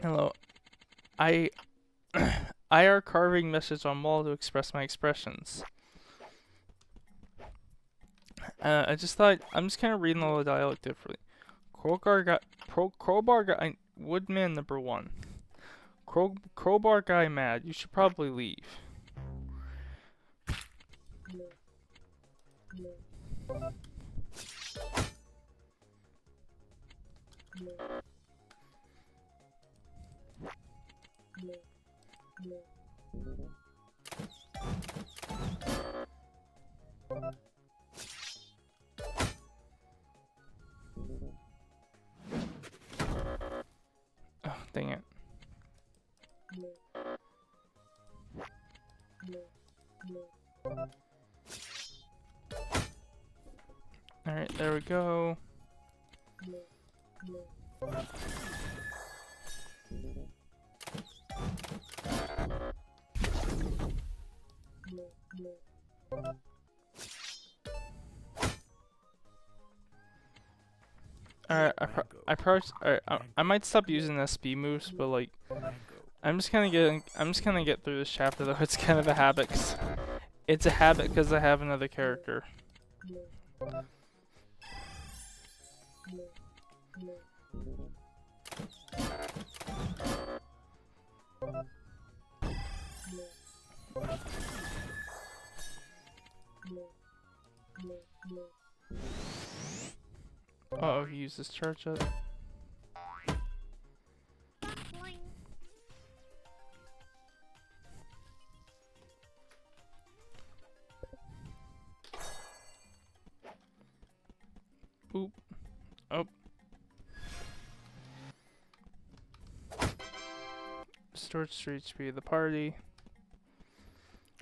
S1: Hello. I IR carving message on wall to express my expressions. I just thought I'm just kind of reading all the dialogue differently. Crowbar guy Woodman number 1. Crowbar guy mad. You should probably leave. Oh, dang it. Alright, there we go. Alright, I might stop using SB moves, but like,
S3: Mango.
S1: I'm just gonna get through this chapter though. It's kind of a habit. It's a habit because I have another character. Uh oh, he used his charge up.
S2: Boing.
S1: Oop. Oh. Storage 3 HP of the party.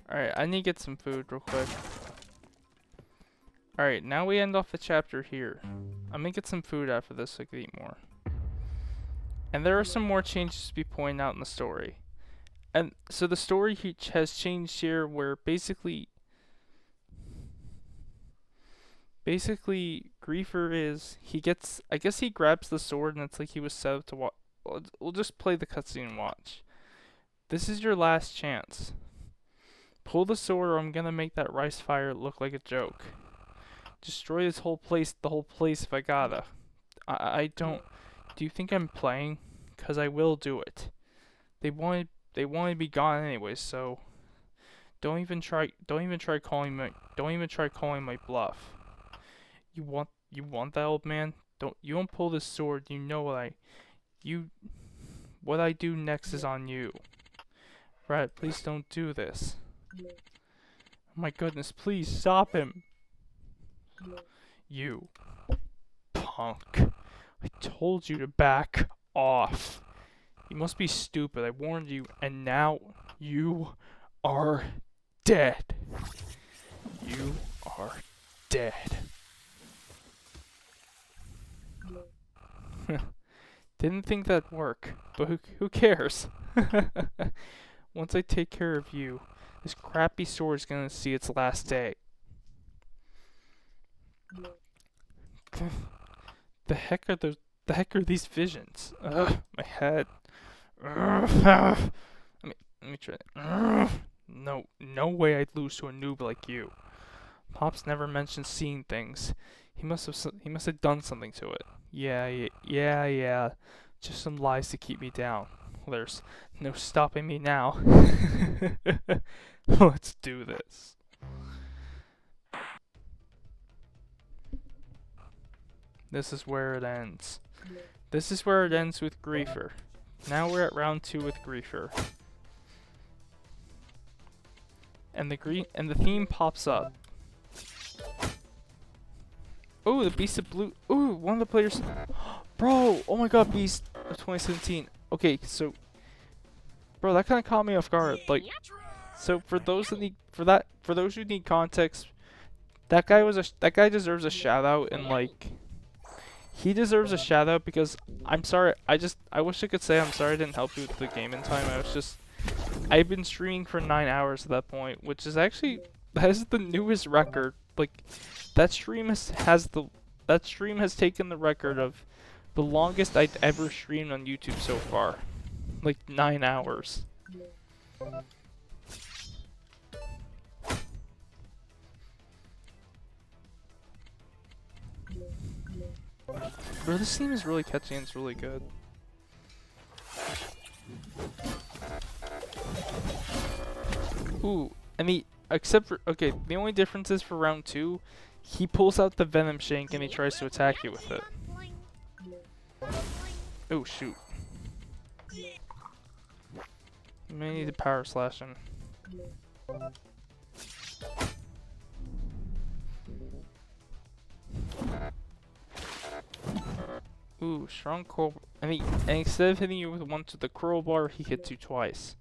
S1: Alright, I need to get some food real quick. Alright, now we end off the chapter here. I'm gonna get some food after this so I can eat more. And there are some more changes to be pointed out in the story. And so the story has changed here where basically Griefer is, I guess he grabs the sword and it's like he was set up to watch. We'll just play the cutscene and watch. This is your last chance. Pull the sword or I'm gonna make that rice fire look like a joke. Destroy the whole place if I gotta. I don't, do you think I'm playing? 'Cause I will do it. They want to be gone anyways, so don't even try calling my bluff. You want that, old man? You don't pull this sword, you know what I do next is on you. Brad, please don't do this. Oh my goodness, please stop him. You punk. I told you to back off. You must be stupid, I warned you, and now you are dead. You are dead. Didn't think that'd work, but who cares? Once I take care of you, this crappy sword's gonna see its last day. The heck are these visions? Ugh, my head. Let me try. No way I'd lose to a noob like you. Pops never mentioned seeing things. He must have done something to it. Yeah. Just some lies to keep me down. Well, there's no stopping me now. Let's do this. This is where it ends. This is where it ends with Griefer. Now we're at round 2 with Griefer. And the theme pops up. Oh, the Beast of Blue. Ooh, one of the players. Bro, oh my god, Beast of 2017. Okay, so, bro, that kind of caught me off guard. Like, so for those that need, for those who need context, that guy deserves a shout out, and like, he deserves a shout out because I'm sorry, I wish I could say I'm sorry I didn't help you with the game in time. I've been streaming for 9 hours at that point, which is actually, that is the newest record. Like, that stream that stream has taken the record of the longest I'd ever streamed on YouTube so far. Like 9 hours. Bro, this theme is really catchy and it's really good. Ooh, and except for, okay, the only difference is for round 2, he pulls out the Venom Shank and he tries to attack you with it. Oh, shoot. I may need to power slash him. Ooh, strong crowbar. And instead of hitting you with once with the crowbar, he hits you twice.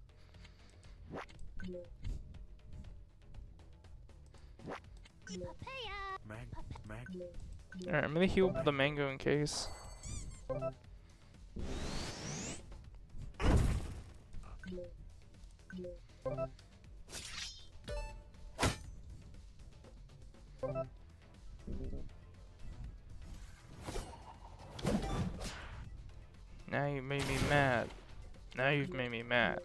S1: Alright, I'm gonna heal the mango in case. Now you made me mad. Now you've made me mad.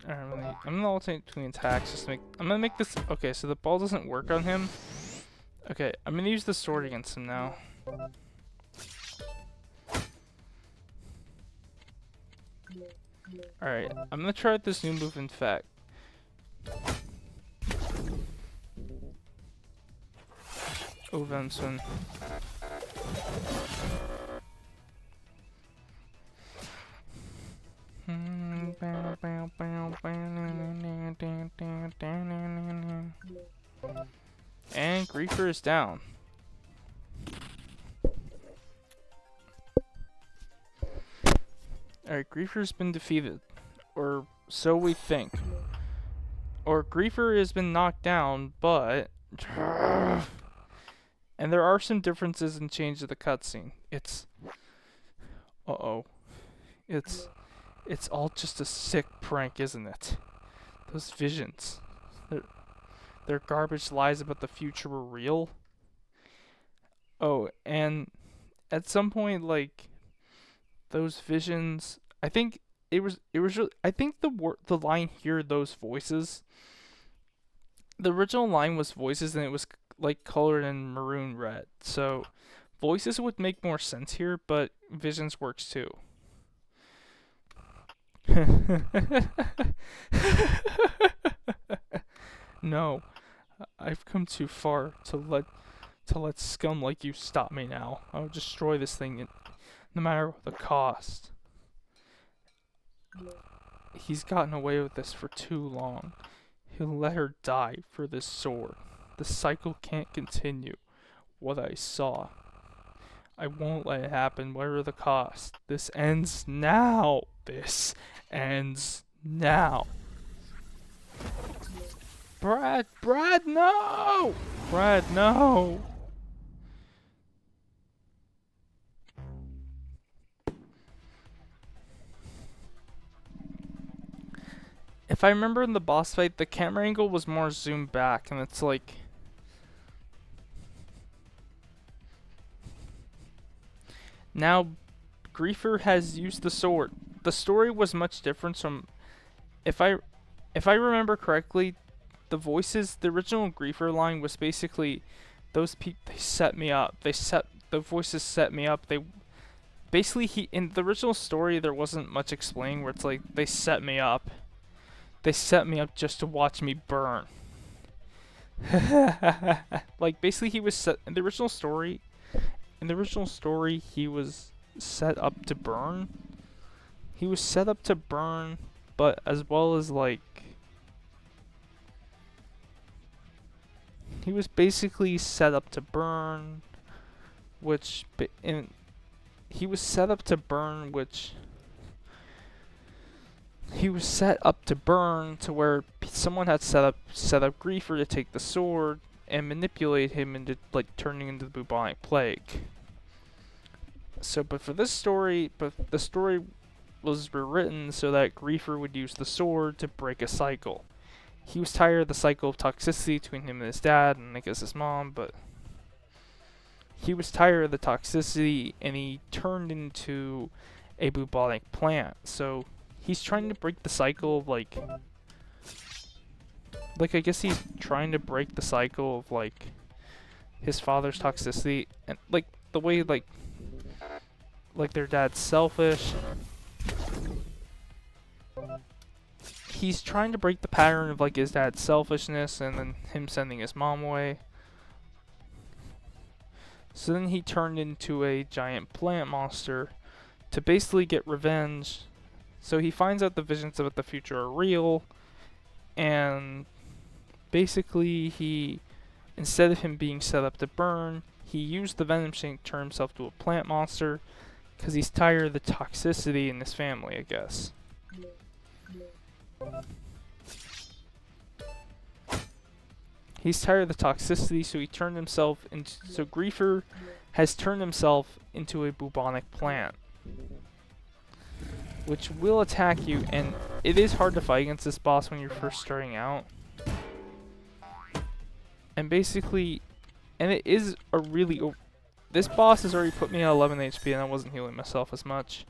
S1: Alright, I'm gonna alternate between attacks just to make. I'm gonna make this. Okay, so the ball doesn't work on him. Okay, I'm gonna use the sword against him now. Alright, I'm gonna try out this new move, in fact. Oh, Venson. And Griefer is down. Alright, Griefer's been defeated. Or so we think. Or Griefer has been knocked down, but... And there are some differences in change of the cutscene. It's... Uh-oh. It's all just a sick prank, isn't it? Those visions. Their garbage lies about the future were real. Oh, and at some point, like, those visions, I think it was really, I think the line here, those voices, the original line was voices and it was like colored in maroon red. So voices would make more sense here, but visions works too. No, I've come too far to let scum like you stop me now. I'll destroy this thing no matter the cost. He's gotten away with this for too long. He'll let her die for this sword. The cycle can't continue. What I saw. I won't let it happen, whatever the cost. This ends now. This ends now. Brad, no! Brad, no! If I remember in the boss fight, the camera angle was more zoomed back, and it's like... Now, Griefer has used the sword. The story was much different from... If I if I remember correctly, the voices, the original Griefer line was basically, those people, they set me up. The voices set me up. They basically, in the original story, there wasn't much explaining where it's like, they set me up. They set me up just to watch me burn. Like, basically, he was set, in the original story, he was set up to burn. He was set up to burn, but as well as, like, he was basically set up to burn, which, he was set up to burn, which, he was set up to burn to where someone had set up Griefer to take the sword and manipulate him into, like, turning into the bubonic plague. So, but the story was rewritten so that Griefer would use the sword to break a cycle. He was tired of the cycle of toxicity between him and his dad, and I guess his mom, but he was tired of the toxicity, and he turned into a bubonic plant. So he's trying to break the cycle of, like I guess he's trying to break the cycle of, like, his father's toxicity, and, like, the way, like their dad's selfish. He's trying to break the pattern of, like, his dad's selfishness and then him sending his mom away. So then he turned into a giant plant monster to basically get revenge. So he finds out the visions about the future are real, and basically he, instead of him being set up to burn, he used the venom sink to turn himself to a plant monster because he's tired of the toxicity in his family, I guess. He's tired of the toxicity, so he turned himself into. So Griefer has turned himself into a bubonic plant, which will attack you, and it is hard to fight against this boss when you're first starting out. And basically, and it is a really. This boss has already put me at 11 HP, and I wasn't healing myself as much.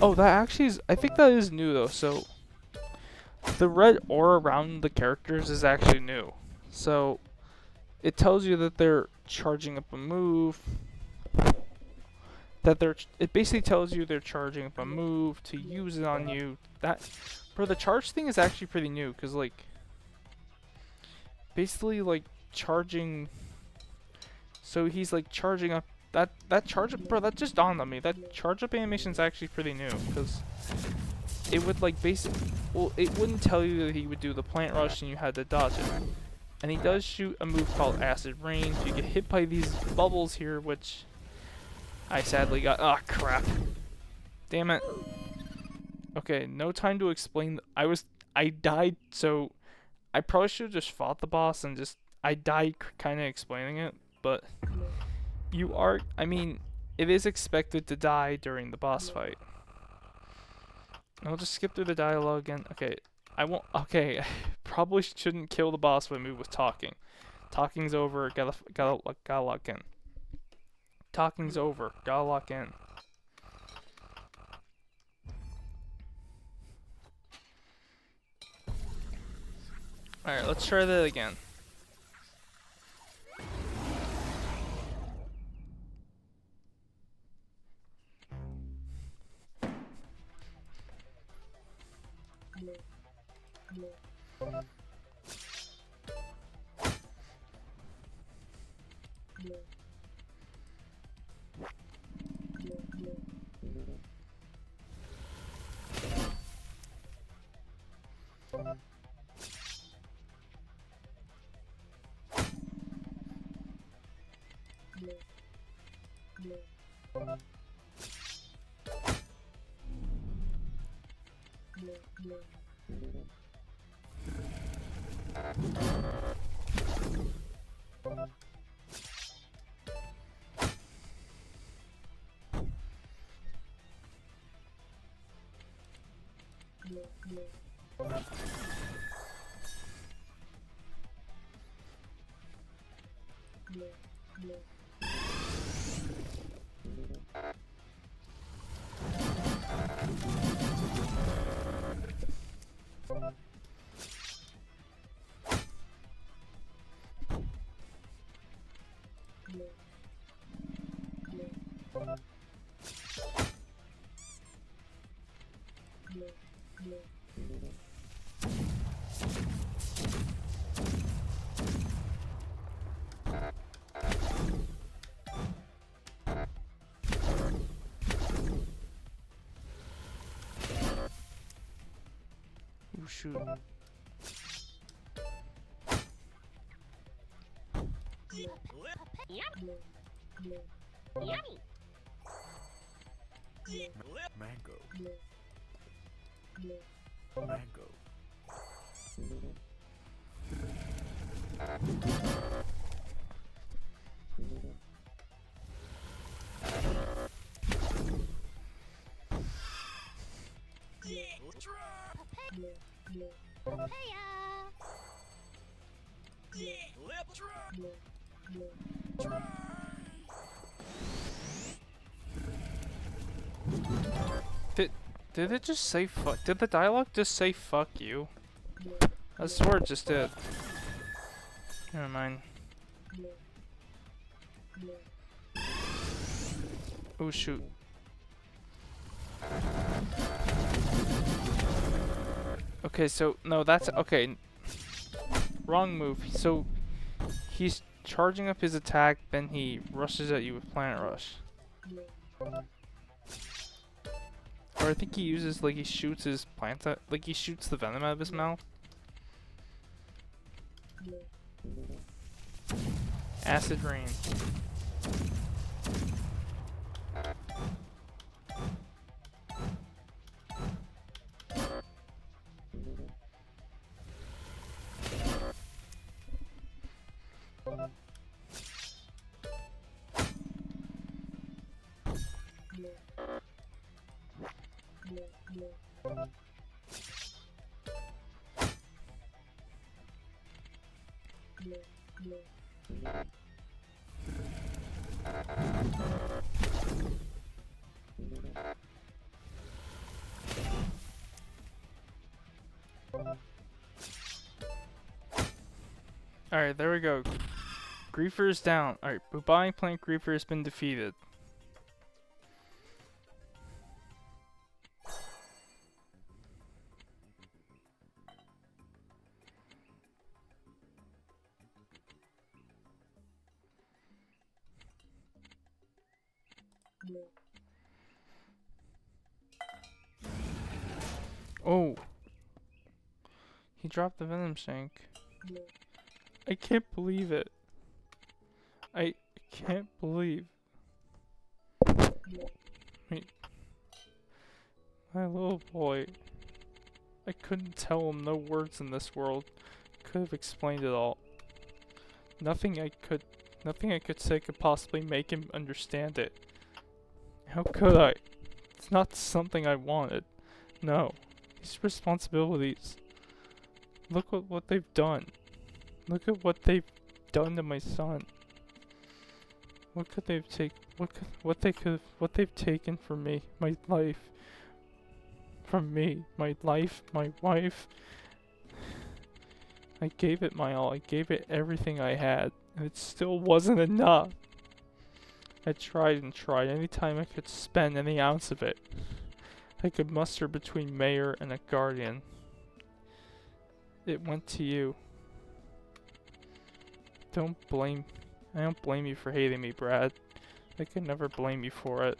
S1: Oh, that actually is. I think that is new though. So the red aura around the characters is actually new. So it tells you that they're charging up a move. It basically tells you they're charging up a move to use it on you. For the charge thing is actually pretty new, cause, like, basically, like, charging. So he's, like, charging up. That charge up, bro, that just dawned on me. That charge up animation is actually pretty new, because it would, like, well, it wouldn't tell you that he would do the plant rush and you had to dodge it. And he does shoot a move called Acid Rain, so you get hit by these bubbles here, which I sadly got. Ah, crap. Damn it. Okay, no time to explain. I died, so I probably should have just fought the boss and I died kind of explaining it, but I mean, it is expected to die during the boss fight. I'll just skip through the dialogue again. Okay, I won't. Okay, probably shouldn't kill the boss by move with talking. Talking's over. Gotta lock in. Talking's over. Gotta lock in. Alright, let's try that again. Ooh, shoot.
S2: Yummy. Yummy.
S3: Mango. Mango.
S2: Papaya.
S1: Did it just say fuck? Did the dialogue just say fuck you? I swear it just did. Never mind. Oh shoot. Okay, so no, that's okay. Wrong move. So he's charging up his attack, then he rushes at you with Planet Rush. Or I think he uses, like, he shoots his plant, like he shoots the venom out of his mouth. Acid rain. Alright, there we go. Griefer is down. Alright, Bubonic Plant Griefer has been defeated. Oh! He dropped the Venom Shank. I can't believe it. I can't believe. Wait. My little boy. I couldn't tell him, no words in this world could have explained it all. Nothing I could say could possibly make him understand it. How could I? It's not something I wanted. No. These responsibilities. Look what they've done. Look at what they've done to my son. What could they've what they've taken from me, my life. From me, my life, my wife. I gave it my all. I gave it everything I had, and it still wasn't enough. I tried and tried. Anytime I could spend any ounce of it, I could muster between Mayor and a guardian. It went to you. I don't blame you for hating me, Brad. I could never blame you for it.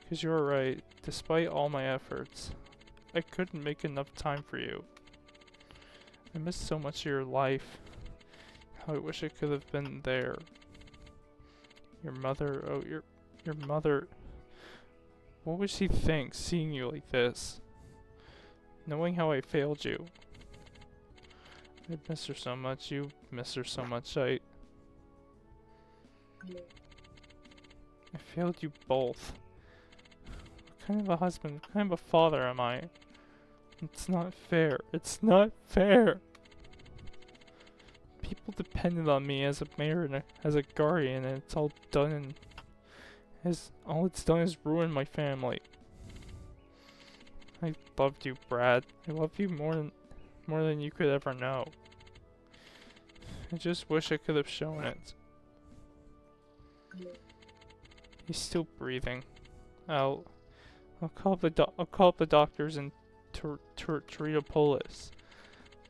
S1: 'Cause you're right. Despite all my efforts, I couldn't make enough time for you. I missed so much of your life. How I wish I could have been there. Your mother, oh, your mother. What would she think, seeing you like this? Knowing how I failed you. I miss her so much, you miss her so much, I failed you both. What kind of a husband, what kind of a father am I? It's not fair. It's not fair! People depended on me as a mayor and as a guardian, and it's all done and all it's done is ruin my family. I loved you, Brad. I love you more than you could ever know. I just wish I could have shown it. He's still breathing. I'll I'll call up the doctors in Toritopolis.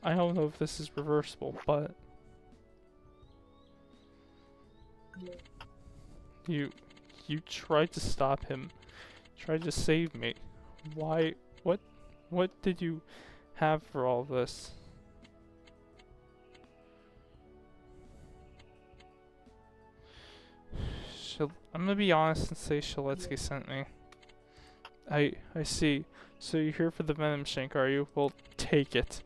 S1: I don't know if this is reversible, but you tried to stop him. Tried to save me. Why? What did you have for all this? I'm gonna be honest and say Shaletsky sent me. I see. So you're here for the Venom Shank, are you? Well, take it.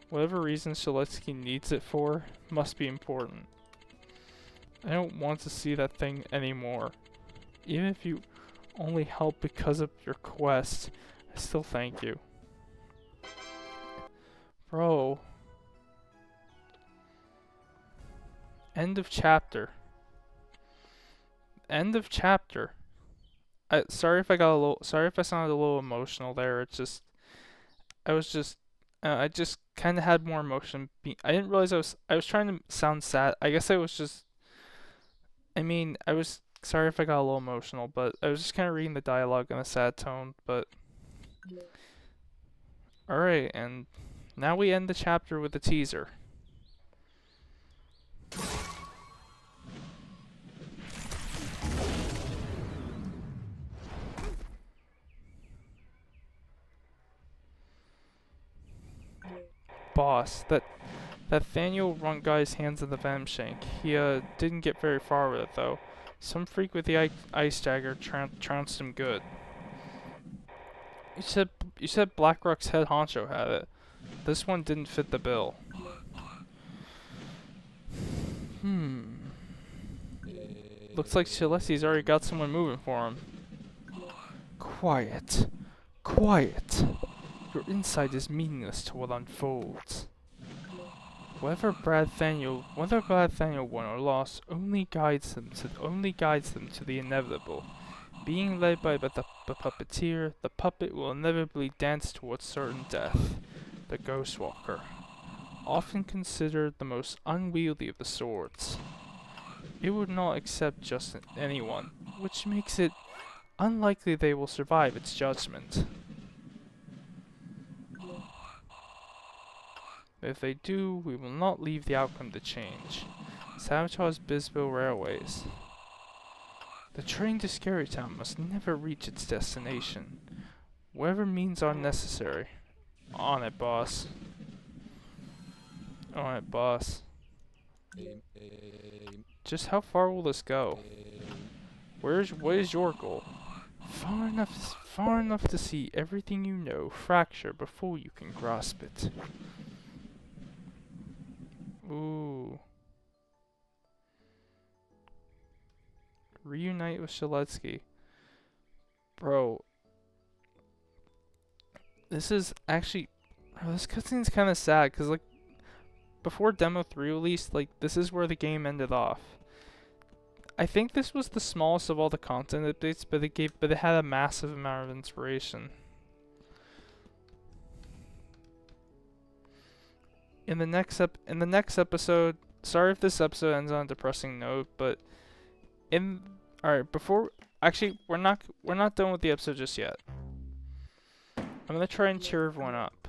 S1: Whatever reason Shaletsky needs it for must be important. I don't want to see that thing anymore. Even if you only help because of your quest, I still thank you. Bro. End of chapter. End of chapter. Sorry if I sounded a little emotional there. It's just, I just kind of had more emotion. I didn't realize I was trying to sound sad. I guess I was just, I was sorry if I got a little emotional, but I was just kind of reading the dialogue in a sad tone. But all right, and now we end the chapter with a teaser. Boss, that Thaniel Runt guy's hands in the Venom Shank. He didn't get very far with it though. Some freak with the ice dagger trounced him good. You said Blackrock's head honcho had it. This one didn't fit the bill. Looks like Shalesi's already got someone moving for him. Quiet. Quiet. Your insight is meaningless till it unfolds. Whether Brad Thaniel won or lost only guides them to the inevitable. Being led by the puppeteer, the puppet will inevitably dance towards certain death. The Ghostwalker, often considered the most unwieldy of the swords. It would not accept just anyone, which makes it unlikely they will survive its judgment. If they do, we will not leave the outcome to change. Sabotage Bisville Railways. The train to Scarytown must never reach its destination. Whatever means are necessary. On it, boss. On it, boss. Just how far will this go? What is your goal? Far enough to see everything you know fracture before you can grasp it. Ooh. Reunite with Shaletsky. Bro. This is actually... this cutscene's kind of sad, because, like, before Demo 3 released, like, this is where the game ended off. I think this was the smallest of all the content updates, but it had a massive amount of inspiration. In the next episode, sorry if this episode ends on a depressing note, but actually we're not done with the episode just yet. I'm gonna try and cheer everyone up.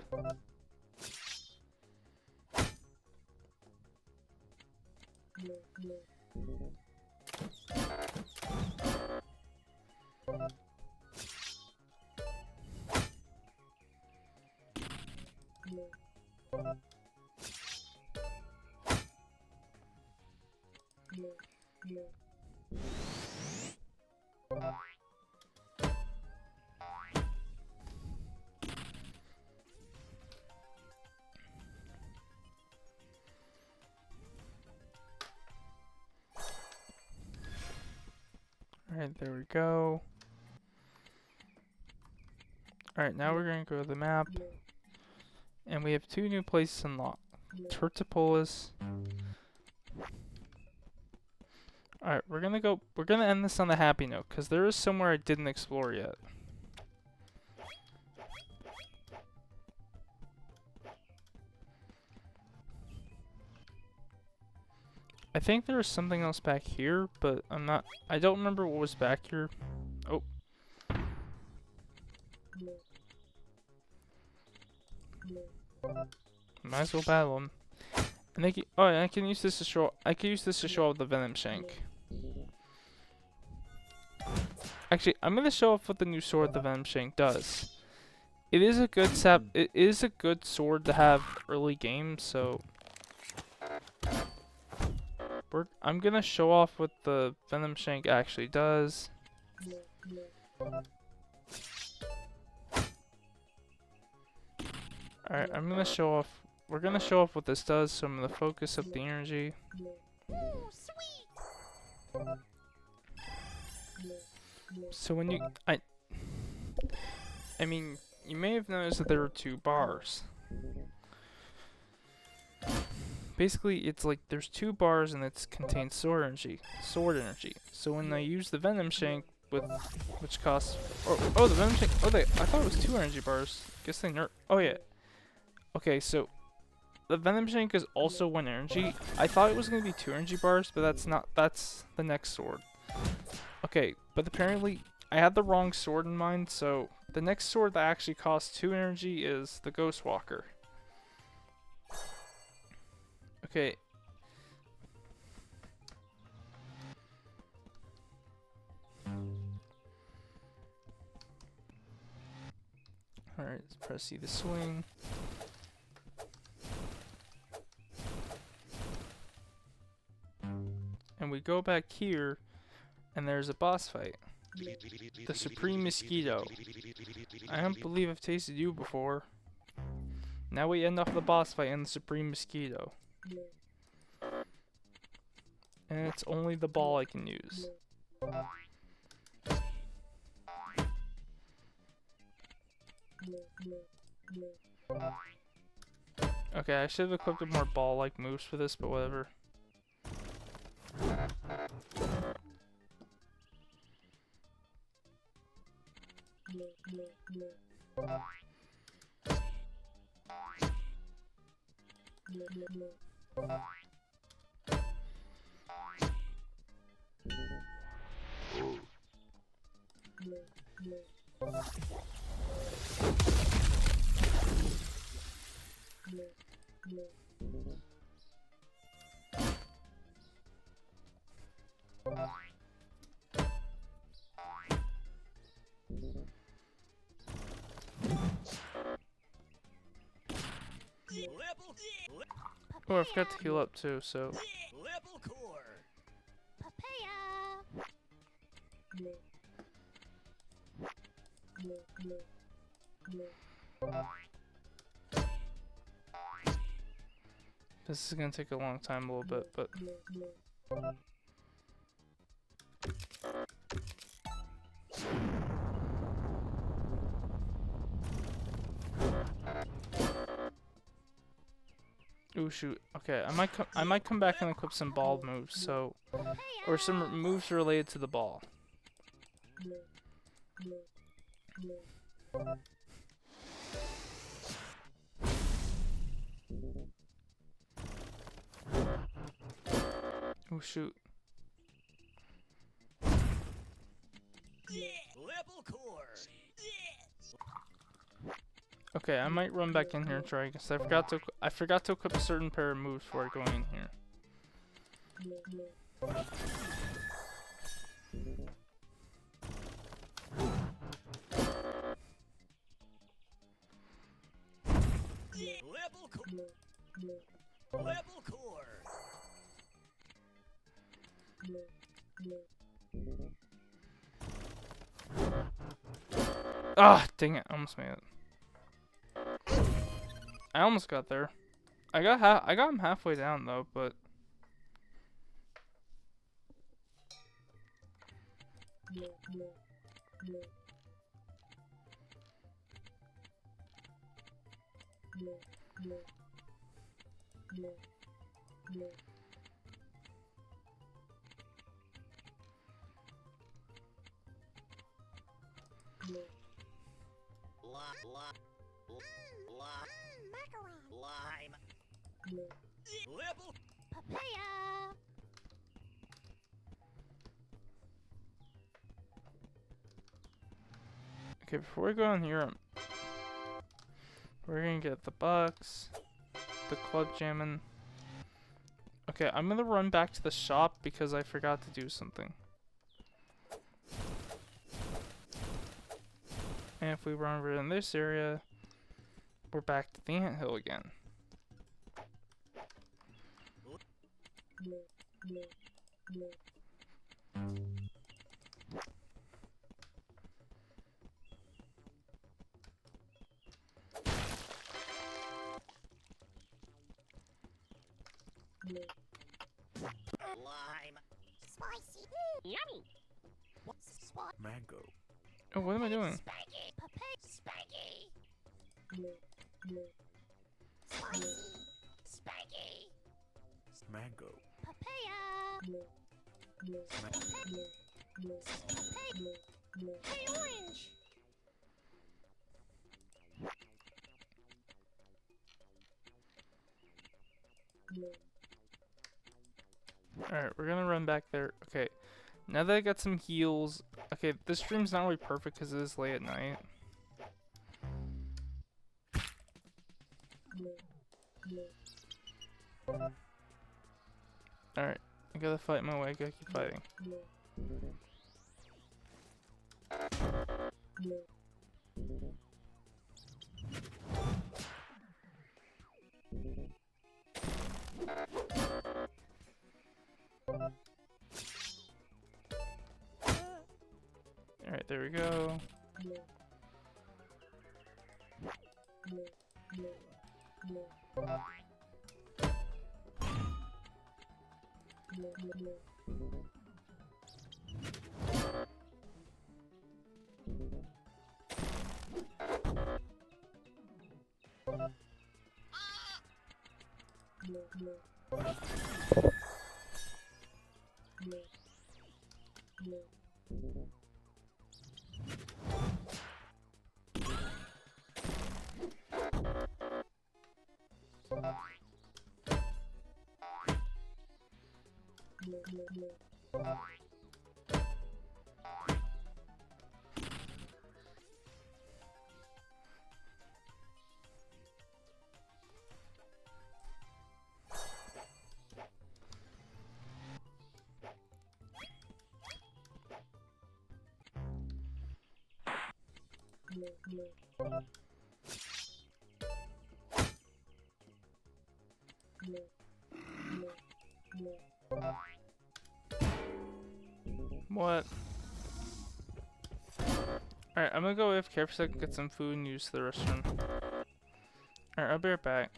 S1: Alright, there we go. Alright, now we're gonna go to the map. And we have 2 new places unlocked. Turtopolis. Alright, we're gonna end this on a happy note, because there is somewhere I didn't explore yet. I think there was something else back here, but I don't remember what was back here. Oh. Might as well battle him. And and I can use this to show off the Venom Shank. Actually, I'm gonna show off what the new sword the Venom Shank does. It is a good sword to have early game, so I'm gonna show off what the Venom Shank actually does. Alright, we're gonna show off what this does, so I'm gonna focus up the energy.
S2: Ooh, sweet.
S1: So when I mean, you may have noticed that there were two bars. Basically, it's like there's two bars and it contains sword energy. So when I use the Venom Shank which costs, the Venom Shank, I thought it was 2 energy bars. Guess they oh yeah. Okay, so the Venom Shank is also 1 energy. I thought it was gonna be 2 energy bars, but that's the next sword. Okay, but apparently I had the wrong sword in mind, so the next sword that actually costs 2 energy is the Ghost Walker. Okay. Alright, let's press C to swing. And we go back here, and there's a boss fight. The Supreme Mosquito. I don't believe I've tasted you before. Now we end off the boss fight in the Supreme Mosquito. And it's only the ball I can use. Okay, I should have equipped more ball-like moves for this, but whatever. Oh, I forgot to heal up too, so.
S2: Papaya.
S1: This is gonna take a long time a little bit, but. Ooh, shoot. Okay, I might come back and equip some ball moves, so, or some moves related to the ball. Oh shoot. Okay, I might run back in here and try because I forgot to equip a certain pair of moves before going in here. Ah, dang it! I almost made it. I almost got there. I got him halfway down though, but.
S2: Papaya.
S1: Okay, before we go in here, we're gonna get the bucks, the club jammin'. Okay, I'm gonna run back to the shop because I forgot to do something. And if we run over in this area, we're back to the anthill again.
S2: Lime. Spicy. Yummy. Spot.
S3: Mango.
S1: Oh, what am I doing?
S2: Spanky. Papaya. Spanky. Spicy. Spanky.
S3: Mango.
S2: Papaya. Papaya. Hey, orange.
S1: Alright, we're gonna run back there. Okay, now that I got some heals. Okay, this stream's not really perfect because it is late at night. Alright, I gotta fight my way, I gotta keep fighting. Alright, there we go. What? Alright, I'm gonna go AFK for a second, get some food and use the restroom. Alright, I'll be right back.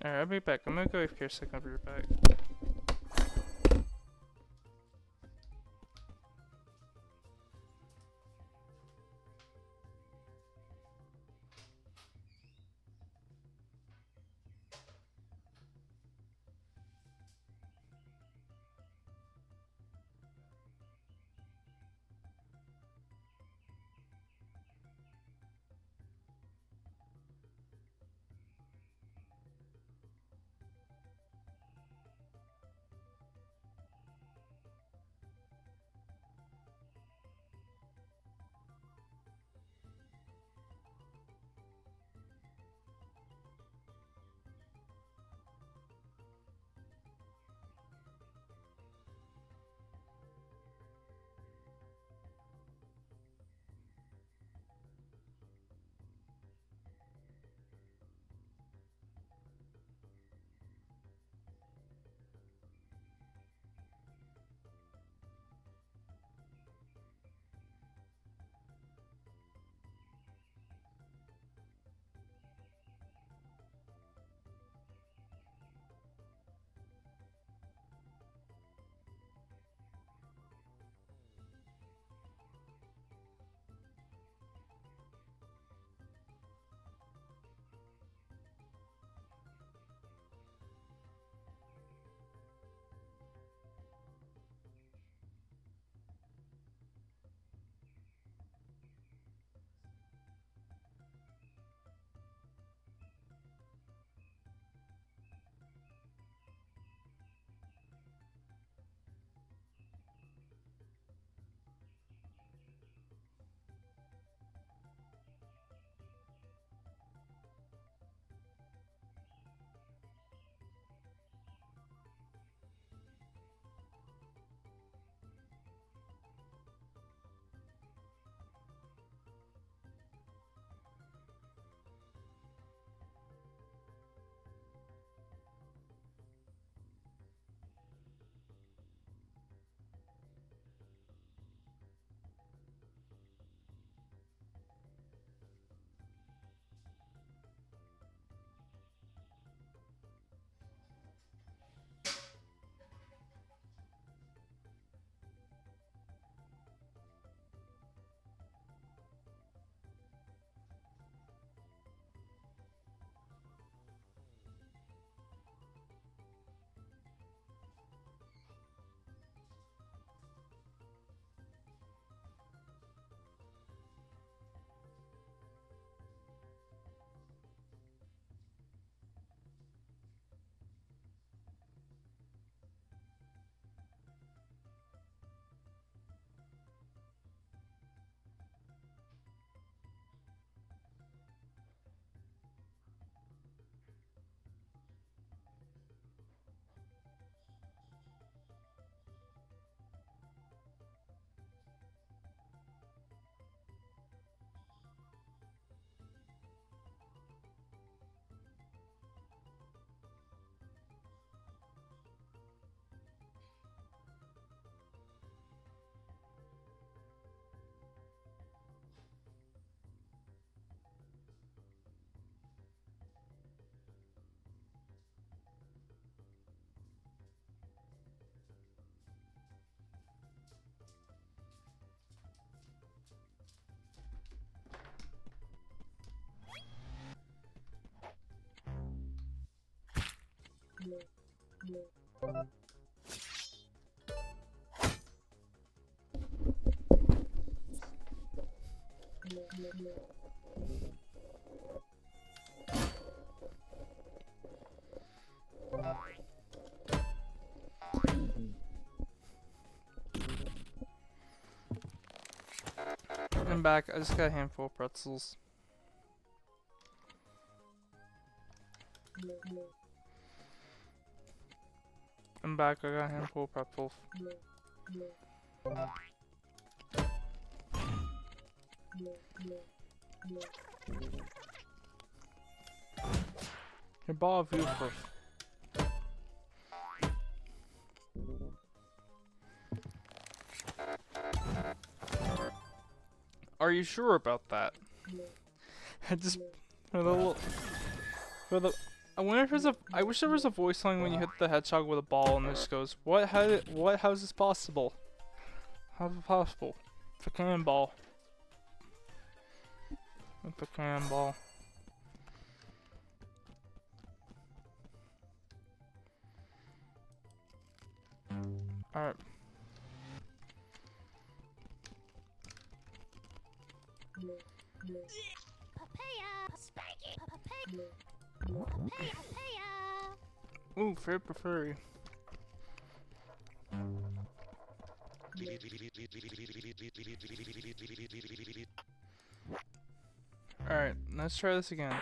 S1: Alright, I'll be back. I'm gonna go AFK for a second, I'll be right back. I'm back. I just got a handful of pretzels. I'm back. I got a handful of pretzels. Your ball of you first. Are you sure about that? I just for the little, for the. I wonder if there's a. I wish there was a voice line when you hit the hedgehog with a ball and it just goes, "What? How? What? How is this possible? How's it possible?" It's a cannonball. It's a cannonball. Alright.
S2: Papaya. Spanky. Papaya. Papaya.
S1: Ooh, favorite furry. Alright, let's try this again.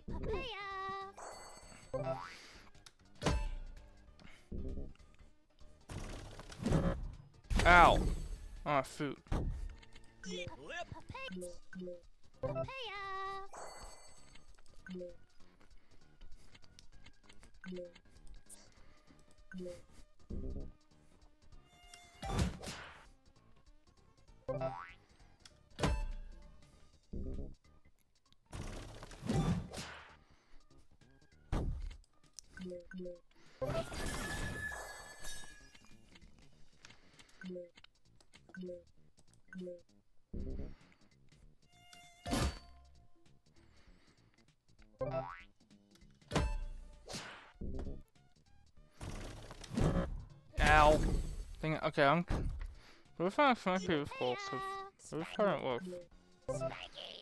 S2: Papaya.
S1: Ow! Ah, food.
S2: Papaya. Papaya.
S1: Ow! Dang it. Okay, what if I find people close? What if I don't look?
S2: Spanky.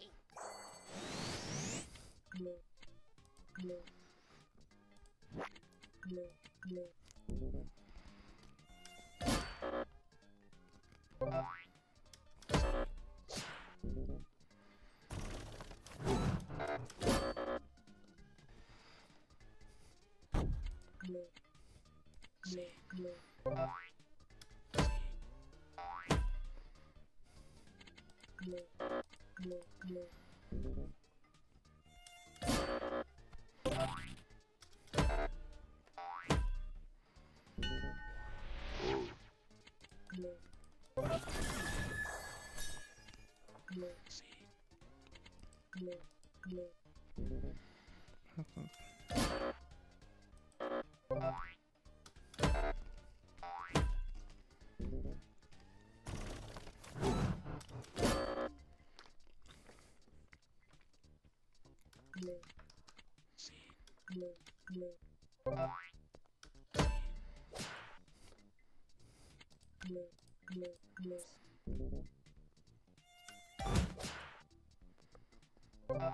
S1: Oh.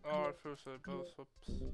S1: Oh, I feel so both. Whoops.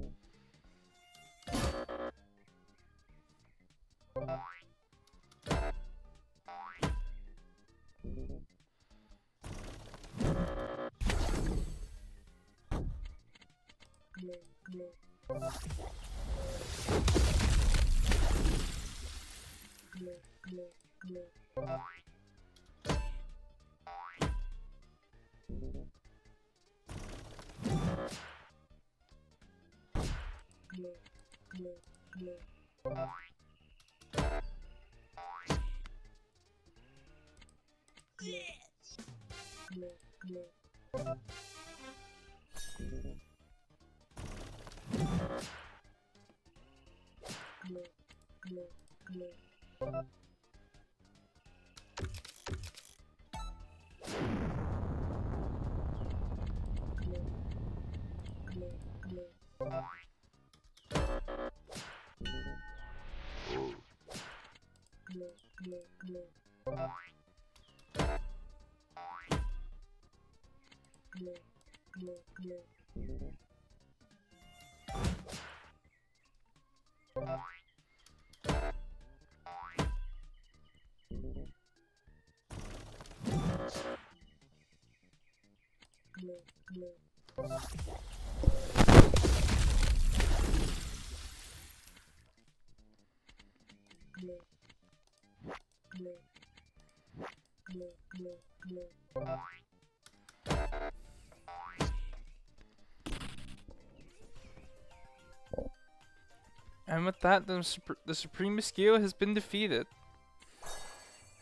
S1: And with that, the Supreme Mosquito has been defeated.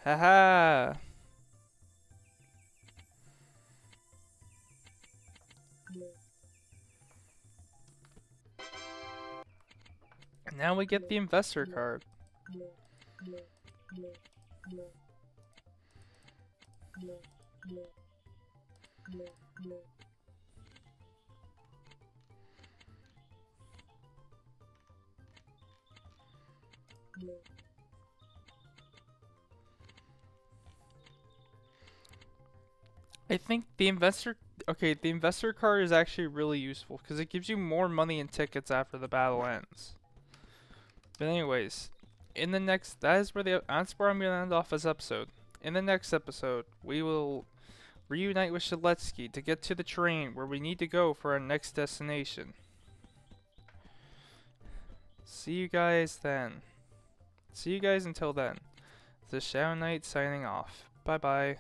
S1: Haha. And now we get the investor card. I think the investor card is actually really useful because it gives you more money and tickets after the battle ends. But anyways, that's where I'm gonna end off this episode. In the next episode, we will reunite with Shaletsky to get to the train where we need to go for our next destination. See you guys then. See you guys until then. The Shadow Knight signing off. Bye bye.